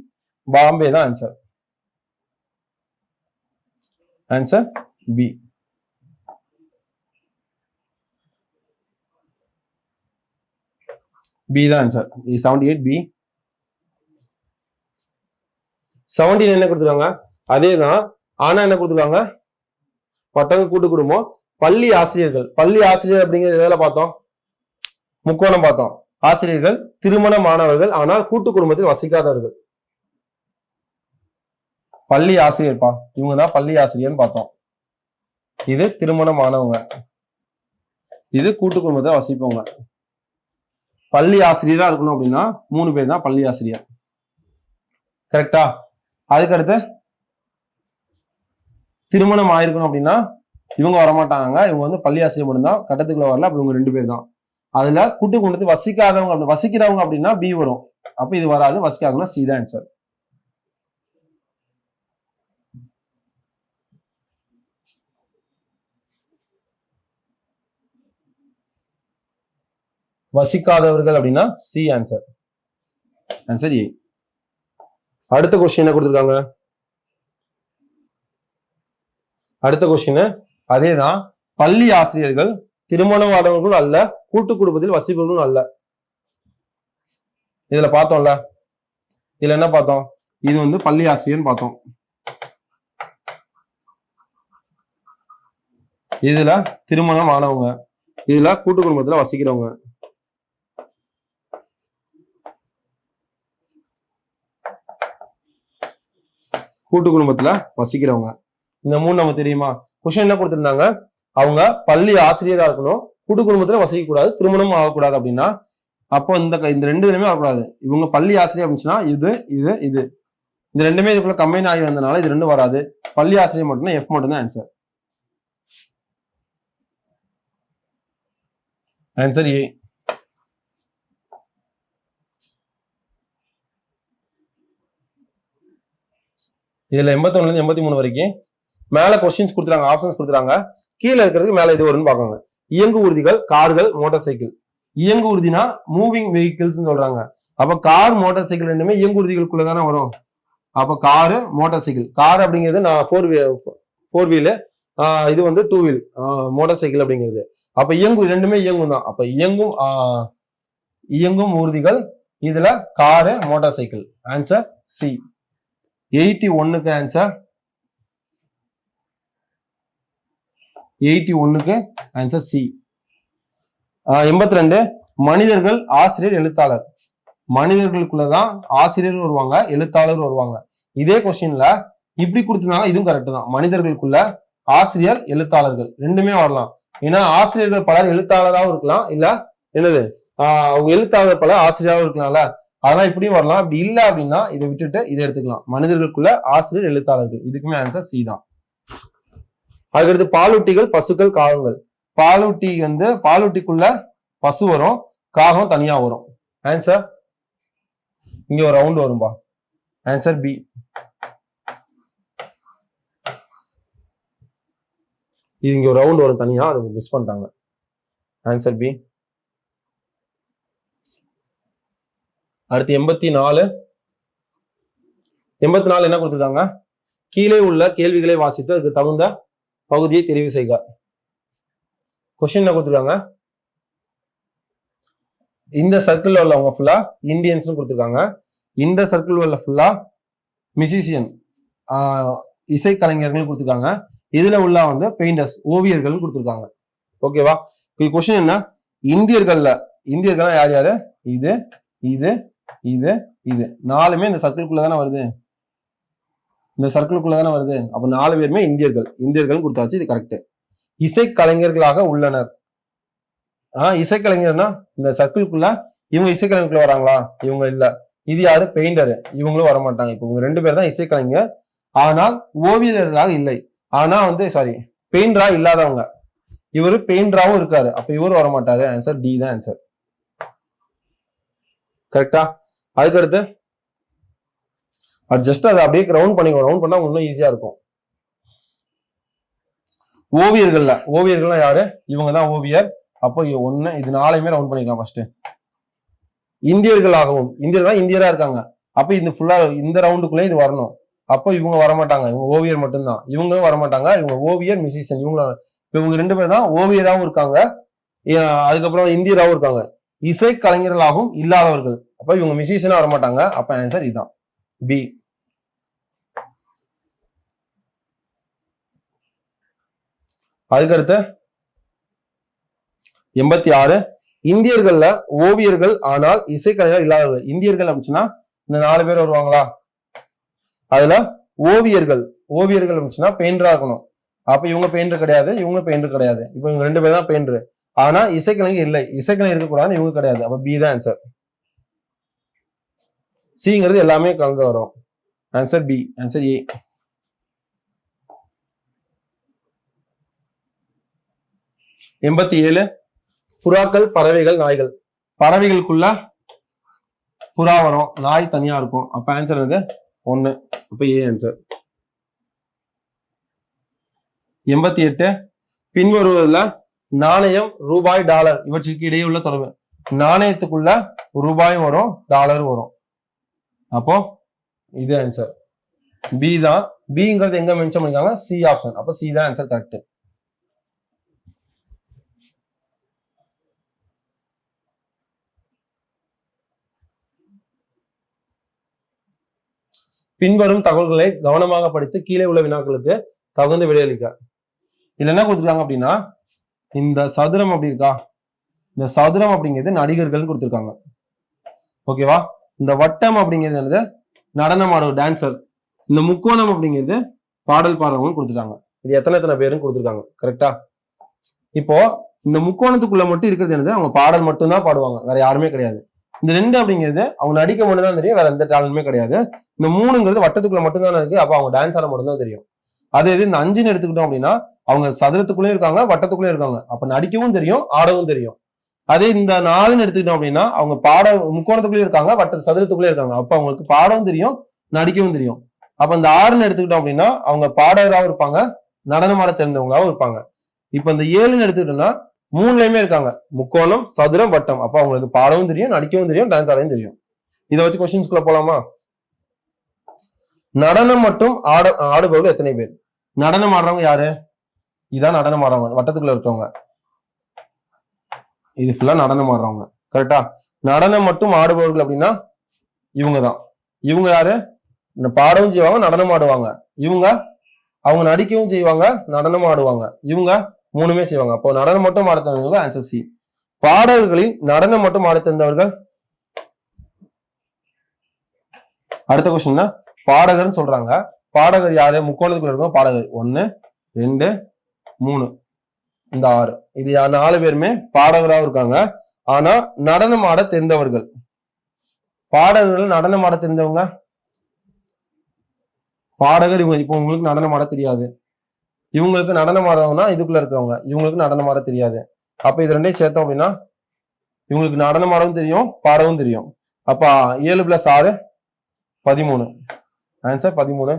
பாம்பே தான் ஆன்சர். Answer B. பி தான் ஆன்சர். 78 பி. 17 என்ன கொடுத்துருக்காங்க? அதே தான். ஆனா என்ன கொடுத்துருக்காங்க? பட்டங்க கூட்டு குடும்பம். பள்ளி ஆசிரியர்கள். பள்ளி ஆசிரியர் அப்படிங்கிறது எதில் பார்த்தோம்? முக்கோணம் பார்த்தோம். ஆசிரியர்கள் திருமண மாணவர்கள் ஆனால் கூட்டு குடும்பத்தில் வசிக்காதவர்கள். பள்ளி ஆசிரியர்ப்பா, இவங்க தான் பள்ளி ஆசிரியர்னு பார்த்தோம். இது திருமணமானவங்க, இது கூட்டு குடும்பத்தை வசிப்பவங்க. பள்ளி ஆசிரியரா இருக்கணும் அப்படின்னா 3 பேர் தான் பள்ளி ஆசிரியர். கரெக்டா? அதுக்கடுத்து திருமணம் ஆயிருக்கணும் அப்படின்னா இவங்க வரமாட்டாங்க. இவங்க வந்து பள்ளி ஆசிரியர் மட்டும்தான், கட்டத்துக்குள்ள வரல. அப்ப இவங்க 2 பேர் தான். அதுல கூட்டு குடும்பத்தை வசிக்காதவங்க, வசிக்கிறவங்க அப்படின்னா பி வரும். அப்ப இது வராது. வசிக்காதவங்க சி தான் ஆன்சர். வசிக்காதவர்கள் அப்படின்னா சி ஆன்சர். Answer A. அடுத்த கொஸ்டின் என்ன கொடுத்துருக்காங்க? அடுத்த கொஸ்டின் அதேதான். பள்ளி ஆசிரியர்கள் திருமணமானவர்களும் அல்ல, கூட்டு குடும்பத்தில் வசிப்பவர்களும் அல்ல. இதுல பார்த்தோம்ல, இதுல என்ன பார்த்தோம்? இது வந்து பள்ளி ஆசிரியர்னு பார்த்தோம். இதுல திருமணம் ஆனவங்க, இதுல கூட்டு குடும்பத்துல வசிக்கிறவங்க. கூட்டு குடும்பத்துல வசிக்கிறவங்க. இந்த 3 நமக்கு தெரியுமா? கொஸ்டின் என்ன கொடுத்திருந்தாங்க? அவங்க பள்ளி ஆசிரியரா இருக்கணும், கூட்டு குடும்பத்துல வசிக்க கூடாது, திருமணம் ஆகக்கூடாது அப்படின்னா அப்போ இந்த 2 இதுலயுமே ஆகக்கூடாது. இவங்க பள்ளி ஆசிரியர் அப்படின்னா இது இது இது இந்த 2மே இதுக்குள்ள கம்பைன் ஆகி வந்தனால இது 2 வராது. பள்ளி ஆசிரியர் மட்டும்தான், எஃப் மட்டும்தான் ஆன்சர். Answer A. இதுல 81 இருந்து 83 வரைக்கும் மேல கொஸ்டின்ஸ் கொடுத்துறாங்க, ஆப்ஷன்ஸ் கொடுத்துறாங்க. கீழே இருக்கிறதுக்கு மேல இது வரும்னு பாக்காங்க. இயங்கு ஊர்திகள், கார்கள், மோட்டார் சைக்கிள். இயங்கு ஊர்தினா மூவிங் வெஹிக்கிள்ஸ் சொல்றாங்க. அப்ப கார், மோட்டார் சைக்கிள் ரெண்டுமே இயங்கு ஊர்திகளுக்குள்ள தானே வரும். அப்ப காரு, மோட்டார் சைக்கிள். கார் அப்படிங்கிறது நான் ஃபோர் வீலு, இது வந்து 2 வீல் மோட்டார் சைக்கிள் அப்படிங்கிறது. அப்ப ரெண்டுமே இயங்கும் தான். அப்ப இயங்கும் ஊர்திகள், இதுல car, motor cycle. Answer C. 81க்கு ஆன்சர் 81க்கு ஆன்சர் சி. 82 மனிதர்கள், ஆசிரியர், எழுத்தாளர். மனிதர்களுக்குள்ளதான் ஆசிரியர் வருவாங்க, எழுத்தாளர் வருவாங்க. இதே கொஸ்டின்ல இப்படி கொடுத்திருந்தாங்க, இதுவும் கரெக்ட் தான். மனிதர்களுக்குள்ள ஆசிரியர், எழுத்தாளர்கள் ரெண்டுமே வரலாம். ஏன்னா ஆசிரியர்கள் பலர் எழுத்தாளராகவும் இருக்கலாம், இல்ல என்னது அவங்க எழுத்தாளர் பலர் ஆசிரியராகவும் இருக்கலாம்ல. அதெல்லாம் இப்படியும் வரலாம். அப்படி இல்லை அப்படின்னா இதை விட்டுட்டு இதை எடுத்துக்கலாம். மனிதர்களுக்குள்ள ஆசிரியர், எழுத்தாளர்கள். இதுக்குமே ஆன்சர் சி தான். அதுக்கடுத்து பாலூட்டிகள், பசுக்கள், காகங்கள். பாலூட்டி வந்து பாலூட்டிக்குள்ள பசு வரும், காகம் தனியா வரும். ஆன்சர் இங்க ஒரு ரவுண்ட் வரும்பா. Answer B. இது இங்க ஒரு ரவுண்ட் வரும் தனியா, அதை மிஸ் பண்ணிட்டாங்க. Answer B. அடுத்து 84 என்ன கொடுத்துருக்காங்க? கீழே உள்ள கேள்விகளை வாசித்து அதுக்கு தகுந்த பகுதியை தெரிவு செய்க. கொஸ்டின் என்ன கொடுத்துருக்காங்க? இந்த சர்க்கிள் உள்ளவங்க ஃபுல்லா இந்தியன்ஸ் கொடுத்துருக்காங்க. இந்த சர்க்கிள் உள்ள ஃபுல்லா மியூசிஷியன், இசைக்கலைஞர்கள் கொடுத்துருக்காங்க. இதுல உள்ள வந்து பெயிண்டர்ஸ், ஓவியர்கள் கொடுத்துருக்காங்க. ஓகேவா? கொஸ்டின் என்ன? இந்தியர்கள் யார் யாரு? இது இது இது இது 4மே இந்த சர்க்கிள்குள்ள தானே வருது. இந்த சர்க்கிள்குள்ள தானே வருது. அப்ப 4 பேருமே இந்தியர்கள் கொடுத்தாச்சு. இது கரெக்ட். இசைக்கலைஞர்களாக உள்ளனர். இசைக்கலைஞர்னா இந்த சர்க்கிள்குள்ள இவங்க இசைக்கலைஞருக்குள்ள வராங்களா? இவங்க இல்ல. இது யாரு? பெயிண்டர். இவங்களும் வரமாட்டாங்க. இப்ப இவங்க 2 பேர் தான் இசைக்கலைஞர், ஆனால் ஓவியர்களாக இல்லை. ஆனா வந்து பெயிண்டரா இல்லாதவங்க. இவரு பெயிண்டராவும் இருக்காரு, அப்ப இவரு வரமாட்டாரு. ஆன்சர் டி தான் ஆன்சர். கரெக்டா? அதுக்கடுத்து ஜஸ்ட் அதை அப்படியே ரவுண்ட் பண்ணிக்கோ. ரவுண்ட் பண்ணா இன்னும் ஈஸியா இருக்கும். ஓவியர்கள்லாம் யாரு? இவங்க தான் ஓவியர். அப்போ இது 4மே ரவுண்ட் பண்ணிக்கலாம். ஃபர்ஸ்ட் இந்தியர்களாகவும், இந்தியரா இருக்காங்க. அப்ப இது ஃபுல்லா இந்த ரவுண்டுக்குள்ளே இது வரணும். அப்போ இவங்க வரமாட்டாங்க, இவங்க ஓவியர் மட்டும்தான். இவங்களும் வரமாட்டாங்க, இவங்க ஓவியர், மியூசிஷியன். இவங்க 2 பேர் தான் ஓவியராகவும் இருக்காங்க, அதுக்கப்புறம் இந்தியராகவும் இருக்காங்க. இசை கலைஞர்களாகவும் இல்லாதவர்கள். அப்ப இவங்க மியூசிஷியனா வர மாட்டாங்க. அப்ப ஆன்சர் இதுதான் பி. அதுக்கடுத்து 86 இந்தியர்கள்ல ஓவியர்கள் ஆனால் இசைக்கலைஞர்கள் இல்லாதவர்கள். இந்தியர்கள் அப்படின்னா இந்த 4 பேர் வருவாங்களா, அதுல ஓவியர்கள் அப்படின்னா பெயிண்டரா இருக்கணும். அப்ப இவங்க பெயிண்டர் கிடையாது, இவங்க பெயிண்டர் கிடையாது. இப்ப இவங்க 2 பேர் தான் பெயிண்டர். ஆனா இசைக்கலைஞர் இல்லை, இசைக்கலைஞர் இருக்கக்கூடாது, இவங்க கிடையாது. அப்ப பி தான் ஆன்சர். சிங்கிறது எல்லாமே கலந்து வரும். Answer B. Answer A. 87 புறாக்கள், பறவைகள், நாய்கள். பறவைகளுக்குள்ள புறா வரும், நாய் தனியா இருக்கும். அப்ப ஆன்சர் வந்து 1. அப்ப ஏ ஆன்சர். 88 பின்வருவதில் நாணயம், ரூபாய், டாலர் இவற்றுக்கு இடையே உள்ள தொடர்பு. நாணயத்துக்குள்ள ரூபாயும் வரும், டாலரும் வரும். அப்போ இது ஆன்சர் பி தான். பிங்கிறது எங்க மென்ஷன் பண்ணிருக்காங்க, சி ஆப்ஷன். அப்ப சி தான் ஆன்சர் கரெக்ட். பின்வரும் தகவல்களை கவனமாக படித்து கீழே உள்ள வினாக்களுக்கு தகுந்த விடையளிக்க. இதுல என்ன கொடுத்துருக்காங்க அப்படின்னா, இந்த சதுரம் அப்படி இருக்கா, இந்த சதுரம் அப்படிங்கிறது நடிகர்கள் கொடுத்துருக்காங்க. ஓகேவா. இந்த வட்டம் அப்படிங்கிறது என்னது, நடனம் ஆடுற டான்சர். இந்த முக்கோணம் அப்படிங்கிறது பாடல் பாடுறவங்க கொடுத்துருக்காங்க. இது எத்தனை பேரும் கொடுத்துருக்காங்க. கரெக்டா. இப்போ இந்த முக்கோணத்துக்குள்ள மட்டும் இருக்கிறது என்னது, அவங்க பாடல் மட்டும்தான் பாடுவாங்க, வேற யாருமே கிடையாது. இந்த 2 அப்படிங்கிறது அவங்க நடிக்க மட்டும்தான் தெரியும், வேற எந்த டேலண்ட்டுமே கிடையாது. இந்த 3ங்கிறது வட்டத்துக்குள்ள மட்டும்தான் இருக்கு, அப்ப அவங்க டான்ஸ் ஆட மட்டும்தான் தெரியும். அதே இது இந்த 5ன்னு எடுத்துக்கிட்டோம் அப்படின்னா அவங்க சதுரத்துக்குள்ளே இருக்காங்க, வட்டத்துக்குள்ளே இருக்காங்க, அப்ப நடிக்கவும் தெரியும், ஆடவும் தெரியும். அதே இந்த 4ன்னு எடுத்துக்கிட்டோம் அப்படின்னா அவங்க முக்கோணத்துக்குள்ளே இருக்காங்க, சதுரத்துக்குள்ளே இருக்காங்க, அப்ப அவங்களுக்கு பாடவும் தெரியும், நடிக்கவும் தெரியும். அப்ப இந்த 6ன்னு எடுத்துக்கிட்டோம் அப்படின்னா அவங்க பாடகராகவும் இருப்பாங்க, நடனமாட தெரிந்தவங்களாகவும் இருப்பாங்க. இப்ப இந்த 7ன்னு எடுத்துக்கிட்டோம்னா 3லயுமே இருக்காங்க, முக்கோணம், சதுரம், வட்டம். அப்ப அவங்களுக்கு பாடவும் தெரியும், நடிக்கவும் தெரியும், டான்ஸ் ஆடவும் தெரியும். இதை வச்சு கொஸ்டின்ஸ்குள்ள போலாமா. நடனம் மட்டும் ஆடுபவர்கள் எத்தனை பேர். நடனம் ஆடுறவங்க யாரு, இதான் நடனம் ஆடுறவங்க, வட்டத்துக்குள்ள இருக்கவங்க. இது ஃபுல்லா நடனம் ஆடுறவங்க. கரெக்டா. நடனம் மட்டும் ஆடுபவர்கள் அப்படின்னா இவங்க தான். இவங்க யாரு, பாடவும் செய்வாங்க, நடனம் ஆடுவாங்க. அவங்க நடிக்கவும் செய்வாங்க, நடனம் ஆடுவாங்க. இவங்க 3மே செய்வாங்க. அப்போ நடனம் மட்டும் ஆட தெரிந்தவங்க ஆன்சர் சி. பாடல்களில் நடனம் மட்டும் ஆட தெரிந்தவர்கள். அடுத்த கொஸ்டின் பாடகர்னு சொல்றாங்க. பாடகர் யாரு, முக்கோணத்துக்குள்ள இருக்கும் பாடகர் 1 2 3 இந்த 6. இது 4 பேருமே பாடகராக இருக்காங்க. ஆனா நடனம் ஆட தெரிந்தவர்கள். பாடகர்கள் நடனம் ஆட தெரிந்தவங்க பாடகர் இவங்க. இப்போ உங்களுக்கு நடனம் ஆட தெரியாது, இவங்களுக்கு நடனம் ஆடுறவங்கன்னா இதுக்குள்ள இருக்கிறவங்க, இவங்களுக்கு நடனம் ஆட தெரியாது. அப்ப இது 2ஐயும் சேர்த்தோம் அப்படின்னா இவங்களுக்கு நடனம் ஆடவும் தெரியும், பாடவும் தெரியும். அப்ப 7 + 6 13. ஆன்சர் 13.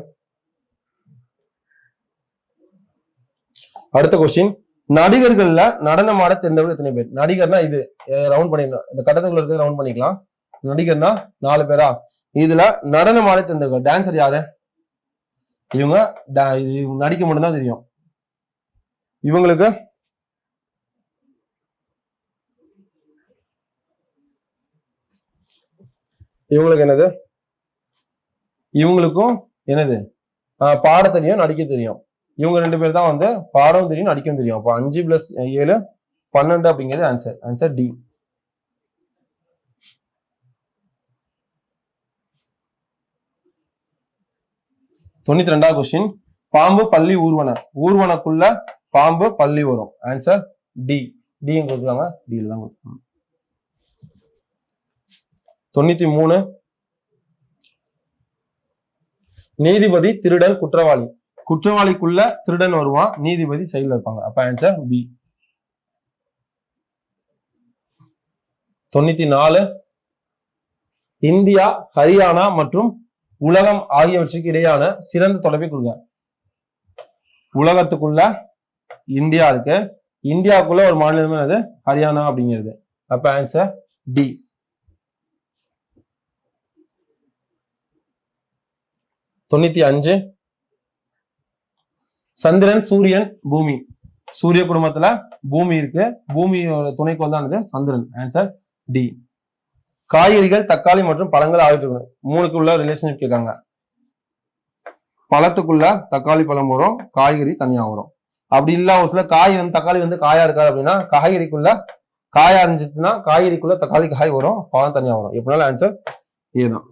அடுத்த கொஸ்டின், நடிகர்கள்ல நடனம் ஆட தெரிந்தவர்கள் எத்தனை பேர். நடிகர்னா இது ரவுண்ட் பண்ணிடலாம், இந்த கட்டத்துக்குள்ள இருக்கிறது ரவுண்ட் பண்ணிக்கலாம். நடிகர்னா 4 பேரா. இதுல நடனம் ஆட தெரிந்தவர்கள் டான்சர் யாரு, இவங்க நடிக்க மட்டும்தான் தெரியும். இவங்களுக்கு என்னது, இவங்களுக்கும் என்னது பாட தெரியும், நடிக்க தெரியும். இவங்க 2 பேர் தான் வந்து பாடவும் தெரியும், நடிக்கவும் தெரியும். அப்போ 5 + 7 12 அப்படிங்கிறது ஆன்சர். Answer D. தொண்ணூத்தி 2வது கொஸ்டின், பாம்பு பள்ளி ஊர்வன. ஊர்வனக்குள்ள பாம்பு பள்ளி வரும். Answer D. டி கொடுத்துருக்காங்க, டி தான் கொடுத்துருக்காங்க. 93 நீதிபதி திருடன் குற்றவாளி. குற்றவாளிக்குள்ள திருடன் வருவான், நீதிபதி சைடுல இருப்பாங்க. அப்ப ஆன்சர் பி. 94 இந்தியா, ஹரியானா மற்றும் உலகம் ஆகியவற்றுக்கு இடையான சிறந்த தொடர்பை கொடுங்க. உலகத்துக்குள்ள இந்தியா இருக்கு, இந்தியாவுக்குள்ள ஒரு மாநிலம் அது ஹரியானா அப்படிங்கிறது. அப்ப ஆன்சர் டி. 95 சந்திரன், சூரியன், பூமி. சூரிய குடும்பத்துல பூமி இருக்கு, பூமியோட துணைக்கோள் தான் சந்திரன். Answer D. காய்கறிகள், தக்காளி மற்றும் பழங்கள் ஆகிட்டு மூணுக்கு உள்ள ரிலேஷன்ஷிப் கேட்காங்க. பழத்துக்குள்ள தக்காளி பழம் வரும், காய்கறி தனியா வரும். அப்படி இல்ல ஒரு சில காய் வந்து தக்காளி வந்து காயா இருக்காது அப்படின்னா காய்கறிக்குள்ள காயா இருந்துச்சுன்னா காய்கறிக்குள்ள தக்காளி காய் வரும், பழம் தனியா வரும். எப்படினாலும் ஆன்சர் ஏதான்.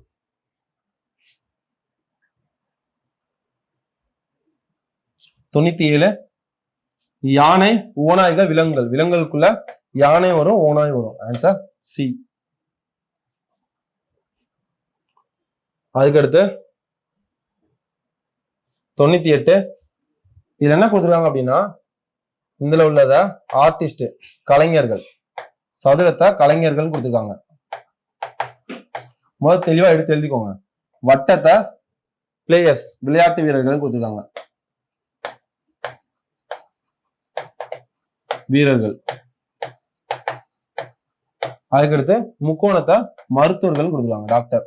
97 யானை, ஓநாய்கள், விலங்குகள். விலங்குகளுக்குள்ள யானை வரும், ஓநாய் வரும். Answer C. அதுக்கடுத்து 98 இதுல என்ன கொடுத்துருக்காங்க அப்படின்னா இதுல உள்ளத ஆர்டிஸ்ட் கலைஞர்கள், சதுரத்தை கலைஞர்கள் கொடுத்துருக்காங்க. முதல் தெளிவா எடுத்து எழுதிக்கோங்க. வட்டத்தை பிளேயர்ஸ் விளையாட்டு வீரர்கள் கொடுத்துருக்காங்க. வீரர்கள். அதுக்கடுத்து முக்கோணத்தை மருத்துவர்கள் கொடுத்துருக்காங்க, டாக்டர்.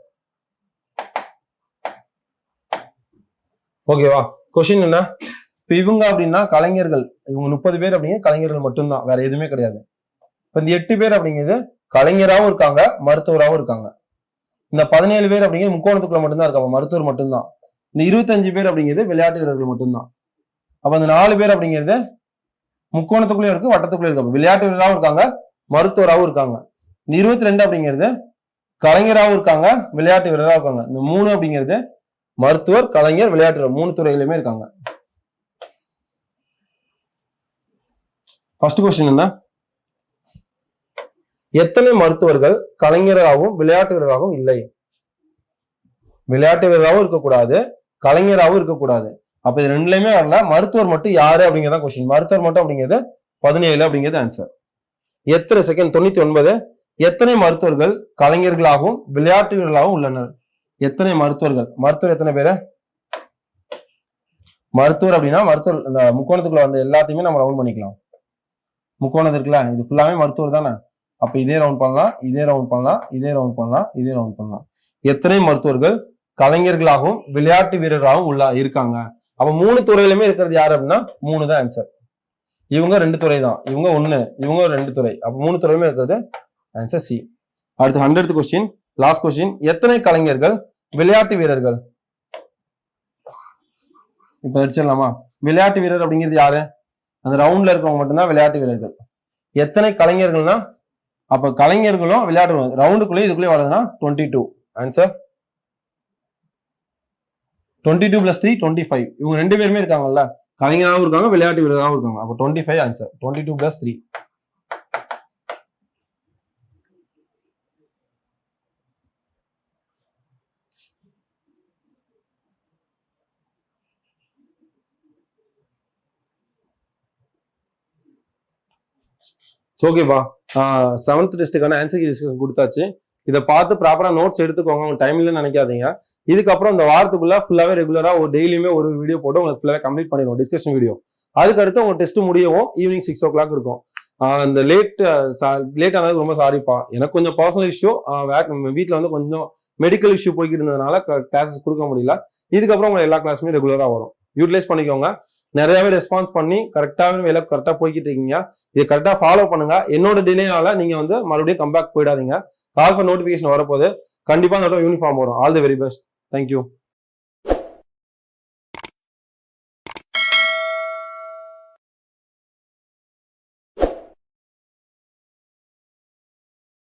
ஓகேவா? கொஸ்டின் என்ன? இப்ப இவங்க அப்படின்னா கலைஞர்கள், இவங்க 30 பேர் அப்படிங்க கலைஞர்கள் மட்டும்தான், வேற எதுவுமே கிடையாது. இப்ப இந்த 8 பேர் அப்படிங்கிறது கலைஞராகவும் இருக்காங்க, மருத்துவராகவும் இருக்காங்க. இந்த 17 பேர் அப்படிங்கிறது முக்கோணத்துக்குள்ள மட்டும்தான் இருக்காங்க, மருத்துவர் மட்டும்தான். இந்த 25 பேர் அப்படிங்கிறது விளையாட்டு வீரர்கள் மட்டும்தான். அப்ப அந்த 4 பேர் அப்படிங்கிறது முக்கோணத்துக்குள்ளேயும் இருக்கு, வட்டத்துக்குள்ளே இருக்காங்க, விளையாட்டு வீரராகவும் இருக்காங்க, மருத்துவராகவும் இருக்காங்க. இந்த 22 அப்படிங்கிறது கலைஞராகவும் இருக்காங்க, விளையாட்டு வீரராகவும் இருக்காங்க. இந்த 3 அப்படிங்கிறது மருத்துவர், கலைஞர், விளையாட்டு 3 துறையிலுமே இருக்காங்க. ஃபர்ஸ்ட் கொஸ்டின் என்ன? எத்தனை மருத்துவர்கள் கலைஞராகவும் விளையாட்டு வீரராகவும் இல்லை? விளையாட்டு வீரராகவும் இருக்கக்கூடாது, கலைஞராகவும் இருக்கக்கூடாது. அப்ப இது ரெண்டுலயுமே வரல. மருத்துவர் மட்டும் யாரு அப்படிங்கிறத கொஸ்டின். மருத்துவர் மட்டும் அப்படிங்கிறது 17 அப்படிங்கிறது ஆன்சர். எத்தனை செகண்ட்? 99 எத்தனை மருத்துவர்கள் கலைஞர்களாகவும் விளையாட்டு வீரர்களாகவும் உள்ளனர்? எத்தனை மருத்துவர்கள்? மருத்துவர் எத்தனை பேரு? மருத்துவர் அப்படின்னா மருத்துவர் இந்த முக்கோணத்துக்குள்ள வந்து எல்லாத்தையுமே நம்ம ரவுண்ட் பண்ணிக்கலாம். முக்கோணம் இருக்குல்ல, இது ஃபுல்லாவே மருத்துவர் தானே. அப்ப இதே ரவுண்ட் பண்ணலாம், இதே ரவுண்ட் பண்ணலாம், இதே ரவுண்ட் பண்ணலாம், இதே ரவுண்ட் பண்ணலாம். எத்தனை மருத்துவர்கள் கலைஞர்களாகவும் விளையாட்டு வீரராகவும் இருக்காங்க? அப்ப 3 துறையிலுமே இருக்கிறது யாரு அப்படின்னா 3 தான் ஆன்சர். இவங்க 2 துறை தான், இவங்க 1, இவங்க 2 துறை. அப்ப 3 துறையுமே இருக்கிறது ஆன்சர் சி. அடுத்து 100th கொஸ்டின், லாஸ்ட் கொஸ்டின். எத்தனை கலைஞர்கள் விளையாட்டு வீரர்கள்? இப்ப வச்சிடலாமா? விளையாட்டு வீரர் அப்படிங்கிறது யாரு? அந்த ரவுண்ட்ல இருக்கவங்க மட்டும்தான் விளையாட்டு வீரர்கள். எத்தனை கலைஞர்கள்னா அப்ப கலைஞர்களும் விளையாட்டு ரவுண்டுக்குள்ளே இதுக்குள்ளே வருதுன்னா 22 ஆன்சர். 22 + 3 25. இவங்க 2 பேருமே இருக்காங்கல்ல, கலைஞராகவும் இருக்காங்க, விளையாட்டு வீரராகவும் இருக்காங்க. அப்ப 25 ஆன்சர். 22 + 3. ஓகேப்பா, 7th டெஸ்ட்டுக்கான ஆன்சர் டிஸ்கஷன் கொடுத்தாச்சு. இதை பார்த்து ப்ராப்பரா நோட்ஸ் எடுத்துக்கோங்க, உங்க டைம் இல்லைன்னு நினைக்காதீங்க. இதுக்கப்புறம் இந்த வாரத்துக்குள்ள ஃபுல்லாவே ரெகுலரா ஒரு டெய்லியுமே ஒரு வீடியோ போட்டு உங்களுக்கு ஃபுல்லாவே கம்ப்ளீட் பண்ணிடுவோம், டிஸ்கஷன் வீடியோ. அதுக்கடுத்து உங்க டெஸ்ட் முடியவும் ஈவினிங் 6 o'clock இருக்கும். இந்த லேட் ஆனதுக்கு ரொம்ப சாரிப்பா. எனக்கு கொஞ்சம் பர்சனல் இஷ்யூ, வீட்டில் வந்து கொஞ்சம் மெடிக்கல் இஷ்யூ போய்கிட்டு இருந்ததுனால கிளாஸஸ் கொடுக்க முடியல. இதுக்கப்புறம் உங்க எல்லா கிளாஸுமே ரெகுலரா வரும், யூட்டிலைஸ் பண்ணிக்கோங்க. நிறையவே ரெஸ்பான்ஸ் பண்ணி கரெக்டாக வேலை கரெக்டாக போய்கிட்டு இருக்கீங்க. இதை கரெக்டாக ஃபாலோ பண்ணுங்க. என்னோட டிலேனால நீங்க வந்து மறுபடியும் கம்பேக் போயிடாதீங்க. கால் ஃபார் நோட்டிஃபிகேஷன் வரப்போது கண்டிப்பா யூனிஃபார்ம் வரும். All the very best. Thank you.